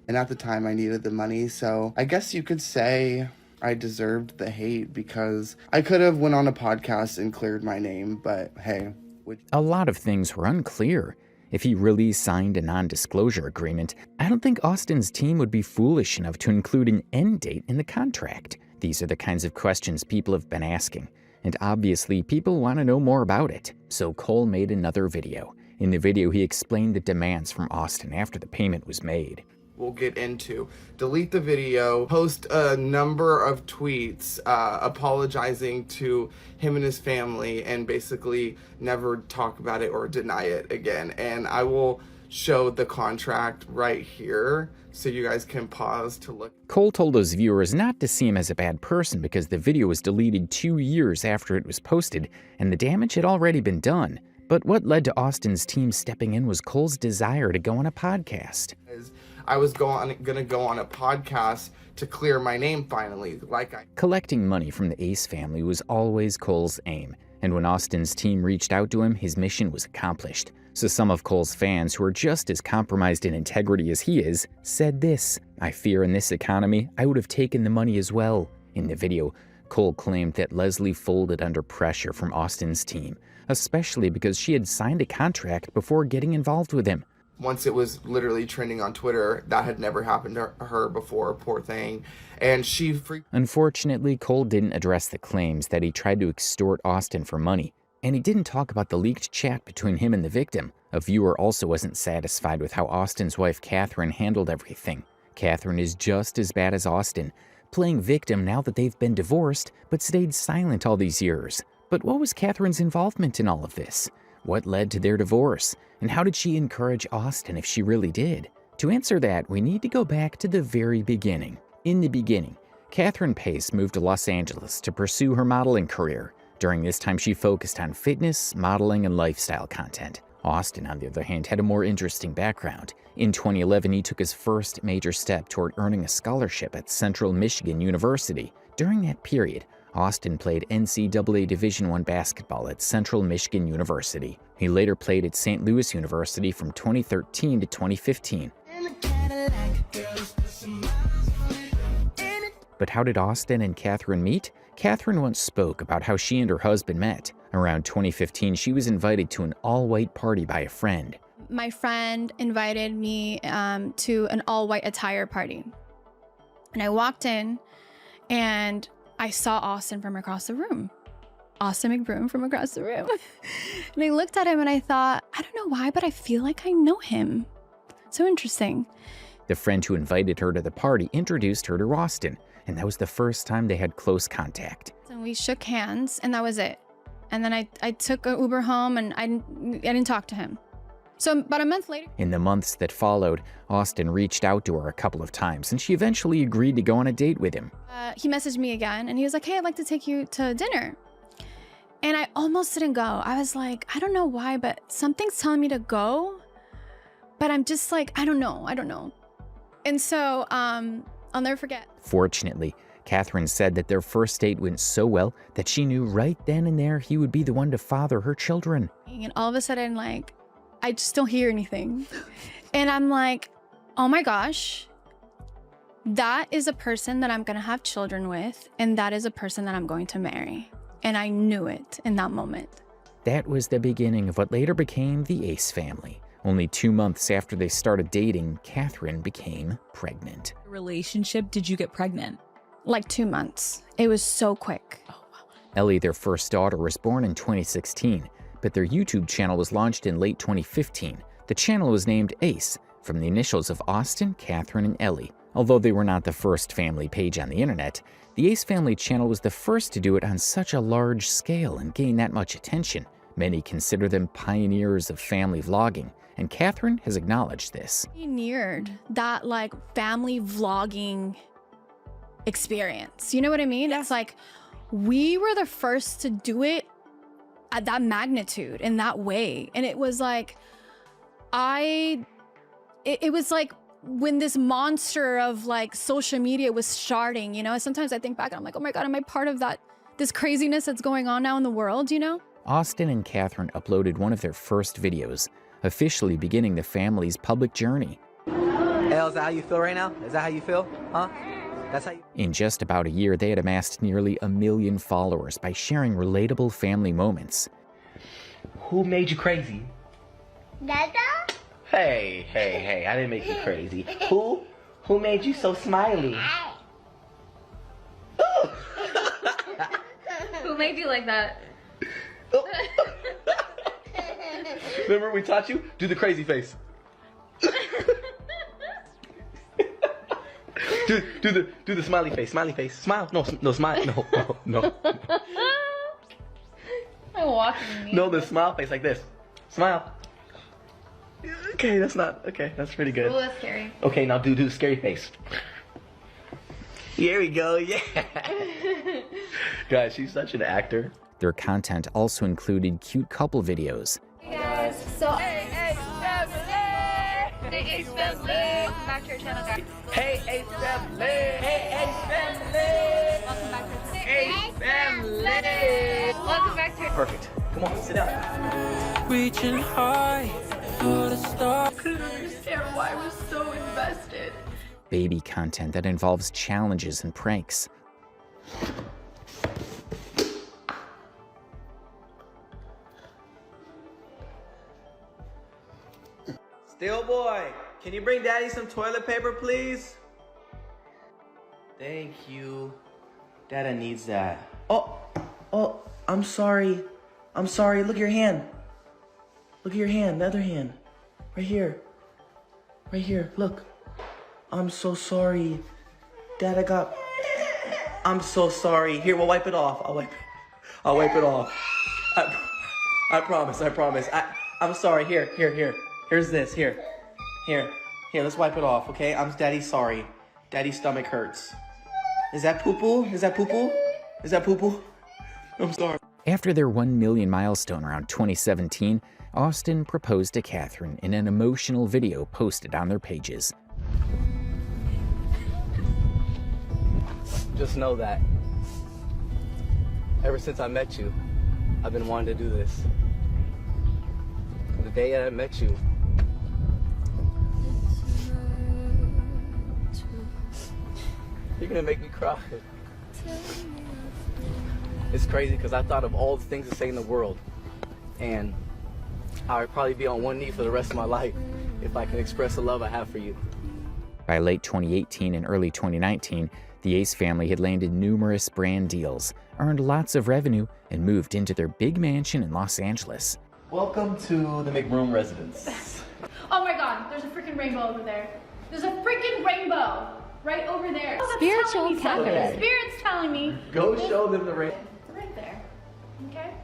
And at the time I needed the money, so I guess you could say I deserved the hate because I could have went on a podcast and cleared my name, but hey. A lot of things were unclear. If he really signed a non-disclosure agreement, I don't think Austin's team would be foolish enough to include an end date in the contract. These are the kinds of questions people have been asking, and obviously people want to know more about it. So Cole made another video. In the video, he explained the demands from Austin after the payment was made. We'll get into. Delete the video, post a number of tweets apologizing to him and his family, and basically never talk about it or deny it again. And I will show the contract right here so you guys can pause to look. Cole told those viewers not to see him as a bad person because the video was deleted 2 years after it was posted and the damage had already been done. But what led to Austin's team stepping in was Cole's desire to go on a podcast. I was gonna go on a podcast to clear my name finally. Collecting money from the Ace family was always Cole's aim, and when Austin's team reached out to him, his mission was accomplished. So some of Cole's fans, who are just as compromised in integrity as he is, said this: "I fear in this economy, I would have taken the money as well." In the video, Cole claimed that Leslie folded under pressure from Austin's team, especially because she had signed a contract before getting involved with him. Once it was literally trending on Twitter, that had never happened to her before, poor thing. And she freaked. Unfortunately, Cole didn't address the claims that he tried to extort Austin for money, and he didn't talk about the leaked chat between him and the victim. A viewer also wasn't satisfied with how Austin's wife Catherine handled everything. Catherine is just as bad as Austin, playing victim now that they've been divorced, but stayed silent all these years. But what was Catherine's involvement in all of this? What led to their divorce? And how did she encourage Austin if she really did? To answer that, we need to go back to the very beginning. In the beginning, Catherine Pace moved to Los Angeles to pursue her modeling career. During this time, she focused on fitness, modeling, and lifestyle content. Austin, on the other hand, had a more interesting background. In 2011, he took his first major step toward earning a scholarship at Central Michigan University. During that period, Austin played NCAA Division I basketball at Central Michigan University. He later played at St. Louis University from 2013 to 2015. But how did Austin and Catherine meet? Catherine once spoke about how she and her husband met. Around 2015, she was invited to an all-white party by a friend. My friend invited me to an all-white attire party. And I walked in, and I saw Austin from across the room. Austin McBroom from across the room. And I looked at him and I thought, I don't know why, but I feel like I know him. So interesting. The friend who invited her to the party introduced her to Austin, and that was the first time they had close contact. And we shook hands, and that was it. And then I took an Uber home, and I didn't talk to him. So about a month later. In the months that followed, Austin reached out to her a couple of times, and she eventually agreed to go on a date with him. He messaged me again, and he was like, hey, I'd like to take you to dinner. And I almost didn't go. I was like, I don't know why, but something's telling me to go. But I'm just like, I don't know. And so I'll never forget. Fortunately, Catherine said that their first date went so well that she knew right then and there he would be the one to father her children. And all of a sudden, like, I just don't hear anything. And I'm like, oh my gosh, that is a person that I'm going to have children with. And that is a person that I'm going to marry. And I knew it in that moment. That was the beginning of what later became the Ace family. Only 2 months after they started dating, Catherine became pregnant. Relationship, did you get pregnant? Like 2 months. It was so quick. Oh, wow. Ellie, their first daughter, was born in 2016, but their YouTube channel was launched in late 2015. The channel was named Ace, from the initials of Austin, Catherine, and Ellie. Although they were not the first family page on the internet, the Ace family channel was the first to do it on such a large scale and gain that much attention. Many consider them pioneers of family vlogging, and Catherine has acknowledged this. Pioneered that like family vlogging experience. You know what I mean? It's like we were the first to do it at that magnitude in that way. And it was like, it was like when this monster of like social media was starting, you know, sometimes I think back and I'm like, oh my God, am I part of this craziness that's going on now in the world, you know? Austin and Catherine uploaded one of their first videos, officially beginning the family's public journey. Hey, is that how you feel right now? Is that how you feel? Huh? That's how you... In just about a year, they had amassed nearly 1 million followers by sharing relatable family moments. Who made you crazy? Dada? Hey, I didn't make you crazy. Who made you so smiley? Who made you like that? Remember we taught you? Do the crazy face. do the smiley face. Smiley face. Smile. No, smile. No. I'm walking. No, the smile face like this. Smile. Okay, that's pretty good. Oh, that's scary. Okay, now do the scary face. Here we go, yeah. Guys, she's such an actor. Their content also included cute couple videos. Hey guys, so hey, Ace Family! Welcome back to our channel, guys. Hey, Ace Family! Hey, Ace Family! Welcome back to our Ace Family! Welcome back to our... Perfect. Come on, sit down. Reaching high for the stars. I couldn't understand why I was so invested. Baby content that involves challenges and pranks. Still boy, can you bring daddy some toilet paper, please? Thank you. Dada needs that. Oh, I'm sorry. Look at your hand. Look at your hand, the other hand. Right here, look. I'm so sorry. Dada got... I'm so sorry. Here, we'll wipe it off. I'll wipe it off. I promise. I'm sorry. Here. Here's this. Here, let's wipe it off, okay? I'm Daddy's sorry. Daddy's stomach hurts. Is that poo-poo? I'm sorry. After their 1 million milestone around 2017, Austin proposed to Catherine in an emotional video posted on their pages. Just know that ever since I met you, I've been wanting to do this. The day I met you, you're gonna make me cry. It's crazy because I thought of all the things to say in the world, and I would probably be on one knee for the rest of my life if I can express the love I have for you. By late 2018 and early 2019, the Ace family had landed numerous brand deals, earned lots of revenue, and moved into their big mansion in Los Angeles. Welcome to the McBroom residence. Oh my god, there's a freaking rainbow over there. There's a freaking rainbow right over there. Oh, Spiritual Catherine. Spirit's telling me. Go show them the rainbow. It's right there. Okay?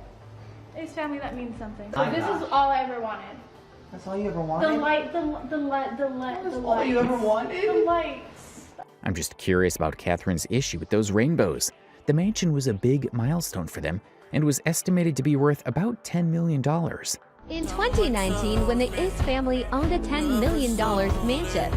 Ace family, that means something. So My this gosh. is all I ever wanted. That's all you ever wanted? The light, the all you ever wanted? The lights. I'm just curious about Catherine's issue with those rainbows. The mansion was a big milestone for them and was estimated to be worth about $10 million. In 2019, when the Ace family owned a $10 million mansion.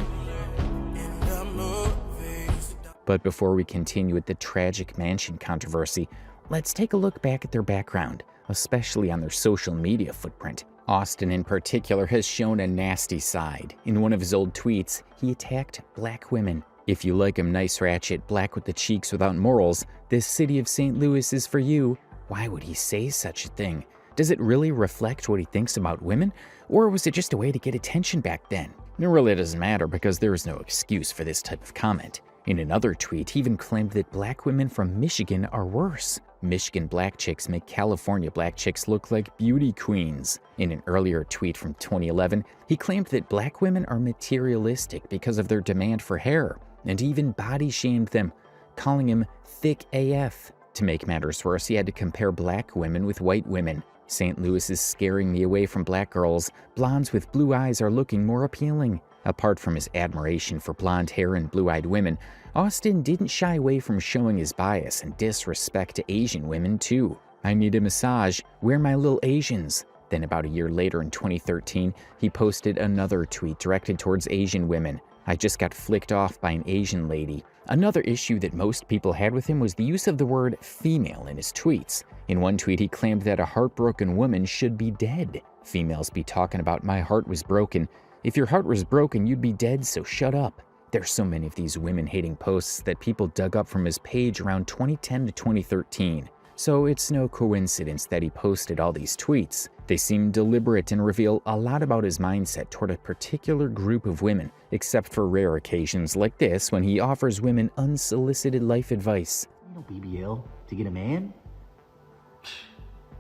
But before we continue with the tragic mansion controversy, let's take a look back at their background, especially on their social media footprint. Austin in particular has shown a nasty side. In one of his old tweets, he attacked black women. If you like 'em nice ratchet, black with the cheeks without morals, this city of St. Louis is for you. Why would he say such a thing? Does it really reflect what he thinks about women? Or was it just a way to get attention back then? It really doesn't matter because there is no excuse for this type of comment. In another tweet, he even claimed that black women from Michigan are worse. Michigan black chicks make California black chicks look like beauty queens. In an earlier tweet from 2011, he claimed that black women are materialistic because of their demand for hair, and even body shamed them, calling him thick AF. To make matters worse, he had to compare black women with white women. St. Louis is scaring me away from black girls. Blondes with blue eyes are looking more appealing. Apart from his admiration for blonde hair and blue-eyed women, Austin didn't shy away from showing his bias and disrespect to Asian women too. I need a massage. Where are my little Asians? Then about a year later in 2013, he posted another tweet directed towards Asian women. I just got flicked off by an Asian lady. Another issue that most people had with him was the use of the word female in his tweets. In one tweet, he claimed that a heartbroken woman should be dead. Females be talking about my heart was broken. If your heart was broken, you'd be dead, so shut up. There's so many of these women-hating posts that people dug up from his page around 2010 to 2013. So it's no coincidence that he posted all these tweets. They seem deliberate and reveal a lot about his mindset toward a particular group of women, except for rare occasions like this when he offers women unsolicited life advice. No BBL to get a man?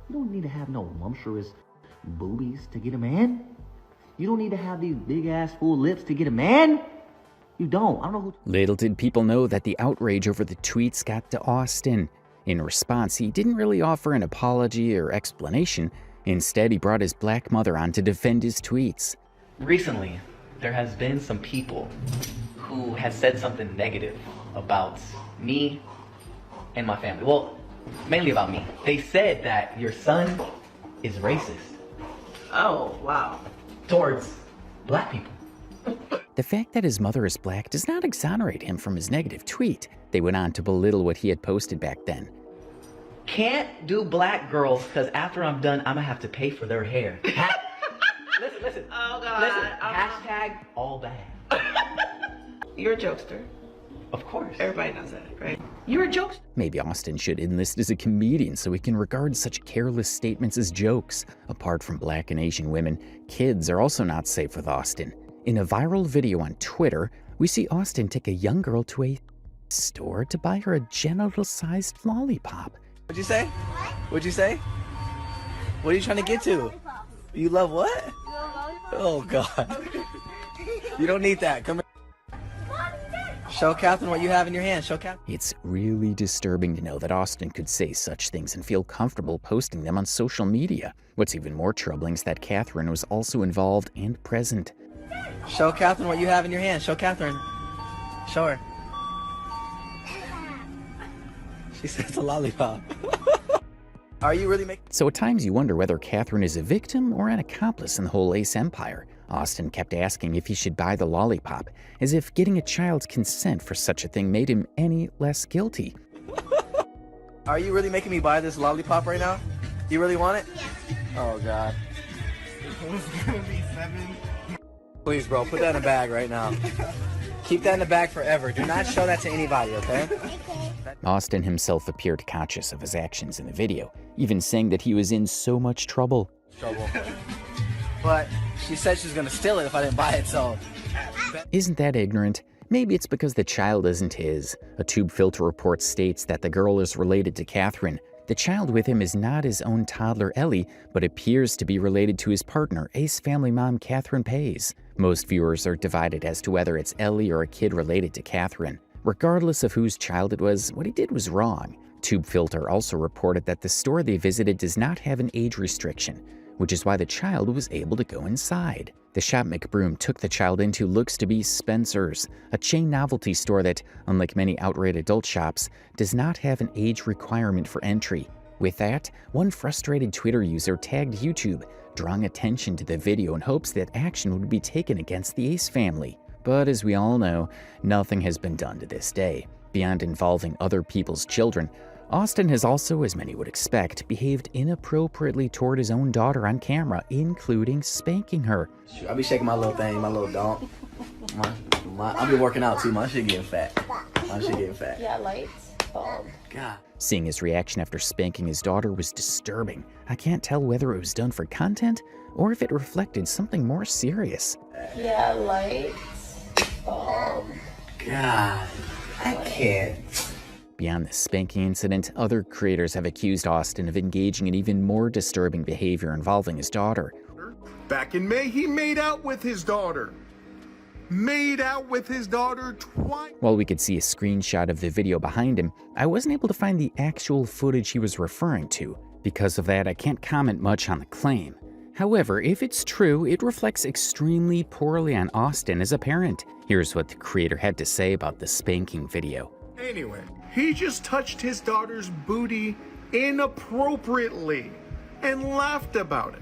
You don't need to have no lumptuous boobies to get a man. You don't need to have these big-ass full lips to get a man. You don't. I don't know who... Little did people know that the outrage over the tweets got to Austin. In response, he didn't really offer an apology or explanation. Instead, he brought his black mother on to defend his tweets. Recently, there has been some people who have said something negative about me and my family. Well, mainly about me. They said that your son is racist. Oh, wow. Towards black people. The fact that his mother is black does not exonerate him from his negative tweet. They went on to belittle what he had posted back then. Can't do black girls because after I'm done, I'm gonna have to pay for their hair. Listen. Oh God. Listen. Hashtag all bad. You're a jokester. Of course. Everybody knows that, right? You're a jokester. Maybe Austin should enlist as a comedian so he can regard such careless statements as jokes. Apart from black and Asian women, kids are also not safe with Austin. In a viral video on Twitter, we see Austin take a young girl to a store to buy her a genital-sized lollipop. What'd you say? What'd you say? What are you trying to get to? You love what? Oh, God. You don't need that. Come here. Show Catherine what you have in your hand. Show Catherine. It's really disturbing to know that Austin could say such things and feel comfortable posting them on social media. What's even more troubling is that Catherine was also involved and present. Show Catherine what you have in your hand. Show Catherine. Show her. She said it's a lollipop. Are you really making... So at times you wonder whether Catherine is a victim or an accomplice in the whole Ace empire. Austin kept asking if he should buy the lollipop, as if getting a child's consent for such a thing made him any less guilty. Are you really making me buy this lollipop right now? You really want it? Yeah. Oh, God. It's gonna be 7. Please, bro, put that in a bag right now. Keep that in the bag forever. Do not show that to anybody, okay? Austin himself appeared conscious of his actions in the video, even saying that he was in so much trouble. But she said she was gonna steal it if I didn't buy it, so... Isn't that ignorant? Maybe it's because the child isn't his. A tube filter report states that the girl is related to Catherine. The child with him is not his own toddler Ellie, but appears to be related to his partner, Ace family mom Catherine Pays. Most viewers are divided as to whether it's Ellie or a kid related to Catherine. Regardless of whose child it was, what he did was wrong. Tube Filter also reported that the store they visited does not have an age restriction, which is why the child was able to go inside. The shop McBroom took the child into looks to be Spencer's, a chain novelty store that, unlike many outright adult shops, does not have an age requirement for entry. With that, one frustrated Twitter user tagged YouTube, drawing attention to the video in hopes that action would be taken against the Ace family. But as we all know, nothing has been done to this day. Beyond involving other people's children, Austin has also, as many would expect, behaved inappropriately toward his own daughter on camera, including spanking her. I'll be shaking my little thing, my little dog. I'll be working out too. My shit getting fat. Yeah, lights, bulb. God. Seeing his reaction after spanking his daughter was disturbing. I can't tell whether it was done for content or if it reflected something more serious. Yeah, lights, bulb. God, I can't. Beyond the spanking incident, other creators have accused Austin of engaging in even more disturbing behavior involving his daughter. Back in May, he made out with his daughter. Twice. While we could see a screenshot of the video behind him, I wasn't able to find the actual footage he was referring to. Because of that, I can't comment much on the claim. However, if it's true, it reflects extremely poorly on Austin as a parent. Here's what the creator had to say about the spanking video. Anyway, he just touched his daughter's booty inappropriately and laughed about it.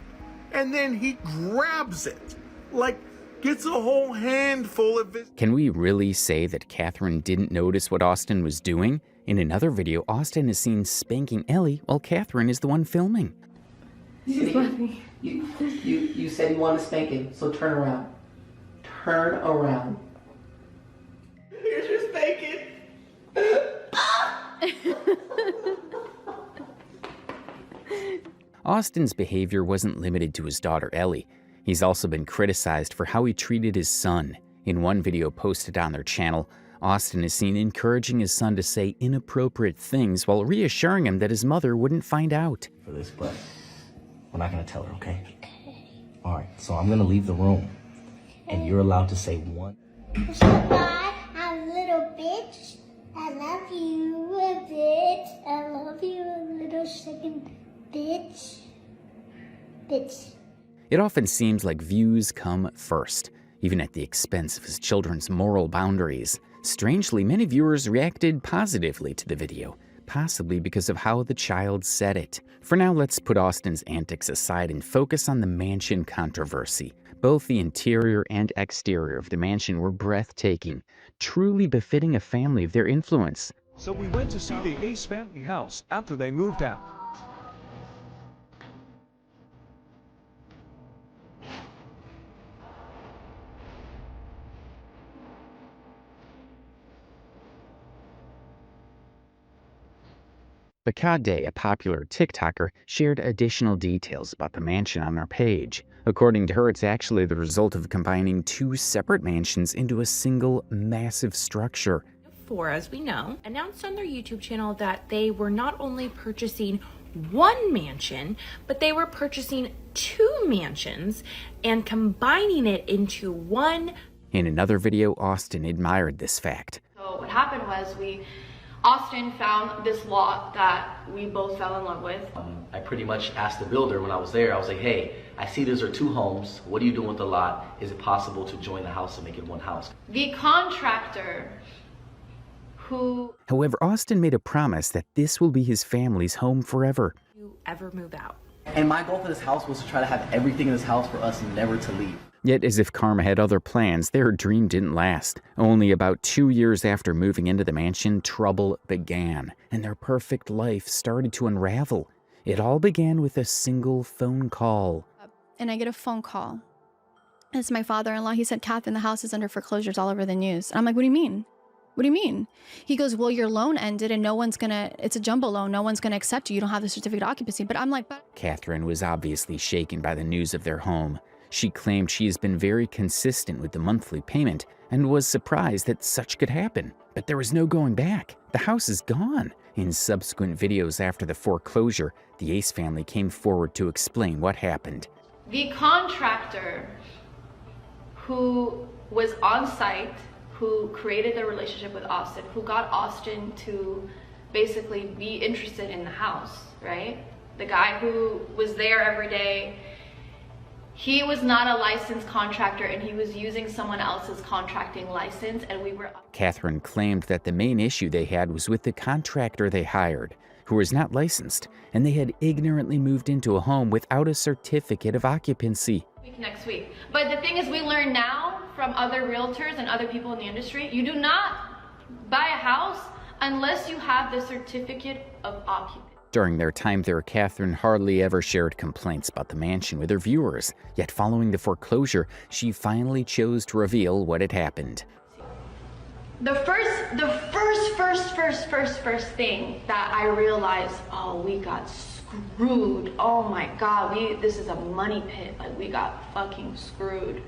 And then he grabs it, like gets a whole handful of his... Can we really say that Catherine didn't notice what Austin was doing? In another video, Austin is seen spanking Ellie while Catherine is the one filming. You said you wanted spanking, so turn around. Turn around. Austin's behavior wasn't limited to his daughter Ellie. He's also been criticized for how he treated his son. In one video posted on their channel, Austin is seen encouraging his son to say inappropriate things while reassuring him that his mother wouldn't find out. For this, but we're not gonna tell her, okay? All right, so I'm gonna leave the room, and you're allowed to say one. Bye, I'm a little bitch. I love you a bit. I love you a little second bitch. Bitch. It often seems like views come first, even at the expense of his children's moral boundaries. Strangely, many viewers reacted positively to the video, possibly because of how the child said it. For now, let's put Austin's antics aside and focus on the mansion controversy. Both the interior and exterior of the mansion were breathtaking, truly befitting a family of their influence. So we went to see the Ace family house after they moved out. Bakade, a popular TikToker, shared additional details about the mansion on her page. According to her, it's actually the result of combining two separate mansions into a single massive structure. For, as we know, announced on their YouTube channel that they were not only purchasing one mansion, but they were purchasing two mansions and combining it into one. In another video, Austin admired this fact. So what happened was Austin found this lot that we both fell in love with. I pretty much asked the builder when I was there, I was like, hey, I see these are two homes. What are you doing with the lot? Is it possible to join the house and make it one house? The contractor who... However, Austin made a promise that this will be his family's home forever. You ever move out. And my goal for this house was to try to have everything in this house for us never to leave. Yet, as if karma had other plans, their dream didn't last. Only about 2 years after moving into the mansion, trouble began, and their perfect life started to unravel. It all began with a single phone call. And I get a phone call. It's my father-in-law. He said, Catherine, the house is under foreclosures all over the news. And I'm like, what do you mean? What do you mean? He goes, well, your loan ended and no one's gonna, it's a jumbo loan. No one's gonna accept you. You don't have the certificate of occupancy. But I'm like, but... Catherine was obviously shaken by the news of their home. She claimed she has been very consistent with the monthly payment and was surprised that such could happen. But there was no going back. The house is gone. In subsequent videos after the foreclosure, the Ace family came forward to explain what happened. The contractor who was on site, who created the relationship with Austin, who got Austin to basically be interested in the house, right? The guy who was there every day, he was not a licensed contractor and he was using someone else's contracting license, and we were... Catherine claimed that the main issue they had was with the contractor they hired, who was not licensed, and they had ignorantly moved into a home without a certificate of occupancy. Next week. But the thing is, we learn now from other realtors and other people in the industry, you do not buy a house unless you have the certificate of occupancy. During their time there, Catherine hardly ever shared complaints about the mansion with her viewers. Yet following the foreclosure, she finally chose to reveal what had happened. The first thing that I realized, oh, we got screwed. Oh my God, this is a money pit. Like, we got fucking screwed.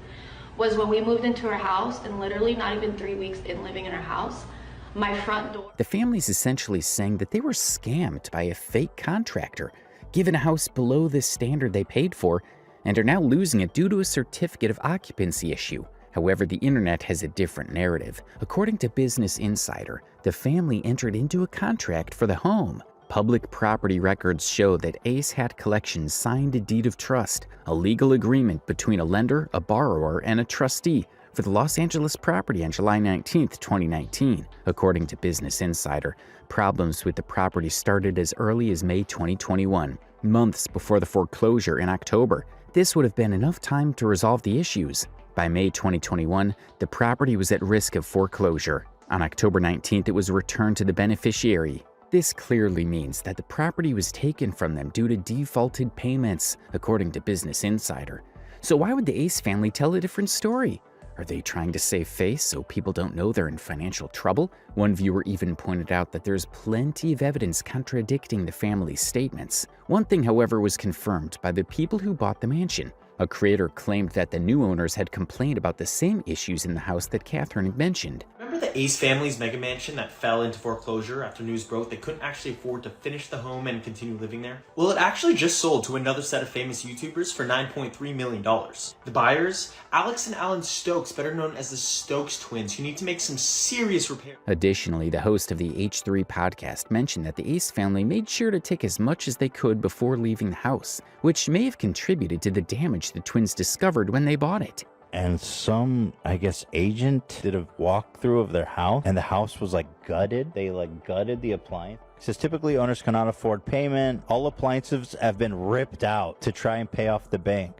Was when we moved into our house, and literally not even 3 weeks in living in our house, my front door. The family's essentially saying that they were scammed by a fake contractor, given a house below the standard they paid for, and are now losing it due to a certificate of occupancy issue. However, the internet has a different narrative. According to Business Insider, the family entered into a contract for the home. Public property records show that Ace Hat Collections signed a deed of trust, a legal agreement between a lender, a borrower, and a trustee for the Los Angeles property on July 19, 2019. According to Business Insider, problems with the property started as early as May 2021, months before the foreclosure in October. This would have been enough time to resolve the issues. By May 2021, the property was at risk of foreclosure. On October 19th, it was returned to the beneficiary. This clearly means that the property was taken from them due to defaulted payments, according to Business Insider. So why would the Ace family tell a different story? Are they trying to save face so people don't know they're in financial trouble? One viewer even pointed out that there's plenty of evidence contradicting the family's statements. One thing, however, was confirmed by the people who bought the mansion. A creator claimed that the new owners had complained about the same issues in the house that Catherine had mentioned. Remember the Ace family's mega mansion that fell into foreclosure after news broke they couldn't actually afford to finish the home and continue living there? Well, it actually just sold to another set of famous YouTubers for $9.3 million. The buyers, Alex and Alan Stokes, better known as the Stokes twins, who need to make some serious repairs. Additionally, the host of the H3 podcast mentioned that the Ace family made sure to take as much as they could before leaving the house, which may have contributed to the damage the twins discovered when they bought it. And some, I guess, agent did a walkthrough of their house, and the house was like gutted. They like gutted the appliance. It says typically owners cannot afford payment. All appliances have been ripped out to try and pay off the bank.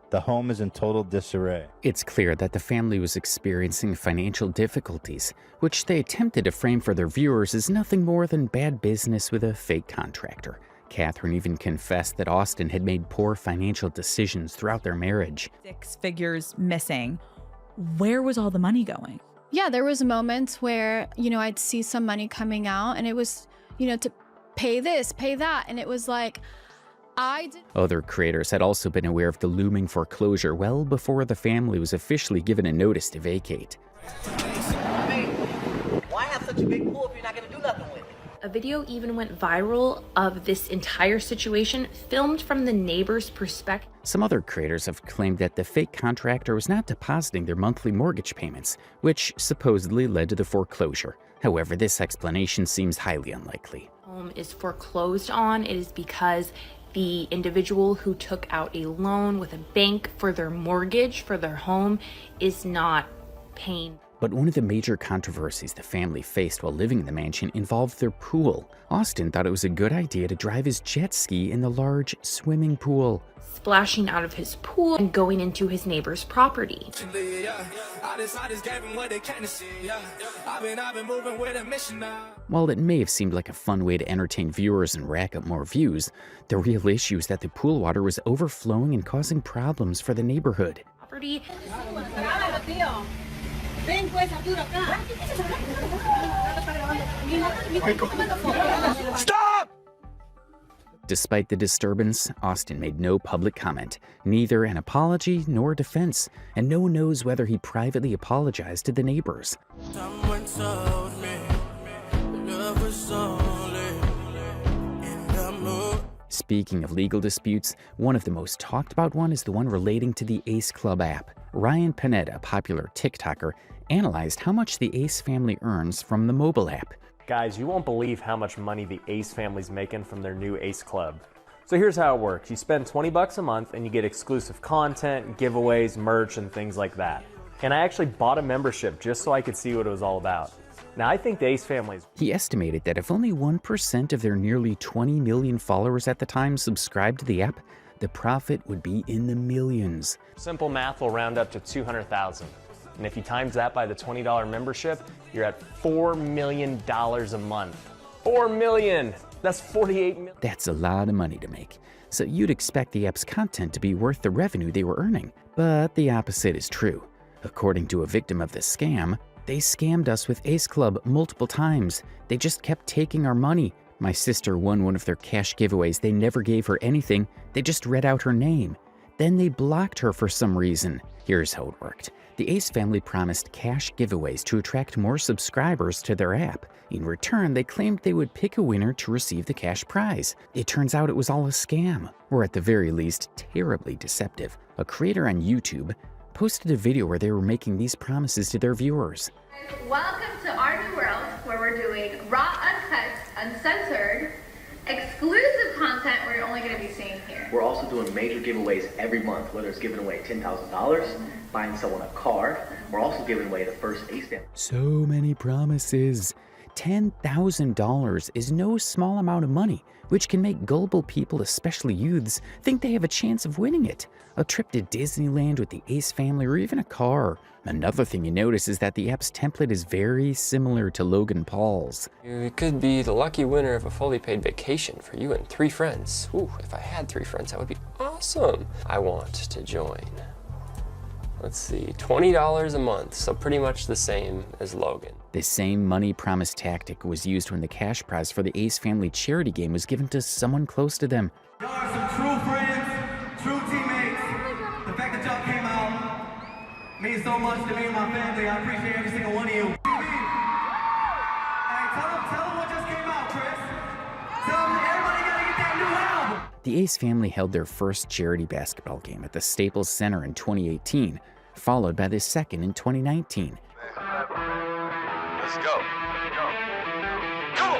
The home is in total disarray. It's clear that the family was experiencing financial difficulties, which they attempted to frame for their viewers as nothing more than bad business with a fake contractor. Catherine even confessed that Austin had made poor financial decisions throughout their marriage. 6 figures missing. Where was all the money going? Yeah, there was moments where, I'd see some money coming out and it was, to pay this, pay that. And it was like, Other creators had also been aware of the looming foreclosure well before the family was officially given a notice to vacate. Why have such a big pool if you're not going to do nothing with it? A video even went viral of this entire situation, filmed from the neighbor's perspective. Some other creators have claimed that the fake contractor was not depositing their monthly mortgage payments, which supposedly led to the foreclosure. However, this explanation seems highly unlikely. Home is foreclosed on. It is because the individual who took out a loan with a bank for their mortgage for their home is not paying. But one of the major controversies the family faced while living in the mansion involved their pool. Austin thought it was a good idea to drive his jet ski in the large swimming pool. Splashing out of his pool and going into his neighbor's property. While it may have seemed like a fun way to entertain viewers and rack up more views, the real issue is that the pool water was overflowing and causing problems for the neighborhood. Stop! Despite the disturbance, Austin made no public comment, neither an apology nor defense, and no one knows whether he privately apologized to the neighbors. Someone told me love was only in the mood. Speaking of legal disputes, one of the most talked about one is the one relating to the Ace Club app. Ryan Panetta, a popular TikToker, analyzed how much the Ace family earns from the mobile app. Guys, you won't believe how much money the Ace family's making from their new Ace Club. So here's how it works. You spend $20 a month and you get exclusive content, giveaways, merch, and things like that. And I actually bought a membership just so I could see what it was all about. Now, I think the Ace family's... He estimated that if only 1% of their nearly 20 million followers at the time subscribed to the app, the profit would be in the millions. Simple math will round up to 200,000. And if you times that by the $20 membership, you're at $4 million a month. 4 million! That's 48 million. That's a lot of money to make. So you'd expect the app's content to be worth the revenue they were earning. But the opposite is true. According to a victim of the scam, they scammed us with Ace Club multiple times. They just kept taking our money. My sister won one of their cash giveaways. They never gave her anything. They just read out her name. Then they blocked her for some reason. Here's how it worked. The Ace family promised cash giveaways to attract more subscribers to their app. In return, they claimed they would pick a winner to receive the cash prize. It turns out it was all a scam, or at the very least, terribly deceptive. A creator on YouTube posted a video where they were making these promises to their viewers. Welcome to our new world, where we're doing raw, uncut, uncensored, exclusive content we're only going to be seeing here. We're also doing major giveaways every month, whether it's giving away $10,000, buying someone a car. We're also giving away the first Ace family. So many promises. $10,000 is no small amount of money, which can make gullible people, especially youths, think they have a chance of winning it. A trip to Disneyland with the Ace family, or even a car. Another thing you notice is that the app's template is very similar to Logan Paul's. You could be the lucky winner of a fully paid vacation for you and 3 friends. Ooh, if I had 3 friends, that would be awesome. I want to join let's see, $20 a month, so pretty much the same as Logan. This same money promise tactic was used when the cash prize for the Ace family charity game was given to someone close to them. Y'all are some true friends, true teammates. The fact that y'all came out means so much to me and my family. I appreciate every single one of you. Hey, tell them what just came out, Chris. Tell them everybody gotta get that new album. The Ace family held their first charity basketball game at the Staples Center in 2018, followed by the second in 2019. Let's go. Go.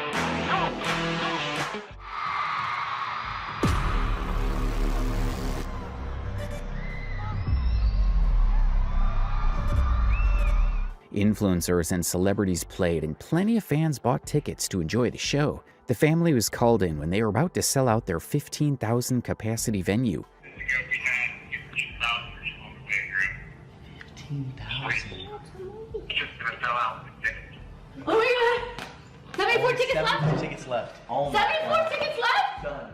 Influencers and celebrities played, and plenty of fans bought tickets to enjoy the show. The family was called in when they were about to sell out their 15,000 capacity venue. 15,000. Oh my god! 74 tickets left? 74 tickets left. Oh my 74 God. tickets left? Done.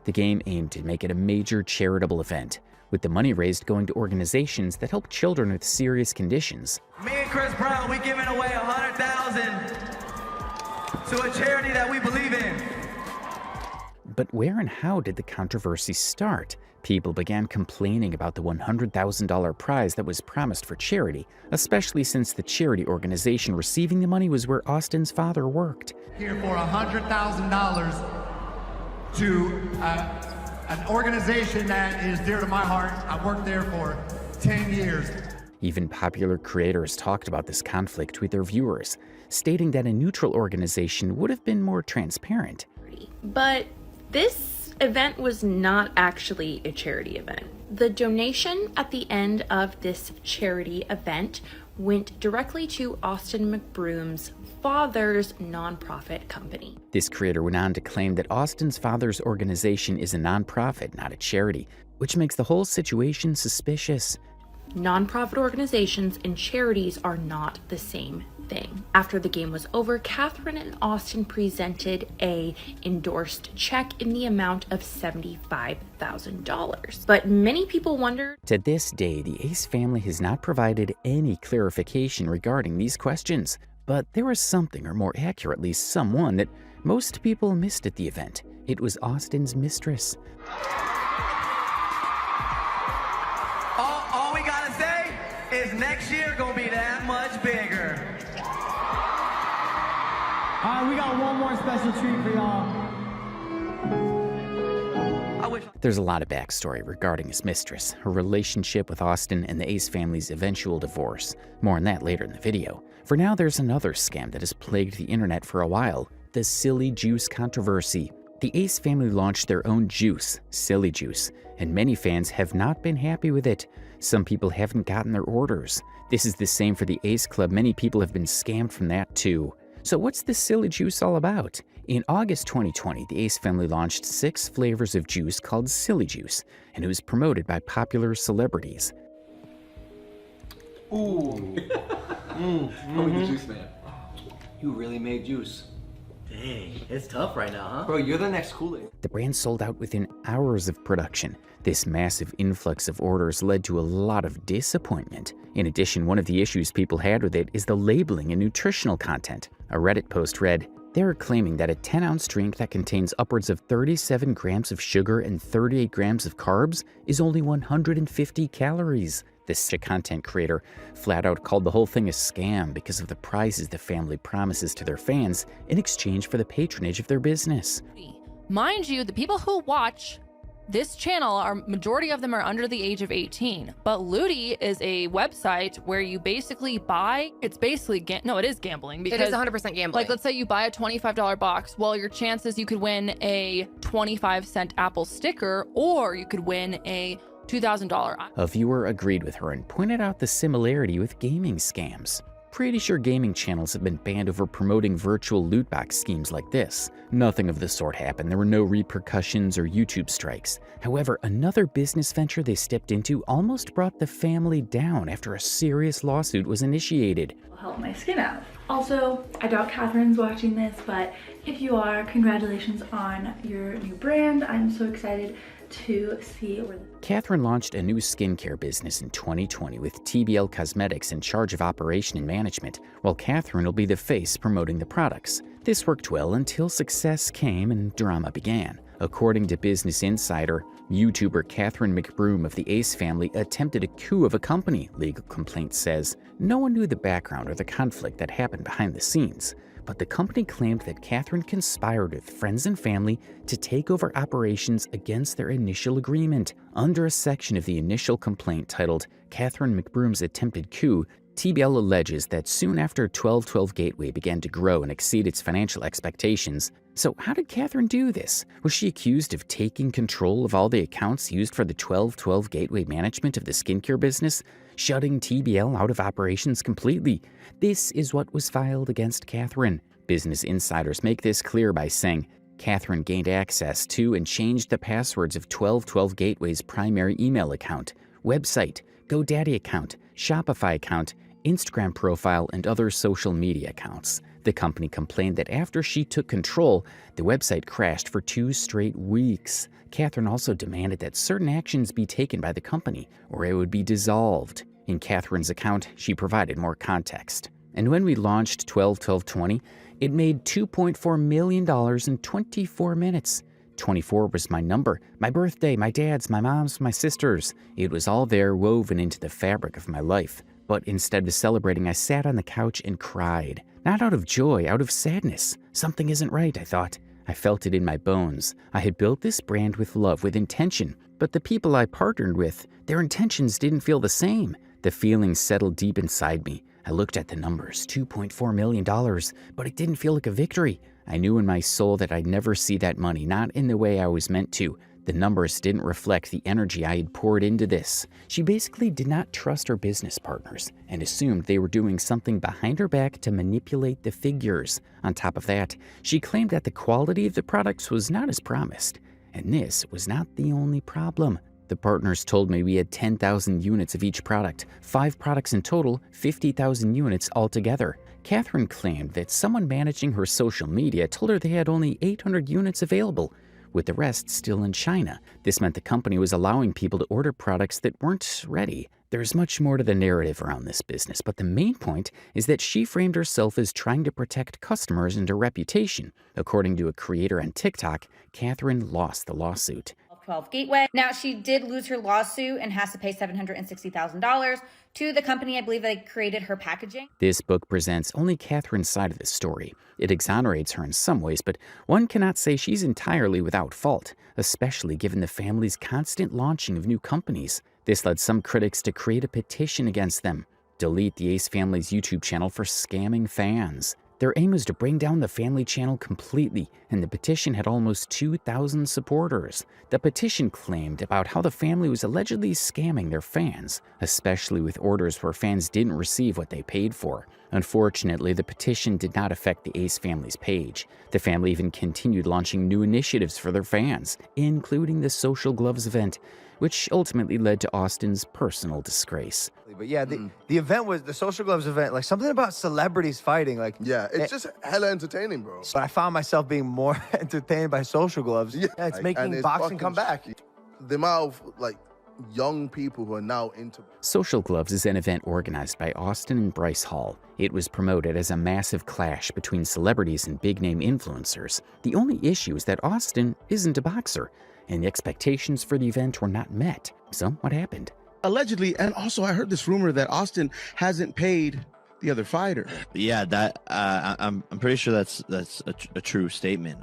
The game aimed to make it a major charitable event, with the money raised going to organizations that help children with serious conditions. Me and Chris Brown, we giving away $100,000 to a charity that we believe in. But where and how did the controversy start? People began complaining about the $100,000 prize that was promised for charity, especially since the charity organization receiving the money was where Austin's father worked. Here for $100,000 to an organization that is dear to my heart. I've worked there for 10 years. Even popular creators talked about this conflict with their viewers, stating that a neutral organization would have been more transparent. But this event was not actually a charity event. The donation at the end of this charity event went directly to Austin McBroom's father's nonprofit company. This creator went on to claim that Austin's father's organization is a nonprofit, not a charity, which makes the whole situation suspicious. Nonprofit organizations and charities are not the same thing. After the game was over, Catherine and Austin presented a endorsed check in the amount of $75,000. But many people wondered. To this day, the Ace family has not provided any clarification regarding these questions. But there was something, or more accurately, someone that most people missed at the event. It was Austin's mistress. All we gotta say is next year gonna be that much bigger. All right, we got one more special treat for y'all. There's a lot of backstory regarding his mistress, her relationship with Austin, and the Ace family's eventual divorce. More on that later in the video. For now, there's another scam that has plagued the internet for a while, the Silly Juice controversy. The Ace family launched their own juice, Silly Juice, and many fans have not been happy with it. Some people haven't gotten their orders. This is the same for the Ace Club. Many people have been scammed from that too. So what's this Silly Juice all about? In August 2020, the Ace family launched 6 flavors of juice called Silly Juice, and it was promoted by popular celebrities. Ooh. How we juice, man? You really made juice. Dang, it's tough right now, huh? Bro, you're the next Kool-Aid. The brand sold out within hours of production. This massive influx of orders led to a lot of disappointment. In addition, one of the issues people had with it is the labeling and nutritional content. A Reddit post read, "They're claiming that a 10-ounce drink that contains upwards of 37 grams of sugar and 38 grams of carbs is only 150 calories. This content creator flat out called the whole thing a scam because of the prizes the family promises to their fans in exchange for the patronage of their business. Mind you, the people who watch this channel, majority of them are under the age of 18. But Ludi is a website where you basically buy, it's basically, it is gambling. Because it is 100% gambling. Like, let's say you buy a $25 box. Well, your chances you could win a 25-cent Apple sticker, or you could win a $2,000. A viewer agreed with her and pointed out the similarity with gaming scams. Pretty sure gaming channels have been banned over promoting virtual loot box schemes like this. Nothing of the sort happened. There were no repercussions or YouTube strikes. However, another business venture they stepped into almost brought the family down after a serious lawsuit was initiated. Help my skin out. Also, I doubt Catherine's watching this, but if you are, congratulations on your new brand. I'm so excited to see where Catherine launched a new skincare business in 2020 with TBL Cosmetics in charge of operation and management, while Catherine will be the face promoting the products. This worked well until success came and drama began. According to Business Insider, YouTuber Catherine McBroom of the Ace family attempted a coup of a company, legal complaint says. No one knew the background or the conflict that happened behind the scenes, but the company claimed that Catherine conspired with friends and family to take over operations against their initial agreement. Under a section of the initial complaint titled Catherine McBroom's Attempted Coup, TBL alleges that soon after 1212 Gateway began to grow and exceed its financial expectations. So how did Catherine do this? Was she accused of taking control of all the accounts used for the 1212 Gateway management of the skincare business, shutting TBL out of operations completely? This is what was filed against Catherine. Business insiders make this clear by saying, Catherine gained access to and changed the passwords of 1212 Gateway's primary email account, website, GoDaddy account, Shopify account, Instagram profile, and other social media accounts. The company complained that after she took control, the website crashed for 2 straight weeks. Catherine also demanded that certain actions be taken by the company, or it would be dissolved. In Catherine's account, she provided more context. And when we launched 12/12/20, it made $2.4 million in 24 minutes. 24 was my number, my birthday, my dad's, my mom's, my sister's. It was all there woven into the fabric of my life. But instead of celebrating, I sat on the couch and cried. Not out of joy, out of sadness. Something isn't right, I thought. I felt it in my bones. I had built this brand with love, with intention. But the people I partnered with, their intentions didn't feel the same. The feelings settled deep inside me. I looked at the numbers, $2.4 million, but it didn't feel like a victory. I knew in my soul that I'd never see that money, not in the way I was meant to. The numbers didn't reflect the energy I had poured into this. She basically did not trust her business partners and assumed they were doing something behind her back to manipulate the figures. On top of that, she claimed that the quality of the products was not as promised. And this was not the only problem. The partners told me we had 10,000 units of each product, 5 products in total, 50,000 units altogether. Catherine claimed that someone managing her social media told her they had only 800 units available, with the rest still in China. This meant the company was allowing people to order products that weren't ready. There's much more to the narrative around this business, but the main point is that she framed herself as trying to protect customers and her reputation. According to a creator on TikTok, Catherine lost the lawsuit. 12 Gateway. Now, she did lose her lawsuit and has to pay $760,000 to the company. I believe they created her packaging. This book presents only Catherine's side of the story. It exonerates her in some ways, but one cannot say she's entirely without fault, especially given the family's constant launching of new companies. This led some critics to create a petition against them. Delete the Ace family's YouTube channel for scamming fans. Their aim was to bring down the family channel completely, and the petition had almost 2,000 supporters. The petition claimed about how the family was allegedly scamming their fans, especially with orders where fans didn't receive what they paid for. Unfortunately, the petition did not affect the Ace family's page. The family even continued launching new initiatives for their fans, including the Social Gloves event, which ultimately led to Austin's personal disgrace. But yeah, the event was the Social Gloves event, like something about celebrities fighting. Like, yeah, it's just hella entertaining, bro. But I found myself being more entertained by Social Gloves. Yeah, it's making boxing come back. The amount of like young people who are now into Social Gloves is an event organized by Austin and Bryce Hall. It was promoted as a massive clash between celebrities and big-name influencers. The only issue is that Austin isn't a boxer, and the expectations for the event were not met. So what happened? Allegedly, and also I heard this rumor that Austin hasn't paid the other fighter. Yeah, that I'm pretty sure that's a true statement.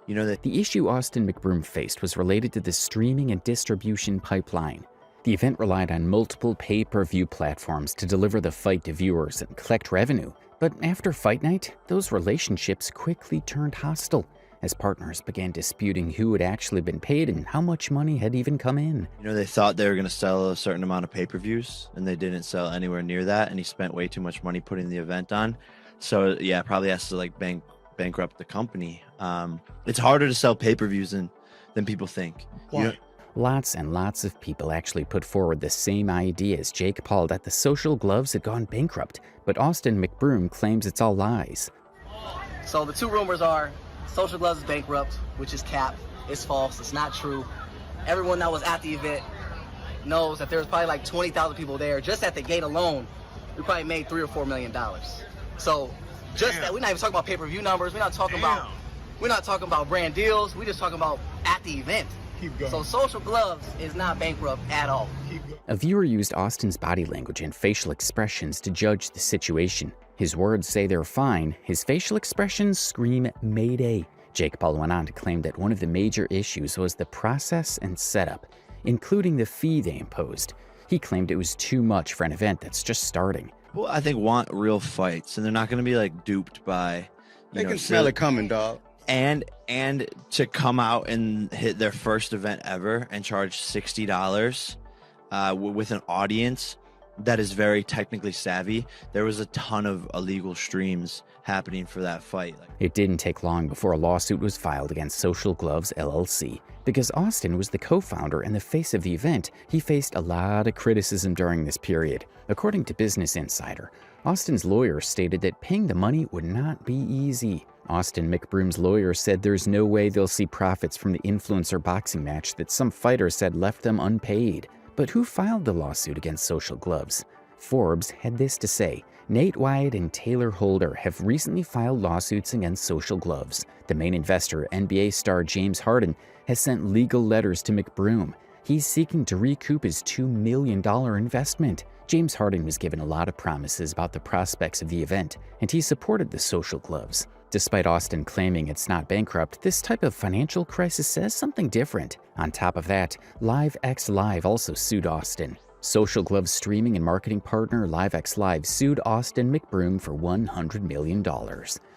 You know that the issue Austin McBroom faced was related to the streaming and distribution pipeline. The event relied on multiple pay-per-view platforms to deliver the fight to viewers and collect revenue. But after fight night, those relationships quickly turned hostile, as partners began disputing who had actually been paid and how much money had even come in. You know, they thought they were going to sell a certain amount of pay-per-views, and they didn't sell anywhere near that, and he spent way too much money putting the event on. So, yeah, probably has to, like, bankrupt the company. It's harder to sell pay-per-views than people think. Why? You know, lots and lots of people actually put forward the same idea as Jake Paul, that the Social Gloves had gone bankrupt, but Austin McBroom claims it's all lies. So the two rumors are Social Gloves is bankrupt, which is cap. It's false. It's not true. Everyone that was at the event knows that there was probably like 20,000 people there. Just at the gate alone, we probably made $3 or $4 million. So just that, we're not even talking about pay-per-view numbers. We're not talking about brand deals. We're just talking about at the event. So Social Gloves is not bankrupt at all. A viewer used Austin's body language and facial expressions to judge the situation. His words say they're fine. His facial expressions scream Mayday. Jake Paul went on to claim that one of the major issues was the process and setup, including the fee they imposed. He claimed it was too much for an event that's just starting. Well, I think want real fights, and they're not going to be like duped by. They can smell it coming, dog. And to come out and hit their first event ever and charge $60 with an audience that is very technically savvy. There was a ton of illegal streams happening for that fight. It didn't take long before a lawsuit was filed against Social Gloves LLC. Because Austin was the co-founder and the face of the event, he faced a lot of criticism during this period. According to Business Insider, Austin's lawyer stated that paying the money would not be easy. Austin McBroom's lawyer said there's no way they'll see profits from the influencer boxing match that some fighter said left them unpaid. But who filed the lawsuit against Social Gloves? Forbes had this to say: Nate Wyatt and Taylor Holder have recently filed lawsuits against Social Gloves. The main investor, NBA star James Harden, has sent legal letters to McBroom. He's seeking to recoup his $2 million investment. James Harden was given a lot of promises about the prospects of the event, and he supported the Social Gloves. Despite Austin claiming it's not bankrupt, this type of financial crisis says something different. On top of that, LiveX Live also sued Austin. Social Gloves streaming and marketing partner LiveX Live sued Austin McBroom for $100 million.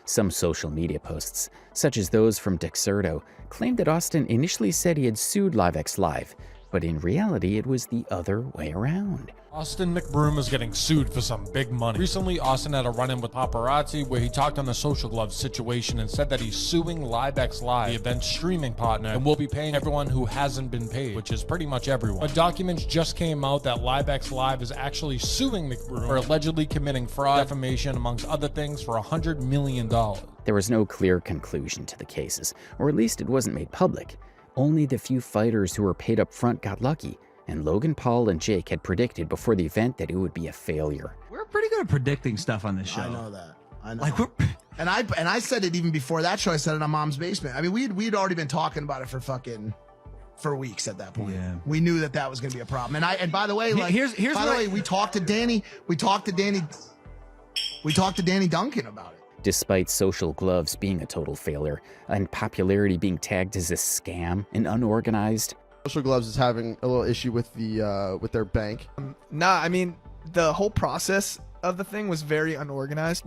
Some social media posts, such as those from Dexerto, claimed that Austin initially said he had sued LiveX Live, but in reality it was the other way around. Austin McBroom is getting sued for some big money. Recently, Austin had a run-in with paparazzi where he talked on the Social Gloves situation and said that he's suing LiveX Live, the event's streaming partner, and will be paying everyone who hasn't been paid, which is pretty much everyone. But documents just came out that LiveX Live is actually suing McBroom for allegedly committing fraud, defamation, amongst other things, for $100 million. There was no clear conclusion to the cases, or at least it wasn't made public. Only the few fighters who were paid up front got lucky, and Logan Paul and Jake had predicted before the event that it would be a failure. We're pretty good at predicting stuff on this show. I know that. I know. And I said it even before that show. I said it on Mom's Basement. I mean, we'd already been talking about it for weeks at that point. Yeah. We knew that was going to be a problem. And by the way, like, we talked to Danny. We talked to Danny Duncan about it. Despite Social Gloves being a total failure and popularity being tagged as a scam and unorganized, Social Gloves is having a little issue with their bank. I mean, the whole process of the thing was very unorganized.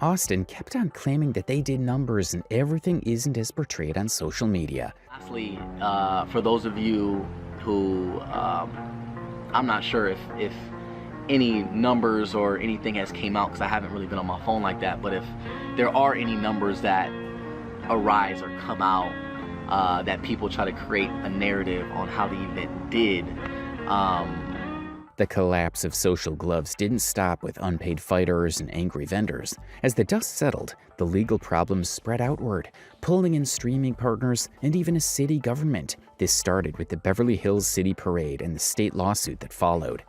Austin kept on claiming that they did numbers and everything isn't as portrayed on social media. Lastly, for those of you who, I'm not sure if any numbers or anything has came out, because I haven't really been on my phone like that, but if there are any numbers that arise or come out that people try to create a narrative on how the event did. The collapse of Social Gloves didn't stop with unpaid fighters and angry vendors. As the dust settled, the legal problems spread outward, pulling in streaming partners and even a city government. This started with the Beverly Hills City Parade and the state lawsuit that followed.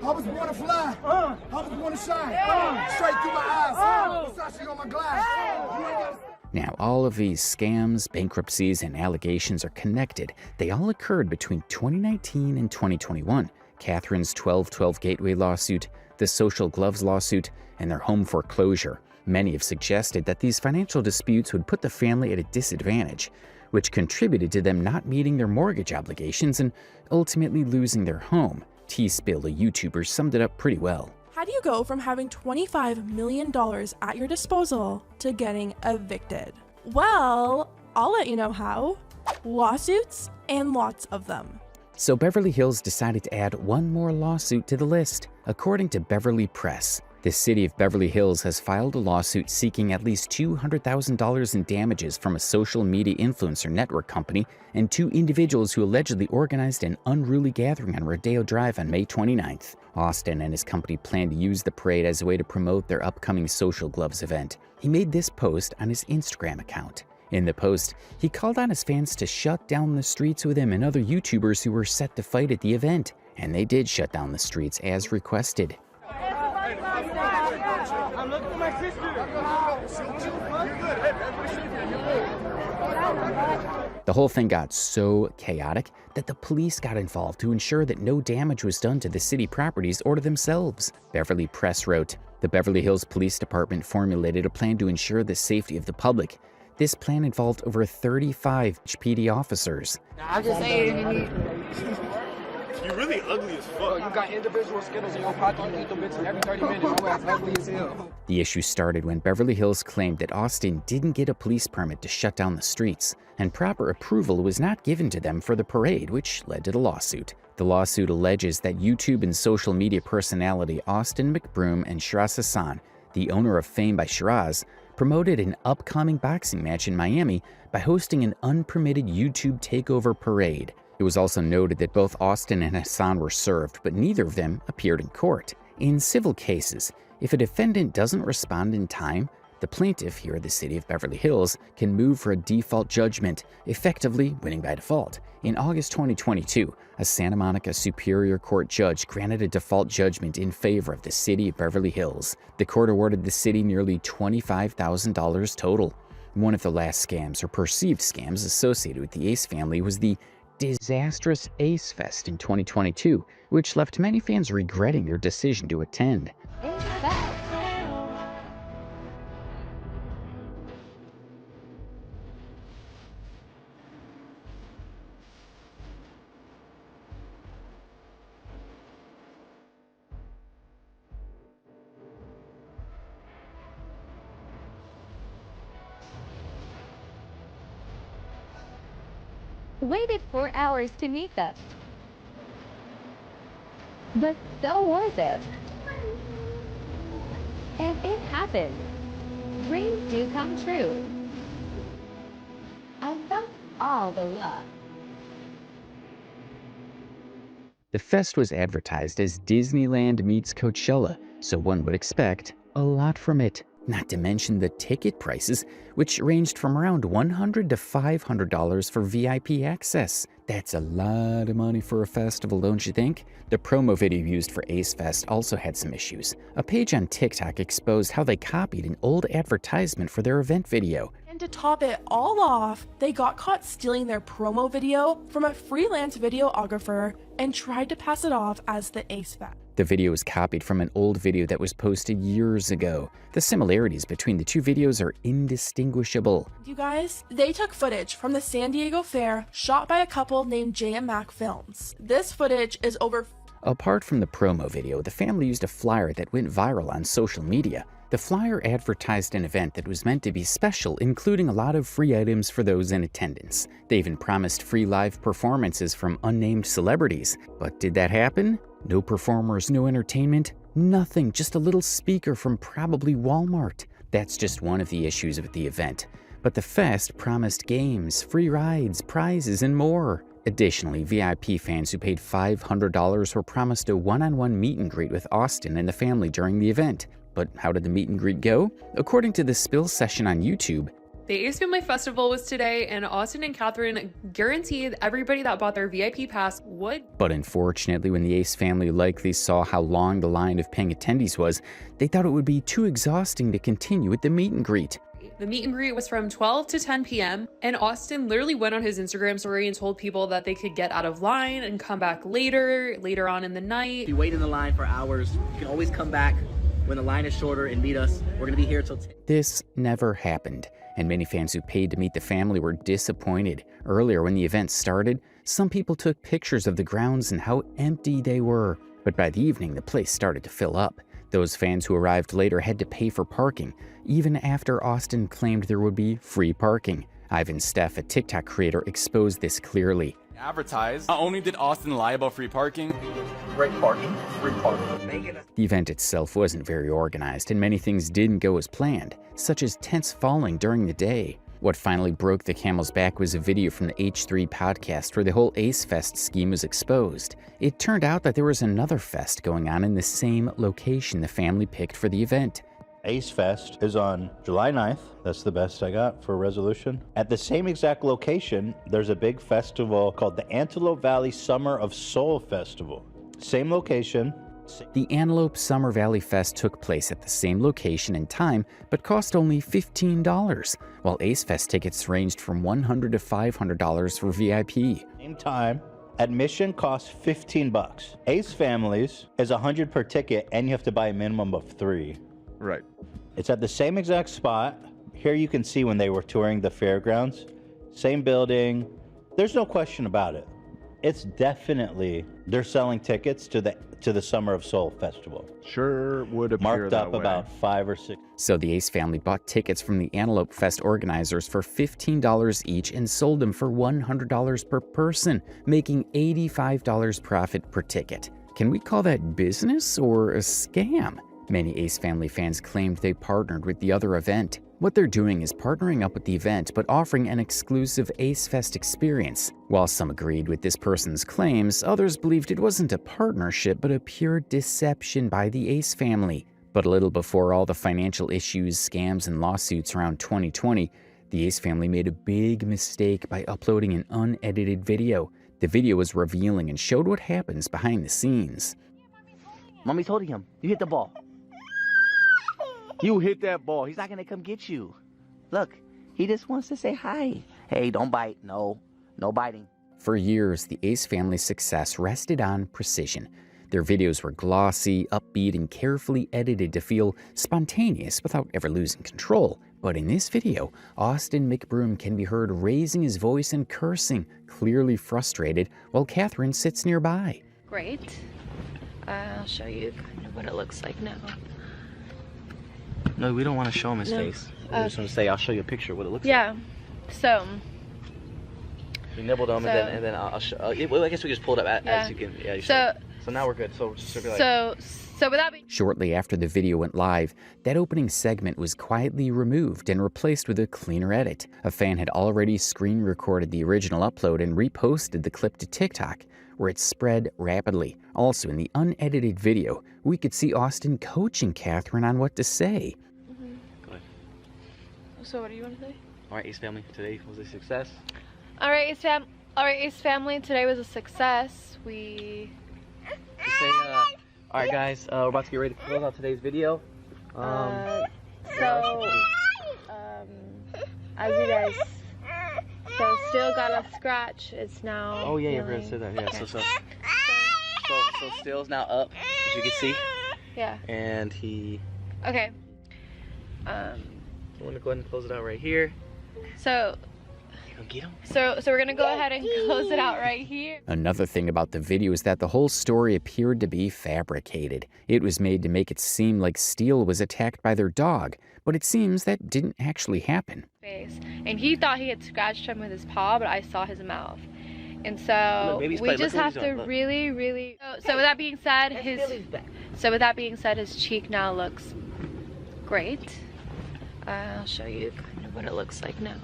I was born to fly. I was born to shine. Straight through my eyes. Versace on my glass. Now, all of these scams, bankruptcies, and allegations are connected. They all occurred between 2019 and 2021. Catherine's 1212 Gateway lawsuit, the Social Gloves lawsuit, and their home foreclosure. Many have suggested that these financial disputes would put the family at a disadvantage, which contributed to them not meeting their mortgage obligations and ultimately losing their home. T-Spill, a YouTuber, summed it up pretty well. How do you go from having $25 million at your disposal to getting evicted? Well, I'll let you know how. Lawsuits, and lots of them. So Beverly Hills decided to add one more lawsuit to the list. According to Beverly Press, The city of Beverly Hills has filed a lawsuit seeking at least $200,000 in damages from a social media influencer network company and 2 individuals who allegedly organized an unruly gathering on Rodeo Drive on May 29th. Austin and his company plan to use the parade as a way to promote their upcoming Social Gloves event. He made this post on his Instagram account. In the post, he called on his fans to shut down the streets with him and other YouTubers who were set to fight at the event. And they did shut down the streets as requested. I'm looking for my sister. The whole thing got so chaotic that the police got involved to ensure that no damage was done to the city properties or to themselves. Beverly Press wrote, "The Beverly Hills Police Department formulated a plan to ensure the safety of the public. This plan involved over 35 PD officers." I'm just saying, You're really ugly as fuck. you got individual Skittles in your pocket. You eat them bitches every 30 minutes. Your ass ugly as hell. The issue started when Beverly Hills claimed that Austin didn't get a police permit to shut down the streets, and proper approval was not given to them for the parade, which led to the lawsuit. The lawsuit alleges that YouTube and social media personality Austin McBroom and Shiraz Hassan, the owner of Fame by Shiraz, promoted an upcoming boxing match in Miami by hosting an unpermitted YouTube takeover parade. It was also noted that both Austin and Hassan were served, but neither of them appeared in court. In civil cases, if a defendant doesn't respond in time, the plaintiff, here at the city of Beverly Hills, can move for a default judgment, effectively winning by default. In August 2022, a Santa Monica Superior Court judge granted a default judgment in favor of the city of Beverly Hills. The court awarded the city nearly $25,000 total. One of the last scams or perceived scams associated with the Ace family was the disastrous Ace Fest in 2022, which left many fans regretting their decision to attend. Waited 4 hours to meet them. But so was it. And it happened. Dreams do come true. I felt all the love. The fest was advertised as Disneyland meets Coachella, so one would expect a lot from it. Not to mention the ticket prices, which ranged from around $100 to $500 for VIP access. That's a lot of money for a festival, don't you think? The promo video used for Ace Fest also had some issues. A page on TikTok exposed how they copied an old advertisement for their event video. And to top it all off, they got caught stealing their promo video from a freelance videographer and tried to pass it off as the Ace Fest. The video was copied from an old video that was posted years ago. The similarities between the two videos are indistinguishable. You guys, they took footage from the San Diego Fair shot by a couple named J.M. Mac Films. This footage is over. Apart from the promo video, the family used a flyer that went viral on social media. The flyer advertised an event that was meant to be special, including a lot of free items for those in attendance. They even promised free live performances from unnamed celebrities. But did that happen? No performers, no entertainment, nothing, just a little speaker from probably Walmart. That's just one of the issues with the event. But the fest promised games, free rides, prizes, and more. Additionally, VIP fans who paid $500 were promised a one-on-one meet and greet with Austin and the family during the event. But how did the meet and greet go? According to the Spill session on YouTube, the Ace Family Festival was today, and Austin and Catherine guaranteed everybody that bought their VIP pass would. But unfortunately, when the Ace family likely saw how long the line of paying attendees was, they thought it would be too exhausting to continue with the meet and greet. The meet and greet was from 12 to 10 p.m. and Austin literally went on his Instagram story and told people that they could get out of line and come back later on in the night. If you wait in the line for hours, you can always come back when the line is shorter and meet us. We're gonna be here till 10. This never happened, and many fans who paid to meet the family were disappointed. Earlier, when the event started, some people took pictures of the grounds and how empty they were. But by the evening, the place started to fill up. Those fans who arrived later had to pay for parking, even after Austin claimed there would be free parking. Ivan Steff, a TikTok creator, exposed this clearly. Advertise. Not only did Austin lie about free parking, Great parking. Free parking. The event itself wasn't very organized, and many things didn't go as planned, such as tents falling during the day. What finally broke the camel's back was a video from the H3 podcast where the whole Ace Fest scheme was exposed. It turned out that there was another fest going on in the same location the family picked for the event. Ace Fest is on July 9th. That's the best I got for resolution. At the same exact location, there's a big festival called the Antelope Valley Summer of Soul Festival. Same location. The Antelope Summer Valley Fest took place at the same location and time, but cost only $15, while Ace Fest tickets ranged from $100 to $500 for VIP. Same time. Admission costs $15. Ace Families is $100 per ticket, and you have to buy a minimum of 3. Right. It's at the same exact spot. Here you can see when they were touring the fairgrounds. Same building. There's no question about it. It's definitely, they're selling tickets to the Summer of Soul Festival. Sure would appear marked that up way. about 5 or 6. So the Ace family bought tickets from the Antelope Fest organizers for $15 each and sold them for $100 per person, making $85 profit per ticket. Can we call that business or a scam? Many Ace family fans claimed they partnered with the other event. What they're doing is partnering up with the event but offering an exclusive Ace Fest experience. While some agreed with this person's claims, others believed it wasn't a partnership but a pure deception by the Ace family. But a little before all the financial issues, scams, and lawsuits around 2020, the Ace family made a big mistake by uploading an unedited video. The video was revealing and showed what happens behind the scenes. Mommy's holding him. You hit the ball. You hit that ball. He's not gonna come get you. Look, he just wants to say hi. Hey, don't bite. No biting. For years, the Ace family's success rested on precision. Their videos were glossy, upbeat, and carefully edited to feel spontaneous without ever losing control. But in this video, Austin McBroom can be heard raising his voice and cursing, clearly frustrated, while Catherine sits nearby. Great. I'll show you kind of what it looks like now. No, we don't want to show him his face. We just want to say, I'll show you a picture of what it looks like. Yeah. So. We nibbled him, and then I'll show. Well, I guess we just pulled up as you can. Yeah. So now we're good. So with that being. Shortly after the video went live, that opening segment was quietly removed and replaced with a cleaner edit. A fan had already screen recorded the original upload and reposted the clip to TikTok, where it spread rapidly. Also, in the unedited video, we could see Austin coaching Catherine on what to say. Go ahead. So what do you want to say? All right, Ace family, today was a success. All right, Ace family, today was a success. We say, all right, guys, we're about to get ready to close out today's video. As you guys, so still got a scratch. It's now. Oh yeah, you're gonna say that. Yeah. Okay. So Still's now up, as you can see. Yeah. And he. Okay. I'm gonna go ahead and close it out right here. So. You gonna get him? So we're gonna go ahead and close it out right here. Another thing about the video is that the whole story appeared to be fabricated. It was made to make it seem like Steele was attacked by their dog, but it seems that didn't actually happen. And he thought he had scratched him with his paw, but I saw his mouth. And so we just have to really. So with that being said, his cheek now looks great. I'll show you kind of what it looks like now.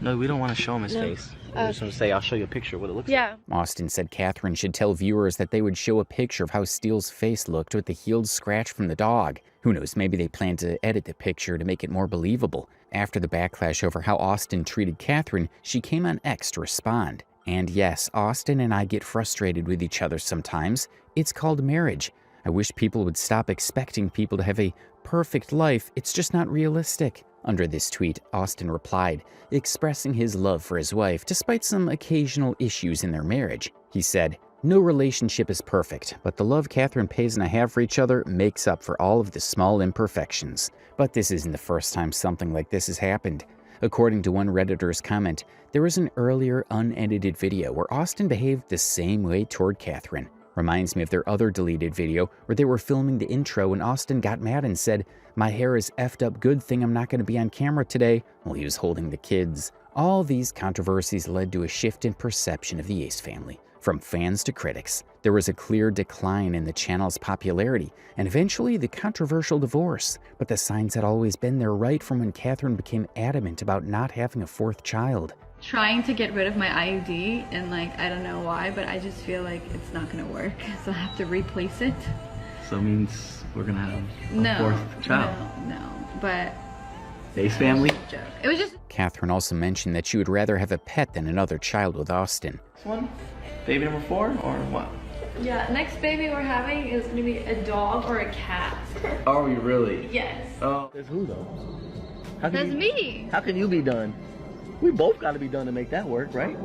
No, we don't want to show him his face. We just want to say, I'll show you a picture of what it looks like. Austin said Catherine should tell viewers that they would show a picture of how Steele's face looked with the healed scratch from the dog. Who knows, maybe they plan to edit the picture to make it more believable. After the backlash over how Austin treated Catherine, she came on X to respond. And yes, Austin and I get frustrated with each other sometimes. It's called marriage. I wish people would stop expecting people to have a perfect life. It's just not realistic. Under this tweet, Austin replied, expressing his love for his wife despite some occasional issues in their marriage. He said, "No relationship is perfect, but the love Catherine Pays and I have for each other makes up for all of the small imperfections." But this isn't the first time something like this has happened. According to one Redditor's comment, there was an earlier unedited video where Austin behaved the same way toward Catherine. Reminds me of their other deleted video where they were filming the intro and Austin got mad and said, "My hair is effed up, good thing I'm not going to be on camera today," while he was holding the kids. All these controversies led to a shift in perception of the Ace family. From fans to critics, there was a clear decline in the channel's popularity and eventually the controversial divorce. But the signs had always been there right from when Catherine became adamant about not having a fourth child. Trying to get rid of my IUD, and like, I don't know why, but I just feel like it's not gonna work, so I have to replace it. So it means we're gonna have a fourth child. No, but Ace family? it was just Catherine also mentioned that she would rather have a pet than another child with Austin. This one? Baby number 4 or what? yeah, next baby we're having is gonna be a dog or a cat. Are we really? Yes. Oh. That's who though? That's me. How can you be done? We both gotta be done to make that work, right?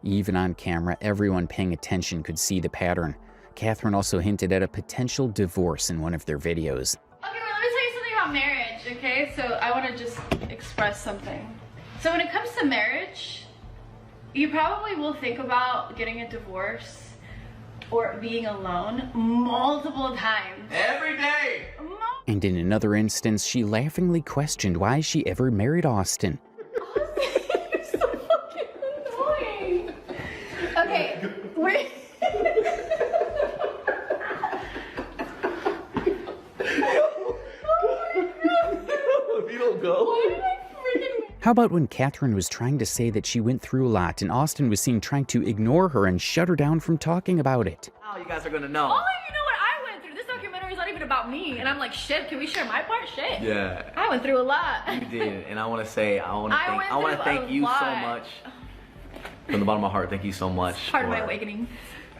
Even on camera, everyone paying attention could see the pattern. Catherine also hinted at a potential divorce in one of their videos. Okay, well, let me tell you something about marriage, okay? So I want to just express something. So when it comes to marriage, you probably will think about getting a divorce or being alone multiple times. Every day! And in another instance, she laughingly questioned why she ever married Austin. You're so fucking annoying. Okay, we're... If you don't go. How about when Catherine was trying to say that she went through a lot and Austin was seen trying to ignore her and shut her down from talking about it? Now you guys are gonna know. Only you know what I went through. This documentary is not even about me. And I'm like, shit, can we share my part? Shit. Yeah. I went through a lot. You did, and I want to say, I want to thank you so much. From the bottom of my heart, thank you so much Part of my awakening.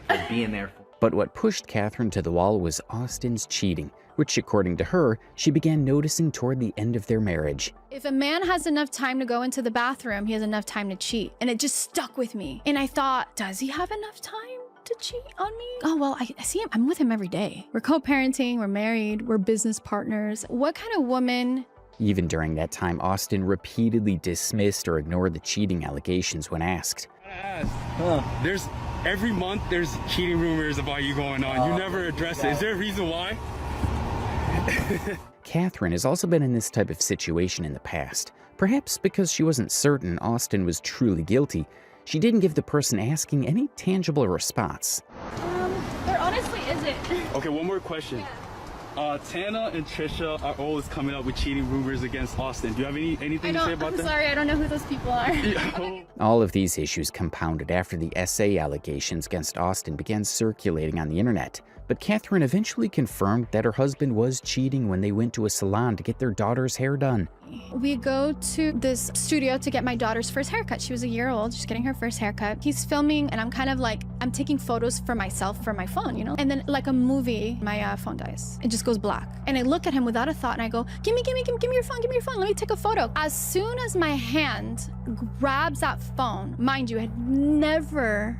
for being there. But what pushed Catherine to the wall was Austin's cheating, which according to her, she began noticing toward the end of their marriage. If a man has enough time to go into the bathroom, he has enough time to cheat. And it just stuck with me. And I thought, does he have enough time to cheat on me? Oh, well, I see him. I'm with him every day. We're co-parenting, we're married, we're business partners. What kind of woman? Even during that time, Austin repeatedly dismissed or ignored the cheating allegations when asked. There's every month there's cheating rumors about you going on. You never address it. Is there a reason why? Catherine has also been in this type of situation in the past. Perhaps because she wasn't certain Austin was truly guilty, she didn't give the person asking any tangible response. There honestly isn't. Okay, one more question. Tana and Trisha are always coming up with cheating rumors against Austin. Do you have anything to say about that? I'm sorry, I don't know who those people are. All of these issues compounded after the SA allegations against Austin began circulating on the internet. But Catherine eventually confirmed that her husband was cheating when they went to a salon to get their daughter's hair done. We go to this studio to get my daughter's first haircut. She was a year old, just getting her first haircut. He's filming and I'm kind of like, I'm taking photos for myself for my phone, you know? And then like a movie, my phone dies. It just goes black. And I look at him without a thought and I go, give me your phone, let me take a photo. As soon as my hand grabs that phone, mind you, I had never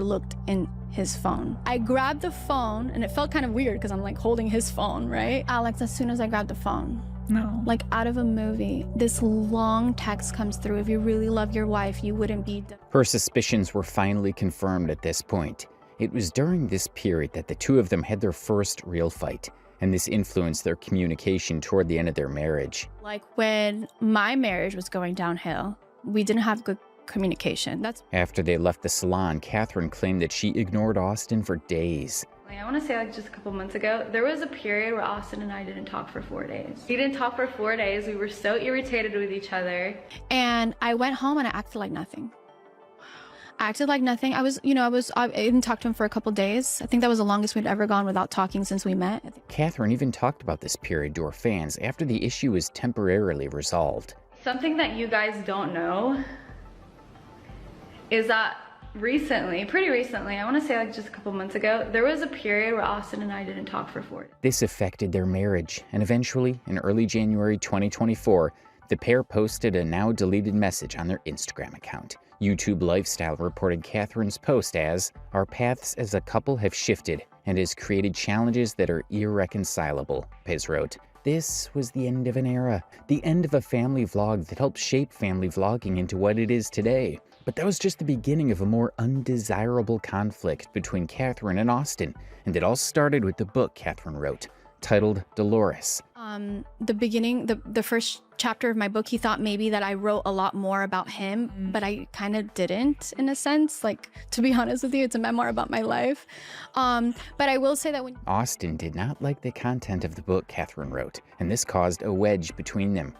looked in his phone. I grabbed the phone and it felt kind of weird because I'm like holding his phone, right? Alex, as soon as I grabbed the phone, no, like out of a movie, this long text comes through. If you really love your wife, you wouldn't be. Her suspicions were finally confirmed at this point. It was during this period that the two of them had their first real fight, and this influenced their communication toward the end of their marriage. Like when my marriage was going downhill, we didn't have good communication. After they left the salon, Catherine claimed that she ignored Austin for days. I want to say like just a couple months ago, there was a period where Austin and I didn't talk for 4 days. We didn't talk for 4 days. We were so irritated with each other. And I went home and I acted like nothing. I didn't talk to him for a couple days. I think that was the longest we'd ever gone without talking since we met. Catherine even talked about this period to her fans after the issue was temporarily resolved. Something that you guys don't know is that pretty recently, I want to say like just a couple months ago, there was a period where Austin and I didn't talk for 4 days. This affected their marriage, and eventually, in early January 2024, the pair posted a now deleted message on their Instagram account. YouTube Lifestyle reported Catherine's post as, "Our paths as a couple have shifted and has created challenges that are irreconcilable," Pez wrote. This was the end of an era, the end of a family vlog that helped shape family vlogging into what it is today. But that was just the beginning of a more undesirable conflict between Catherine and Austin, and it all started with the book Catherine wrote, titled Dolores. The beginning, the first chapter of my book, he thought maybe that I wrote a lot more about him, but I kind of didn't, in a sense. Like, to be honest with you, it's a memoir about my life. But I will say that when Austin did not like the content of the book Catherine wrote, and this caused a wedge between them.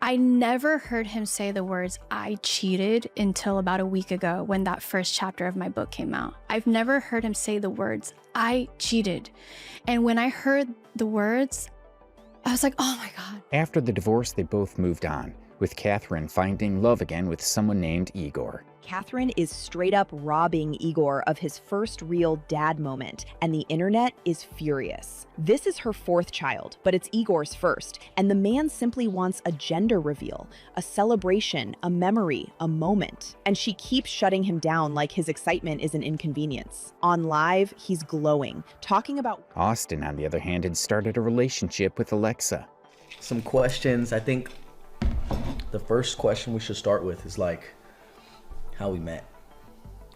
I never heard him say the words, I cheated, until about a week ago when that first chapter of my book came out. I've never heard him say the words, I cheated. And when I heard the words, I was like, oh my God. After the divorce, they both moved on, with Catherine finding love again with someone named Igor. Catherine is straight up robbing Igor of his first real dad moment, and the internet is furious. This is her fourth child, but it's Igor's first, and the man simply wants a gender reveal, a celebration, a memory, a moment. And she keeps shutting him down like his excitement is an inconvenience. On live, he's glowing, talking about... Austin, on the other hand, had started a relationship with Alexa. Some questions. I think the first question we should start with is like, how we met.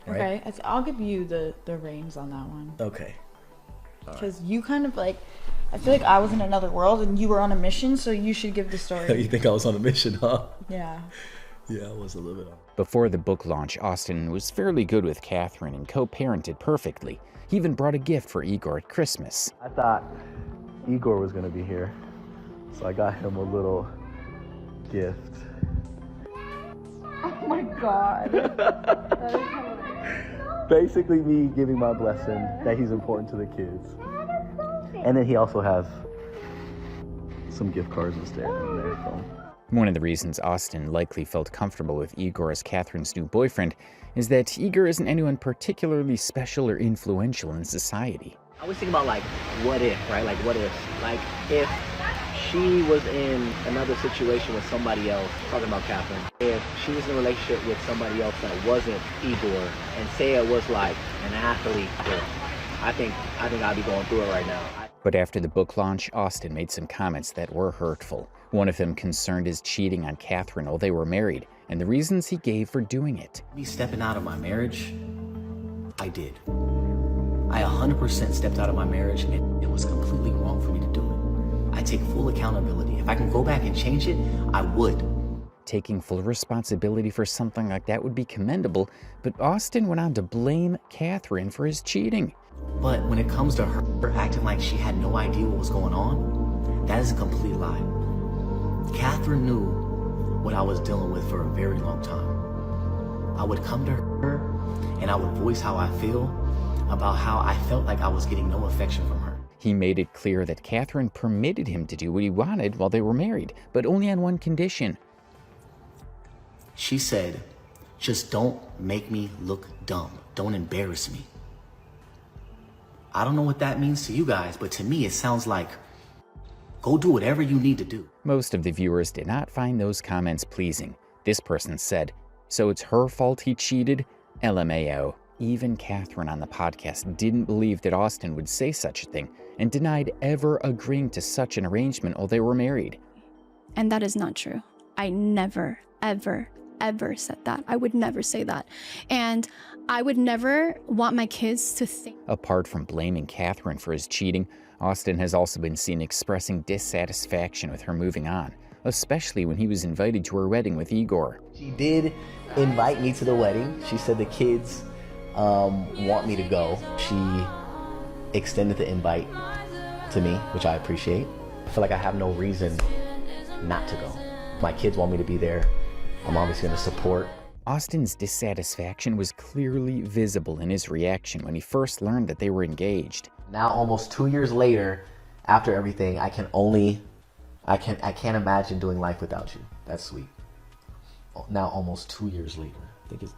Right? Okay, I'll give you the reins on that one. Okay. Because you kind of like, I feel like I was in another world and you were on a mission, so you should give the story. You think I was on a mission, huh? Yeah. Yeah, I was a little bit on. Before the book launch, Austin was fairly good with Catherine and co-parented perfectly. He even brought a gift for Igor at Christmas. I thought Igor was gonna be here, so I got him a little gift. Oh my God. That is hilarious. Basically me giving my blessing that he's important to the kids. And then he also has some gift cards and stuff in there from. One of the reasons Austin likely felt comfortable with Igor as Catherine's new boyfriend is that Igor isn't anyone particularly special or influential in society. I was thinking about like, what if, right? Like, what if? Like, if she was in another situation with somebody else, talking about Catherine, if she was in a relationship with somebody else that wasn't Igor, and say it was like an athlete, I think I'd be going through it right now. But after the book launch, Austin made some comments that were hurtful. One of them concerned his cheating on Catherine while they were married, and the reasons he gave for doing it. Me stepping out of my marriage, I did. I 100% stepped out of my marriage, and it was completely wrong for me to do it. I take full accountability. If I can go back and change it, I would. Taking full responsibility for something like that would be commendable, but Austin went on to blame Catherine for his cheating. But when it comes to her acting like she had no idea what was going on, that is a complete lie. Catherine knew what I was dealing with for a very long time. I would come to her and I would voice how I feel about how I felt like I was getting no affection from her. He made it clear that Catherine permitted him to do what he wanted while they were married, but only on one condition. She said, just don't make me look dumb. Don't embarrass me. I don't know what that means to you guys, but to me it sounds like, go do whatever you need to do. Most of the viewers did not find those comments pleasing. This person said, so it's her fault he cheated? LMAO. Even Catherine on the podcast didn't believe that Austin would say such a thing and denied ever agreeing to such an arrangement while they were married. And that is not true. I never, ever, ever said that. I would never say that. And I would never want my kids to think. Apart from blaming Catherine for his cheating, Austin has also been seen expressing dissatisfaction with her moving on, especially when he was invited to her wedding with Igor. She did invite me to the wedding. She said the kids want me to go. She extended the invite to me, which I appreciate. I feel like I have no reason not to go. My kids want me to be there. I'm obviously going to support. Austin's dissatisfaction was clearly visible in his reaction when he first learned that they were engaged. Now, almost 2 years later, after everything, I can't imagine doing life without you. That's sweet. Now, almost 2 years later, I think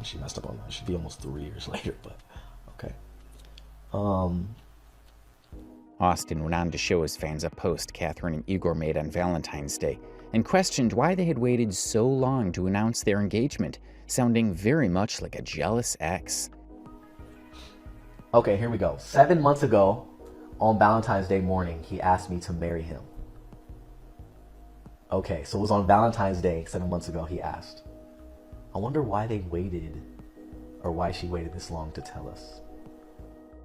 she messed up on that. It should be almost 3 years later, but okay. Austin went on to show his fans a post Catherine and Igor made on Valentine's Day and questioned why they had waited so long to announce their engagement, sounding very much like a jealous ex. Okay, here we go. 7 months ago, on Valentine's Day morning, he asked me to marry him. Okay, so it was on Valentine's Day 7 months ago he asked. I wonder why they waited, or why she waited this long to tell us.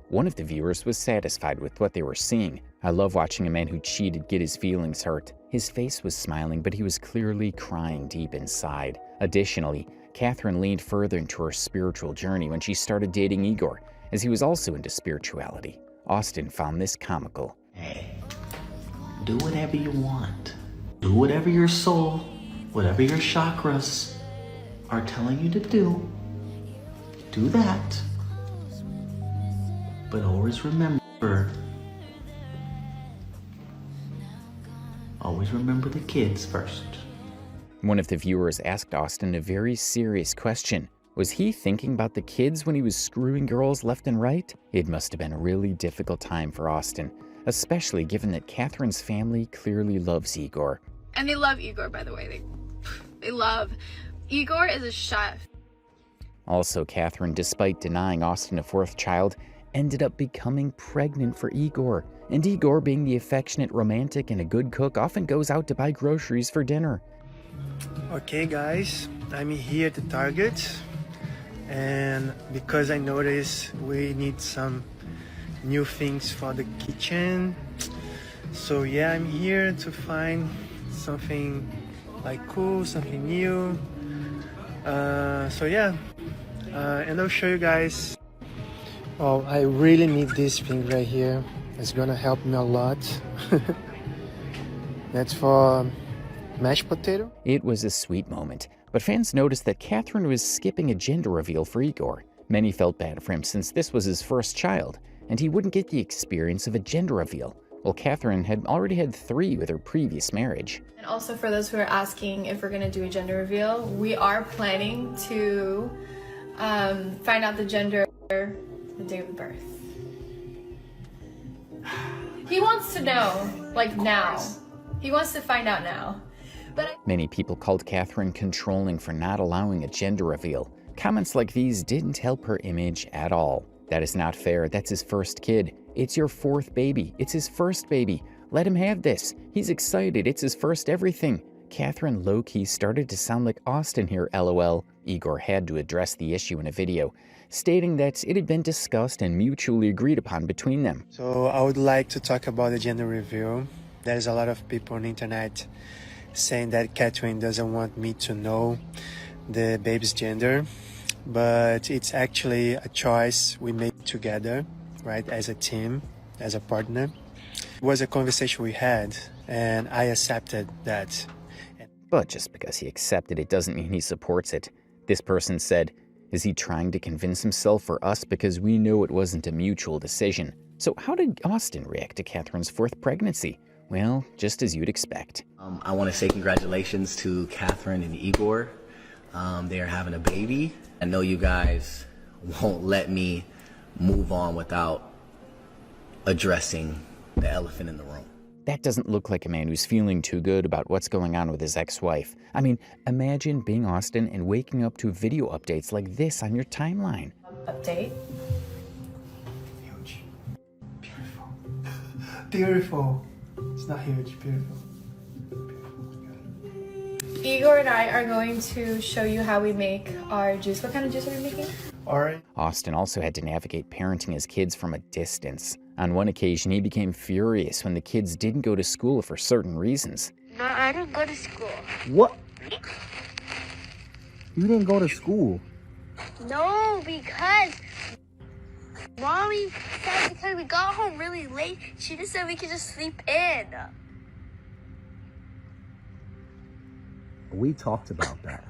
One of the viewers was satisfied with what they were seeing. I love watching a man who cheated get his feelings hurt. His face was smiling, but he was clearly crying deep inside. Additionally, Catherine leaned further into her spiritual journey when she started dating Igor, as he was also into spirituality. Austin found this comical. Hey, do whatever you want. Do whatever your soul, whatever your chakras are telling you to do. Do that. But always remember the kids first. One of the viewers asked Austin a very serious question. Was he thinking about the kids when he was screwing girls left and right? It must have been a really difficult time for Austin, especially given that Catherine's family clearly loves Igor. And they love Igor, by the way. They love. Igor is a chef. Also, Catherine, despite denying Austin a fourth child, ended up becoming pregnant for Igor. And Igor, being the affectionate romantic and a good cook, often goes out to buy groceries for dinner. Okay guys, I'm here at the Target, and because I noticed we need some new things for the kitchen, so yeah, I'm here to find something like cool, something new. So yeah, and I'll show you guys. Oh, I really need this thing right here. It's gonna help me a lot. That's for mashed potato. It was a sweet moment, but fans noticed that Catherine was skipping a gender reveal for Igor. Many felt bad for him since this was his first child, and he wouldn't get the experience of a gender reveal. Well, Catherine had already had 3 with her previous marriage. And also for those who are asking if we're going to do a gender reveal, we are planning to find out the gender the day of birth. He wants to know, like now. He wants to find out now. Many people called Catherine controlling for not allowing a gender reveal. Comments like these didn't help her image at all. That is not fair. That's his first kid. It's your 4th baby. It's his first baby. Let him have this. He's excited. It's his first everything. Catherine low-key started to sound like Austin here, LOL. Igor had to address the issue in a video, stating that it had been discussed and mutually agreed upon between them. So I would like to talk about the gender reveal. There's a lot of people on the internet saying that Catherine doesn't want me to know the baby's gender, but it's actually a choice we made together, right, as a team, as a partner. It was a conversation we had, and I accepted that. But just because he accepted it doesn't mean he supports it. This person said, is he trying to convince himself or us because we know it wasn't a mutual decision? So how did Austin react to Catherine's 4th pregnancy? Well, just as you'd expect. I want to say congratulations to Catherine and Igor. They are having a baby. I know you guys won't let me move on without addressing the elephant in the room. That doesn't look like a man who's feeling too good about what's going on with his ex-wife. I mean, imagine being Austin and waking up to video updates like this on your timeline. Update. Huge. Beautiful. Beautiful. It's not huge, beautiful. Igor and I are going to show you how we make our juice. What kind of juice are we making? All right. Austin also had to navigate parenting his kids from a distance. On one occasion, he became furious when the kids didn't go to school for certain reasons. No, I don't go to school. What? You didn't go to school? No, because Mommy said because we got home really late, she just said we could just sleep in. We talked about that.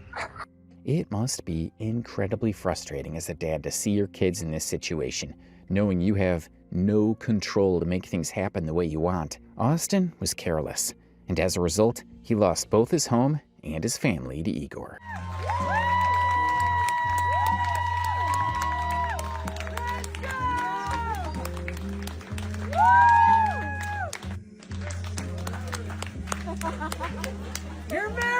It must be incredibly frustrating as a dad to see your kids in this situation, knowing you have no control to make things happen the way you want. Austin was careless, and as a result, he lost both his home and his family to Igor. You're marrying!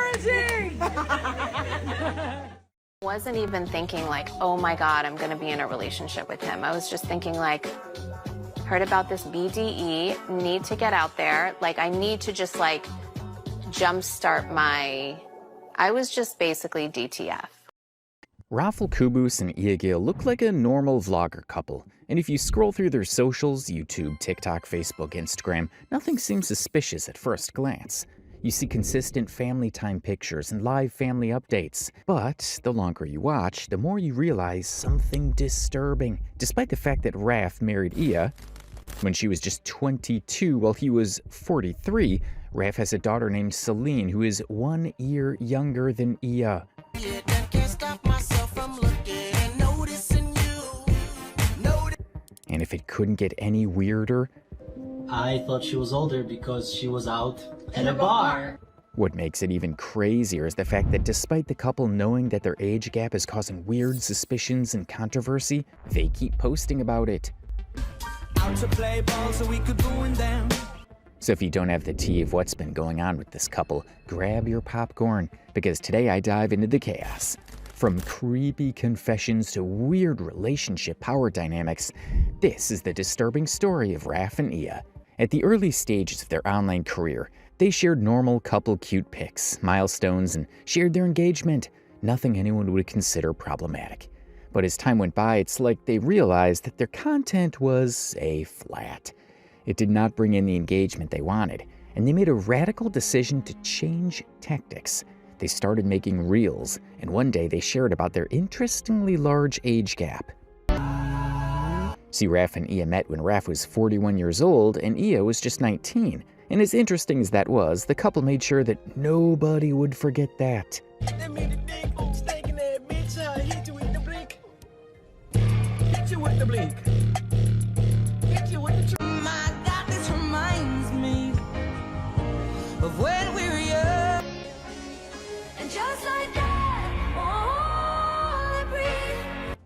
Wasn't even thinking like, oh my God, I'm gonna be in a relationship with him. I was just thinking like, heard about this BDE, need to get out there. Like I need to just like jumpstart I was just basically DTF. Raffel Kubus and Iagil look like a normal vlogger couple, and if you scroll through their socials, YouTube, TikTok, Facebook, Instagram, nothing seems suspicious at first glance. You see consistent family time pictures and live family updates. But the longer you watch, the more you realize something disturbing. Despite the fact that Raf married Ia when she was just 22 while he was 43, Raf has a daughter named Celine who is 1 year younger than Ia. And if it couldn't get any weirder, I thought she was older because she was out at a bar. What makes it even crazier is the fact that despite the couple knowing that their age gap is causing weird suspicions and controversy, they keep posting about it. Out to play ball so we could ruin them. So if you don't have the tea of what's been going on with this couple, grab your popcorn, because today I dive into the chaos. From creepy confessions to weird relationship power dynamics, this is the disturbing story of Raf and Ia. At the early stages of their online career, they shared normal couple cute pics, milestones, and shared their engagement. Nothing anyone would consider problematic. But as time went by, it's like they realized that their content was flat. It did not bring in the engagement they wanted, and they made a radical decision to change tactics. They started making reels, and one day they shared about their interestingly large age gap. See, Raf and Ia met when Raf was 41 years old and Ia was just 19. And as interesting as that was, the couple made sure that nobody would forget that.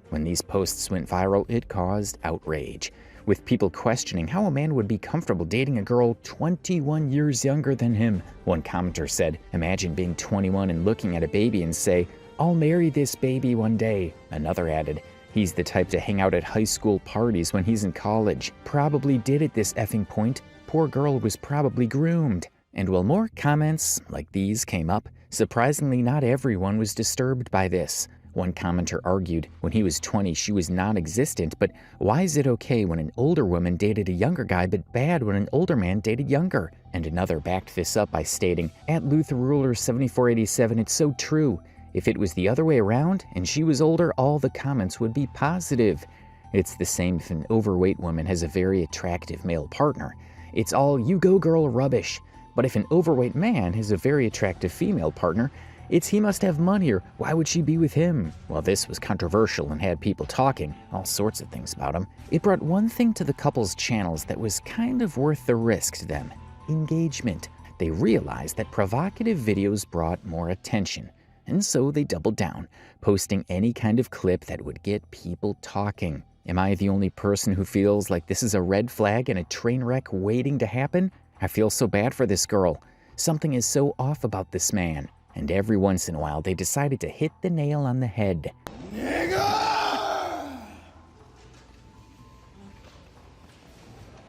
When these posts went viral, it caused outrage, with people questioning how a man would be comfortable dating a girl 21 years younger than him. One commenter said, "Imagine being 21 and looking at a baby and say, 'I'll marry this baby one day.'" Another added, "He's the type to hang out at high school parties when he's in college. Probably did at this effing point. Poor girl was probably groomed." And while more comments like these came up, surprisingly not everyone was disturbed by this. One commenter argued, when he was 20, she was non-existent, but why is it okay when an older woman dated a younger guy, but bad when an older man dated younger? And another backed this up by stating, @LutherRuler7487, it's so true. If it was the other way around, and she was older, all the comments would be positive. It's the same if an overweight woman has a very attractive male partner. It's all "you go girl" rubbish. But if an overweight man has a very attractive female partner, it's "he must have money" or "why would she be with him?" While this was controversial and had people talking all sorts of things about him, it brought one thing to the couple's channels that was kind of worth the risk to them: engagement. They realized that provocative videos brought more attention, and so they doubled down, posting any kind of clip that would get people talking. Am I the only person who feels like this is a red flag and a train wreck waiting to happen? I feel so bad for this girl. Something is so off about this man. And every once in a while, they decided to hit the nail on the head.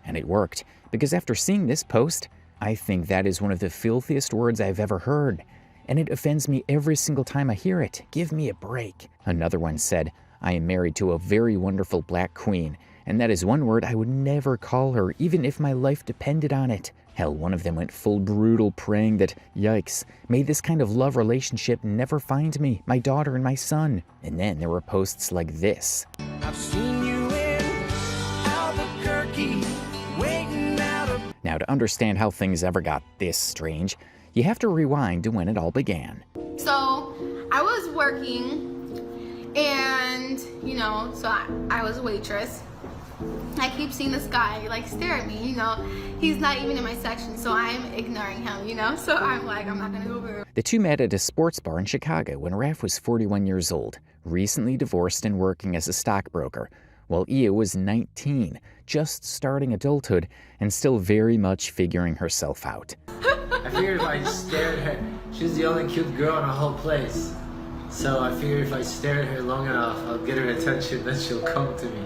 And it worked, because after seeing this post, I think that is one of the filthiest words I've ever heard. And it offends me every single time I hear it. Give me a break. Another one said, "I am married to a very wonderful black queen, and that is one word I would never call her, even if my life depended on it." Hell, one of them went full brutal, praying that, yikes, may this kind of love relationship never find me, my daughter, and my son. And then there were posts like this. I've seen you in Albuquerque, waiting out of... Now, to understand how things ever got this strange, you have to rewind to when it all began. So I was working and, so I was a waitress. I keep seeing this guy stare at me, he's not even in my section, so I'm ignoring him, so I'm like, I'm not gonna go over. The two met at a sports bar in Chicago when Raf was 41 years old, recently divorced and working as a stockbroker, while Ia was 19, just starting adulthood and still very much figuring herself out. I figured if I stared at her, she was the only cute girl in the whole place. So I figured if I stare at her long enough, I'll get her attention, then she'll come to me.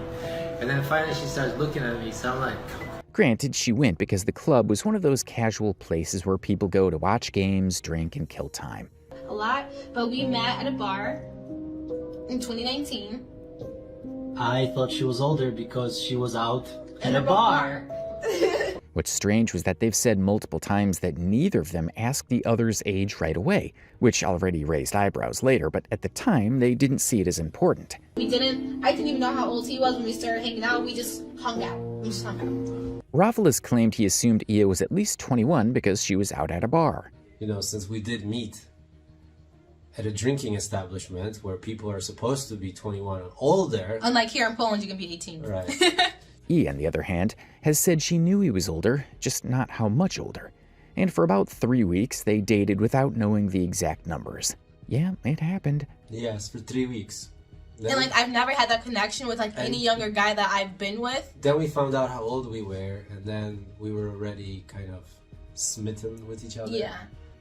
And then finally she starts looking at me, so I'm like... Granted, she went because the club was one of those casual places where people go to watch games, drink, and kill time. A lot, but we met at a bar in 2019. I thought she was older because she was out at a bar. What's strange was that they've said multiple times that neither of them asked the other's age right away, which already raised eyebrows later, but at the time they didn't see it as important. I didn't even know how old he was when we started hanging out. We just hung out. Raffle has claimed he assumed Ia was at least 21 because she was out at a bar. You know, since we did meet at a drinking establishment where people are supposed to be 21 and older. Unlike here in Poland, you can be 18. Right. Ia, on the other hand, has said she knew he was older, just not how much older. And for about 3 weeks, they dated without knowing the exact numbers. Yeah, it happened. Yes, for 3 weeks. Then, and I've never had that connection with any younger guy that I've been with. Then we found out how old we were, and then we were already kind of smitten with each other. Yeah.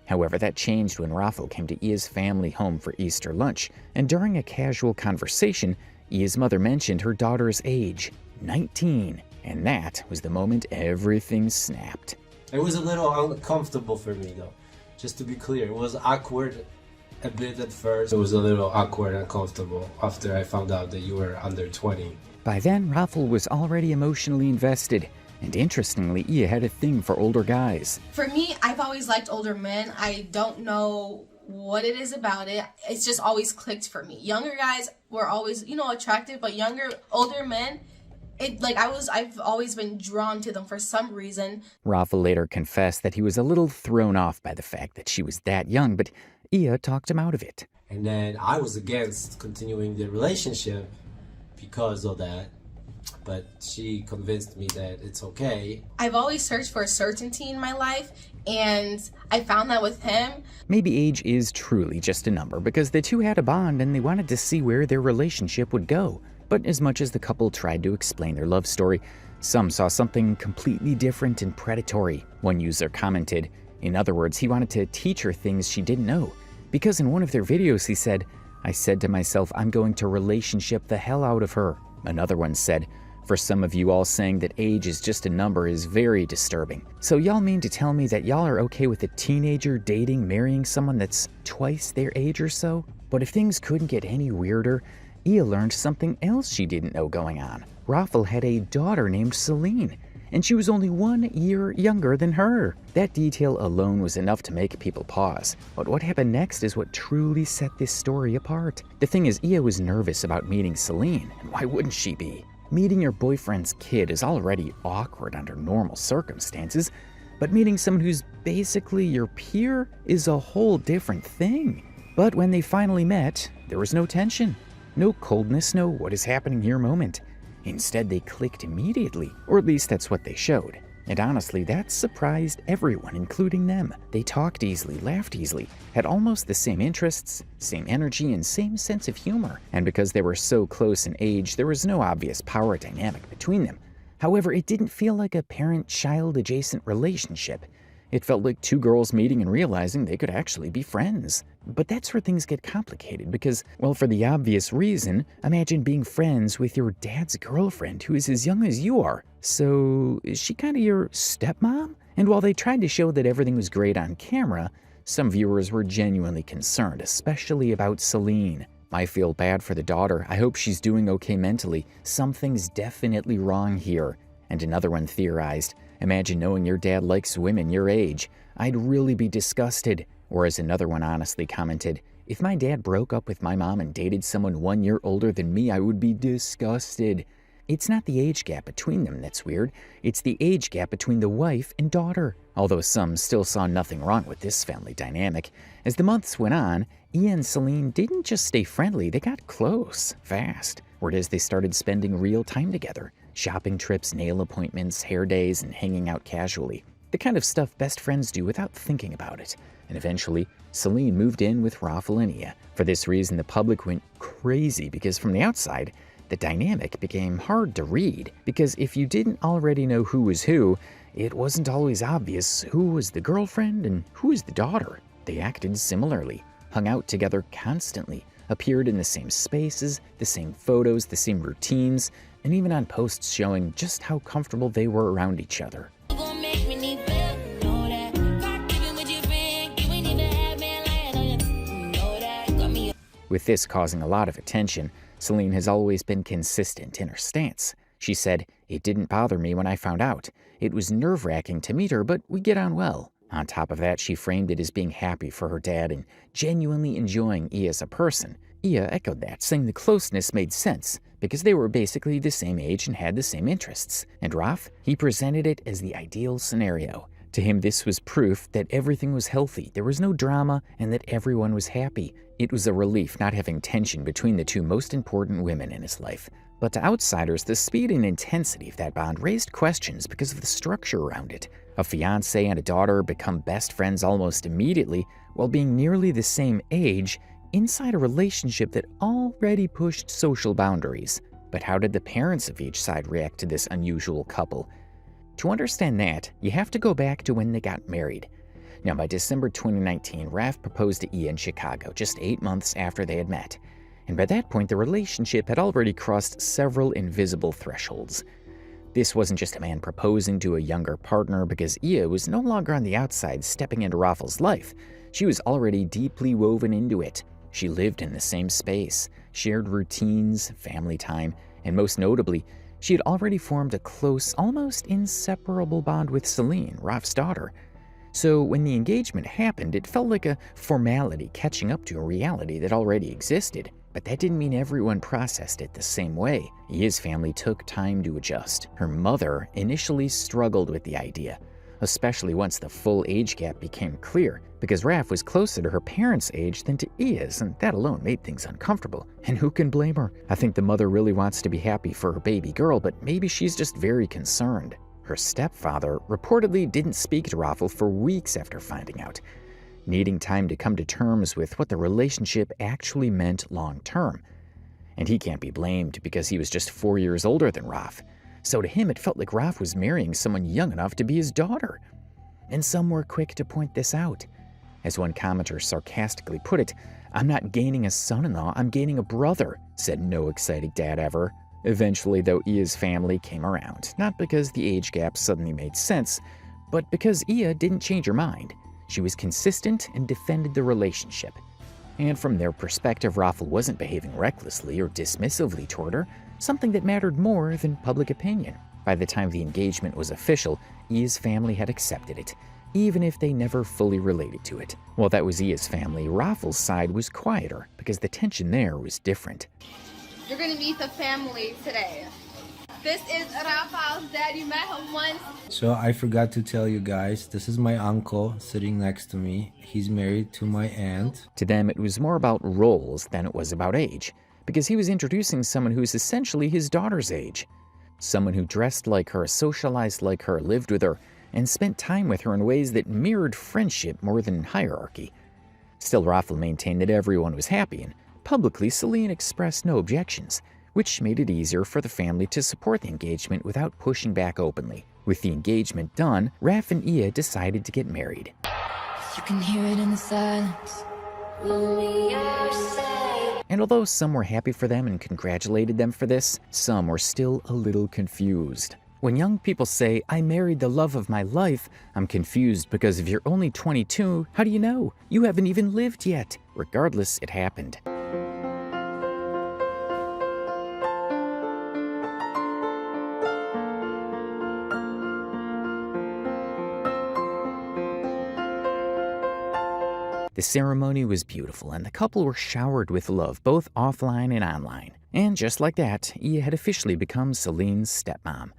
However, that changed when Raffle came to Ia's family home for Easter lunch, and during a casual conversation, Ia's mother mentioned her daughter's age, 19, and that was the moment everything snapped. It was a little uncomfortable for me, though. Just to be clear, it was awkward a bit at first. It was a little awkward and uncomfortable after I found out that you were under 20. By then, Raffle was already emotionally invested, and interestingly, Ia had a thing for older guys. For me, I've always liked older men. I don't know what it is about it. It's just always clicked for me. Younger guys were always, attractive, but older men, I've always been drawn to them for some reason. Raffle later confessed that he was a little thrown off by the fact that she was that young, but Ia talked him out of it. And then I was against continuing the relationship because of that, but she convinced me that it's okay. I've always searched for certainty in my life, and I found that with him. Maybe age is truly just a number because the two had a bond and they wanted to see where their relationship would go. But as much as the couple tried to explain their love story, some saw something completely different and predatory. One user commented, in other words, he wanted to teach her things she didn't know. Because in one of their videos he said, "I said to myself, I'm going to relationship the hell out of her." Another one said, "For some of you all saying that age is just a number is very disturbing. So y'all mean to tell me that y'all are okay with a teenager marrying someone that's twice their age or so?" But if things couldn't get any weirder, Ia learned something else she didn't know going on. Raffle had a daughter named Celine, and she was only 1 year younger than her. That detail alone was enough to make people pause. But what happened next is what truly set this story apart. The thing is, Ia was nervous about meeting Celine, and why wouldn't she be? Meeting your boyfriend's kid is already awkward under normal circumstances, but meeting someone who's basically your peer is a whole different thing. But when they finally met, there was no tension. No coldness, no what is happening here moment. Instead, they clicked immediately, or at least that's what they showed. And honestly, that surprised everyone, including them. They talked easily, laughed easily, had almost the same interests, same energy, and same sense of humor. And because they were so close in age, there was no obvious power dynamic between them. However, it didn't feel like a parent-child adjacent relationship. It felt like two girls meeting and realizing they could actually be friends. But that's where things get complicated because, well, for the obvious reason, imagine being friends with your dad's girlfriend who is as young as you are. So, is she kind of your stepmom? And while they tried to show that everything was great on camera, some viewers were genuinely concerned, especially about Celine. I feel bad for the daughter. I hope she's doing okay mentally. Something's definitely wrong here. And another one theorized, imagine knowing your dad likes women your age. I'd really be disgusted. Or as another one honestly commented, if my dad broke up with my mom and dated someone 1 year older than me, I would be disgusted. It's not the age gap between them that's weird. It's the age gap between the wife and daughter. Although some still saw nothing wrong with this family dynamic. As the months went on, Ia and Celine didn't just stay friendly, they got close, fast. Word is they started spending real time together. Shopping trips, nail appointments, hair days, and hanging out casually. The kind of stuff best friends do without thinking about it. And eventually, Celine moved in with Raffle and Ia. For this reason, the public went crazy because from the outside, the dynamic became hard to read. Because if you didn't already know who was who, it wasn't always obvious who was the girlfriend and who was the daughter. They acted similarly, hung out together constantly, appeared in the same spaces, the same photos, the same routines, and even on posts showing just how comfortable they were around each other. With this causing a lot of attention, Celine has always been consistent in her stance. She said, "It didn't bother me when I found out. It was nerve-wracking to meet her, but we get on well." On top of that, she framed it as being happy for her dad and genuinely enjoying Ia as a person. Ia echoed that, saying the closeness made sense because they were basically the same age and had the same interests. And Raf, he presented it as the ideal scenario. To him, this was proof that everything was healthy, there was no drama, and that everyone was happy. It was a relief not having tension between the two most important women in his life. But to outsiders, the speed and intensity of that bond raised questions because of the structure around it. A fiancé and a daughter become best friends almost immediately while being nearly the same age inside a relationship that already pushed social boundaries. But how did the parents of each side react to this unusual couple? To understand that, you have to go back to when they got married. Now, by December 2019, Raf proposed to Ia in Chicago, just 8 months after they had met. And by that point, the relationship had already crossed several invisible thresholds. This wasn't just a man proposing to a younger partner because Ia was no longer on the outside stepping into Rafel's life. She was already deeply woven into it. She lived in the same space, shared routines, family time, and most notably, she had already formed a close, almost inseparable bond with Celine, Raf's daughter. So when the engagement happened, it felt like a formality catching up to a reality that already existed. But that didn't mean everyone processed it the same way. Ia's family took time to adjust. Her mother initially struggled with the idea, especially once the full age gap became clear, because Raf was closer to her parents' age than to Ia's, and that alone made things uncomfortable. And who can blame her? I think the mother really wants to be happy for her baby girl, but maybe she's just very concerned. Her stepfather reportedly didn't speak to Rafel for weeks after finding out, needing time to come to terms with what the relationship actually meant long-term. And he can't be blamed because he was just 4 years older than Raf. So to him, it felt like Raf was marrying someone young enough to be his daughter. And some were quick to point this out. As one commenter sarcastically put it, "I'm not gaining a son-in-law, I'm gaining a brother," said no excited dad ever. Eventually, though, Ia's family came around, not because the age gap suddenly made sense, but because Ia didn't change her mind. She was consistent and defended the relationship. And from their perspective, Rafel wasn't behaving recklessly or dismissively toward her, something that mattered more than public opinion. By the time the engagement was official, Ia's family had accepted it, even if they never fully related to it. While that was Ia's family, Rafel's side was quieter because the tension there was different. You're gonna meet the family today. This is Rafael's dad. You met him once. So I forgot to tell you guys, this is my uncle sitting next to me. He's married to my aunt. To them, it was more about roles than it was about age, because he was introducing someone who's essentially his daughter's age. Someone who dressed like her, socialized like her, lived with her, and spent time with her in ways that mirrored friendship more than hierarchy. Still, Rafel maintained that everyone was happy, and publicly, Celine expressed no objections, which made it easier for the family to support the engagement without pushing back openly. With the engagement done, Raf and Ia decided to get married. You can hear it in the silence. And although some were happy for them and congratulated them for this, some were still a little confused. When young people say, "I married the love of my life," I'm confused because if you're only 22, how do you know? You haven't even lived yet. Regardless, it happened. The ceremony was beautiful, and the couple were showered with love, both offline and online. And just like that, Ia had officially become Celine's stepmom.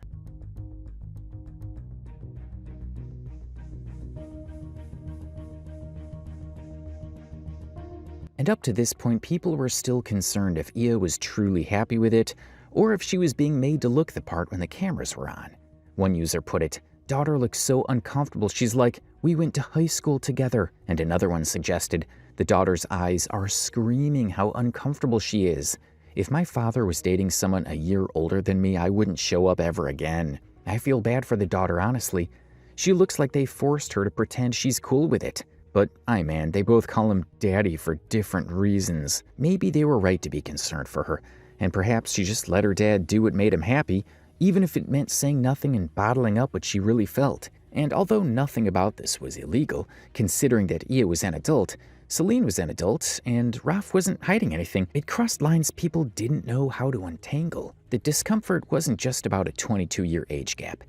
And up to this point, people were still concerned if Ia was truly happy with it, or if she was being made to look the part when the cameras were on. One user put it, "Daughter looks so uncomfortable, she's like, we went to high school together." And another one suggested, "The daughter's eyes are screaming how uncomfortable she is. If my father was dating someone a year older than me, I wouldn't show up ever again. I feel bad for the daughter, honestly. She looks like they forced her to pretend she's cool with it." But, man, they both call him daddy for different reasons. Maybe they were right to be concerned for her, and perhaps she just let her dad do what made him happy, even if it meant saying nothing and bottling up what she really felt. And although nothing about this was illegal, considering that Ia was an adult, Celine was an adult, and Raf wasn't hiding anything. It crossed lines people didn't know how to untangle. The discomfort wasn't just about a 22-year age gap.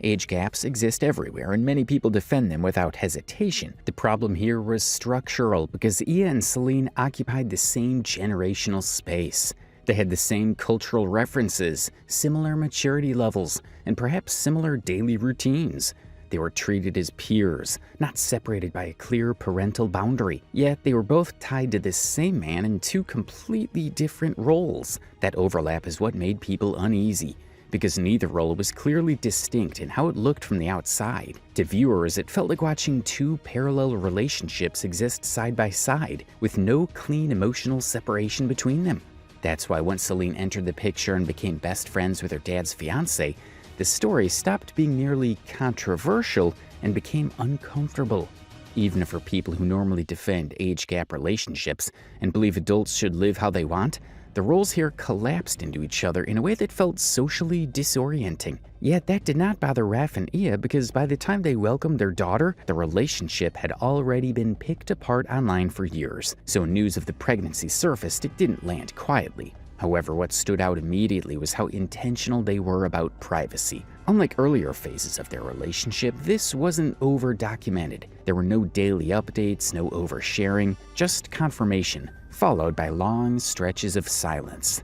Age gaps exist everywhere, and many people defend them without hesitation. The problem here was structural, because Ia and Celine occupied the same generational space. They had the same cultural references, similar maturity levels, and perhaps similar daily routines. They were treated as peers, not separated by a clear parental boundary. Yet they were both tied to this same man in two completely different roles. That overlap is what made people uneasy, because neither role was clearly distinct in how it looked from the outside. To viewers, it felt like watching two parallel relationships exist side by side, with no clean emotional separation between them. That's why once Celine entered the picture and became best friends with her dad's fiancé, the story stopped being merely controversial and became uncomfortable. Even for people who normally defend age gap relationships and believe adults should live how they want, the roles here collapsed into each other in a way that felt socially disorienting. Yet that did not bother Raf and Ia, because by the time they welcomed their daughter, the relationship had already been picked apart online for years. So when news of the pregnancy surfaced, it didn't land quietly. However, what stood out immediately was how intentional they were about privacy. Unlike earlier phases of their relationship, this wasn't over-documented. There were no daily updates, no oversharing, just confirmation, followed by long stretches of silence.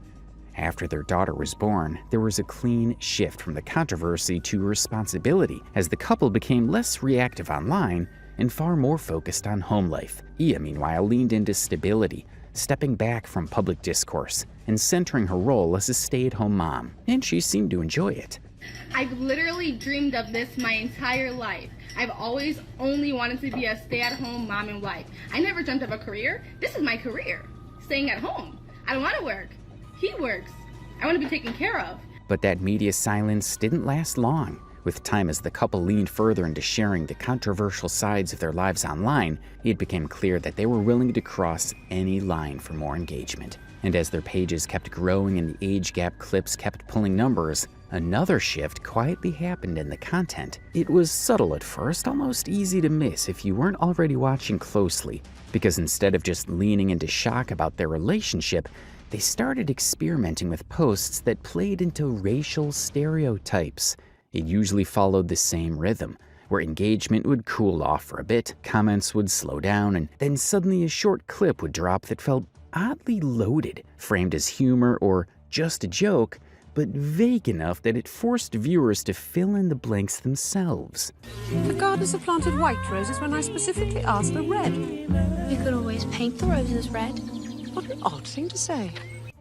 After their daughter was born, there was a clean shift from the controversy to responsibility, as the couple became less reactive online and far more focused on home life. Ia, meanwhile, leaned into stability, stepping back from public discourse and centering her role as a stay-at-home mom, and she seemed to enjoy it. I've literally dreamed of this my entire life. I've always only wanted to be a stay-at-home mom and wife. I never dreamt of a career. This is my career, staying at home. I don't want to work. He works. I want to be taken care of. But that media silence didn't last long. With time, as the couple leaned further into sharing the controversial sides of their lives online, it became clear that they were willing to cross any line for more engagement. And as their pages kept growing and the age gap clips kept pulling numbers, another shift quietly happened in the content. It was subtle at first, almost easy to miss if you weren't already watching closely, because instead of just leaning into shock about their relationship, they started experimenting with posts that played into racial stereotypes. It usually followed the same rhythm, where engagement would cool off for a bit, comments would slow down, and then suddenly a short clip would drop that felt oddly loaded, framed as humor or just a joke, but vague enough that it forced viewers to fill in the blanks themselves. The gardeners have planted white roses when I specifically asked for red. You could always paint the roses red. What an odd thing to say.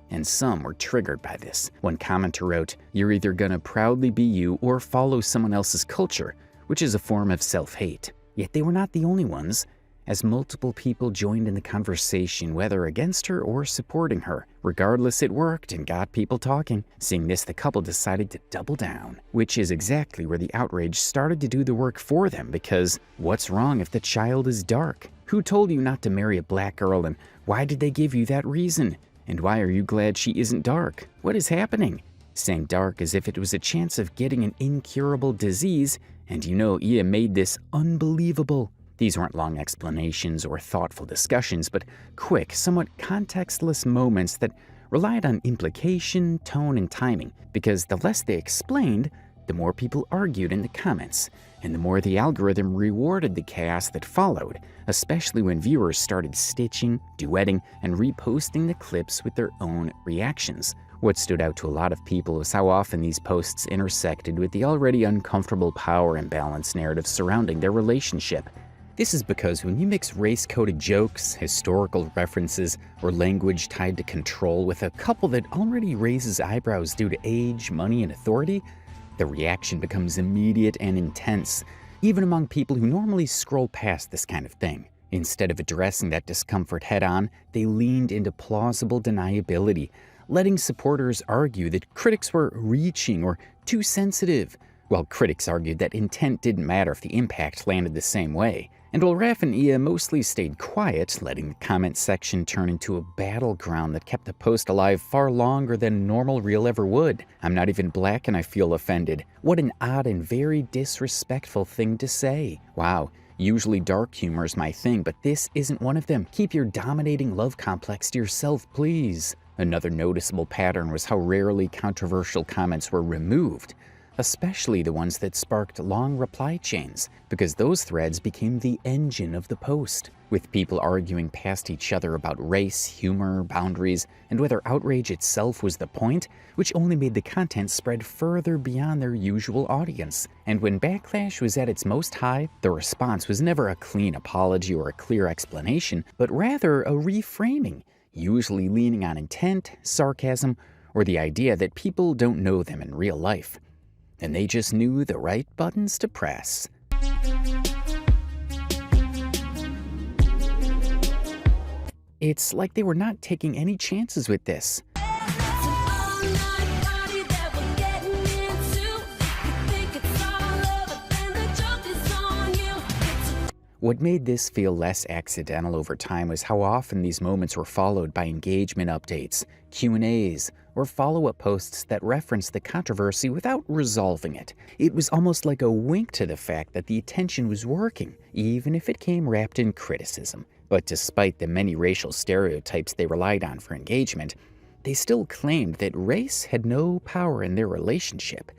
And some were triggered by this. One commenter wrote, "You're either gonna proudly be you or follow someone else's culture," which is a form of self-hate. Yet they were not the only ones, as multiple people joined in the conversation, whether against her or supporting her. Regardless, it worked and got people talking. Seeing this, the couple decided to double down, which is exactly where the outrage started to do the work for them, because what's wrong if the child is dark? Who told you not to marry a black girl, and why did they give you that reason? And why are you glad she isn't dark? What is happening? Saying dark as if it was a chance of getting an incurable disease, and you know Ia made this unbelievable. These weren't long explanations or thoughtful discussions, but quick, somewhat contextless moments that relied on implication, tone, and timing, because the less they explained, the more people argued in the comments, and the more the algorithm rewarded the chaos that followed, especially when viewers started stitching, duetting, and reposting the clips with their own reactions. What stood out to a lot of people was how often these posts intersected with the already uncomfortable power imbalance narrative surrounding their relationship. This is because when you mix race-coded jokes, historical references, or language tied to control with a couple that already raises eyebrows due to age, money, and authority, the reaction becomes immediate and intense, even among people who normally scroll past this kind of thing. Instead of addressing that discomfort head-on, they leaned into plausible deniability, letting supporters argue that critics were reaching or too sensitive, while critics argued that intent didn't matter if the impact landed the same way. And while Raf and Ia mostly stayed quiet, letting the comment section turn into a battleground that kept the post alive far longer than a normal reel ever would. "I'm not even black and I feel offended. What an odd and very disrespectful thing to say. Wow, Usually dark humor is my thing, but this isn't one of them. Keep your dominating love complex to yourself, please. Another noticeable pattern was how rarely controversial comments were removed, especially the ones that sparked long reply chains, because those threads became the engine of the post, with people arguing past each other about race, humor, boundaries, and whether outrage itself was the point, which only made the content spread further beyond their usual audience. And when backlash was at its most high, the response was never a clean apology or a clear explanation, but rather a reframing, usually leaning on intent, sarcasm, or the idea that people don't know them in real life, and they just knew the right buttons to press. It's like they were not taking any chances with this. What made this feel less accidental over time was how often these moments were followed by engagement updates, Q&As, or follow-up posts that referenced the controversy without resolving it. It was almost like a wink to the fact that the attention was working, even if it came wrapped in criticism. But despite the many racial stereotypes they relied on for engagement, they still claimed that race had no power in their relationship.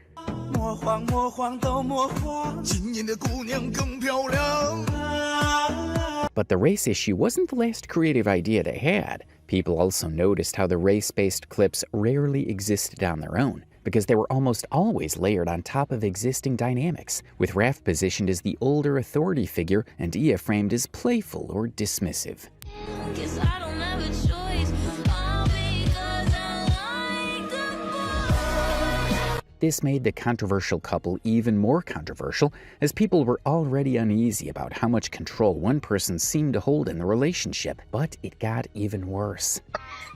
But the race issue wasn't the last creative idea they had. People also noticed how the race-based clips rarely existed on their own, because they were almost always layered on top of existing dynamics, with Raph positioned as the older authority figure and Ia framed as playful or dismissive. This made the controversial couple even more controversial, as people were already uneasy about how much control one person seemed to hold in the relationship. But it got even worse.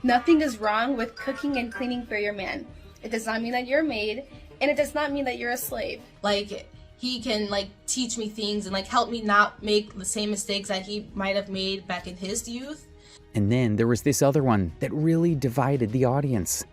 Nothing is wrong with cooking and cleaning for your man. It does not mean that you're a maid, and it does not mean that you're a slave. Like, he can, like, teach me things and, like, help me not make the same mistakes that he might have made back in his youth. And then there was this other one that really divided the audience.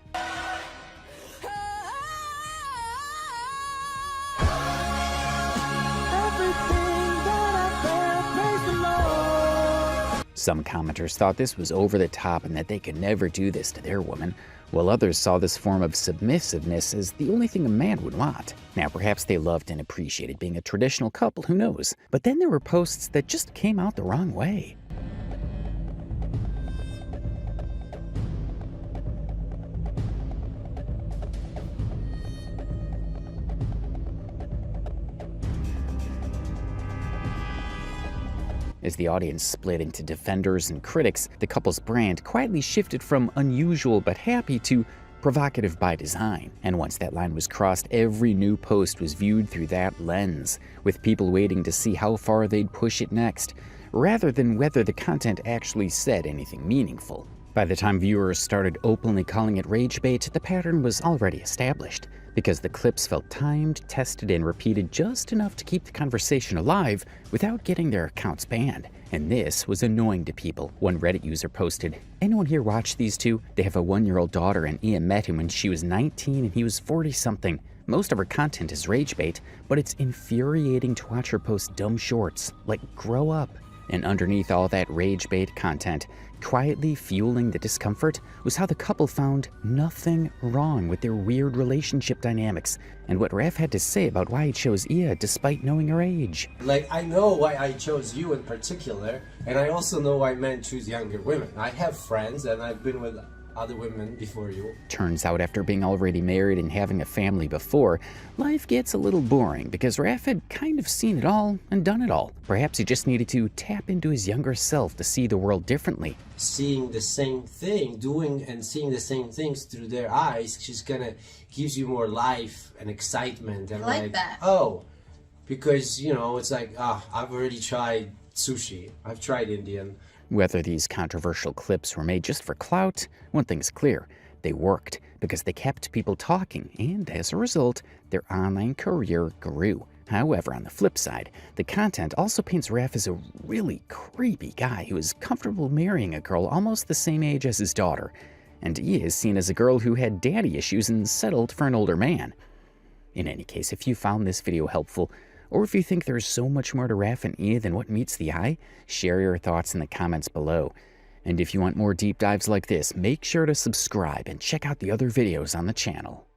Some commenters thought this was over the top and that they could never do this to their woman, while others saw this form of submissiveness as the only thing a man would want. Now, perhaps they loved and appreciated being a traditional couple, who knows? But then there were posts that just came out the wrong way. As the audience split into defenders and critics, the couple's brand quietly shifted from unusual but happy to provocative by design. And once that line was crossed, every new post was viewed through that lens, with people waiting to see how far they'd push it next, rather than whether the content actually said anything meaningful. By the time viewers started openly calling it rage bait, the pattern was already established, because the clips felt timed, tested, and repeated just enough to keep the conversation alive without getting their accounts banned. And this was annoying to people. One Reddit user posted, "Anyone here watch these two? They have a 1-year-old daughter, and Ian met him when she was 19 and he was 40-something. Most of her content is rage bait, but it's infuriating to watch her post dumb shorts. Like, grow up." And underneath all that rage bait content, quietly fueling the discomfort, was how the couple found nothing wrong with their weird relationship dynamics, and what Raph had to say about why he chose Ia despite knowing her age. Like, I know why I chose you in particular, and I also know why men choose younger women. I have friends, and I've been with other women before you. Turns out after being already married and having a family before, life gets a little boring because Raph had kind of seen it all and done it all. Perhaps he just needed to tap into his younger self to see the world differently. Seeing the same thing, doing and seeing the same things through their eyes, just kinda gives you more life and excitement. And like that. Oh, because, you know, it's like, I've already tried sushi. I've tried Indian. Whether these controversial clips were made just for clout, one thing's clear. They worked because they kept people talking, and as a result, their online career grew. However, on the flip side, the content also paints Raph as a really creepy guy who is comfortable marrying a girl almost the same age as his daughter, and he is seen as a girl who had daddy issues and settled for an older man. In any case, if you found this video helpful, Or if you think there's so much more to Raph and E than what meets the eye, share your thoughts in the comments below. And if you want more deep dives like this, make sure to subscribe and check out the other videos on the channel.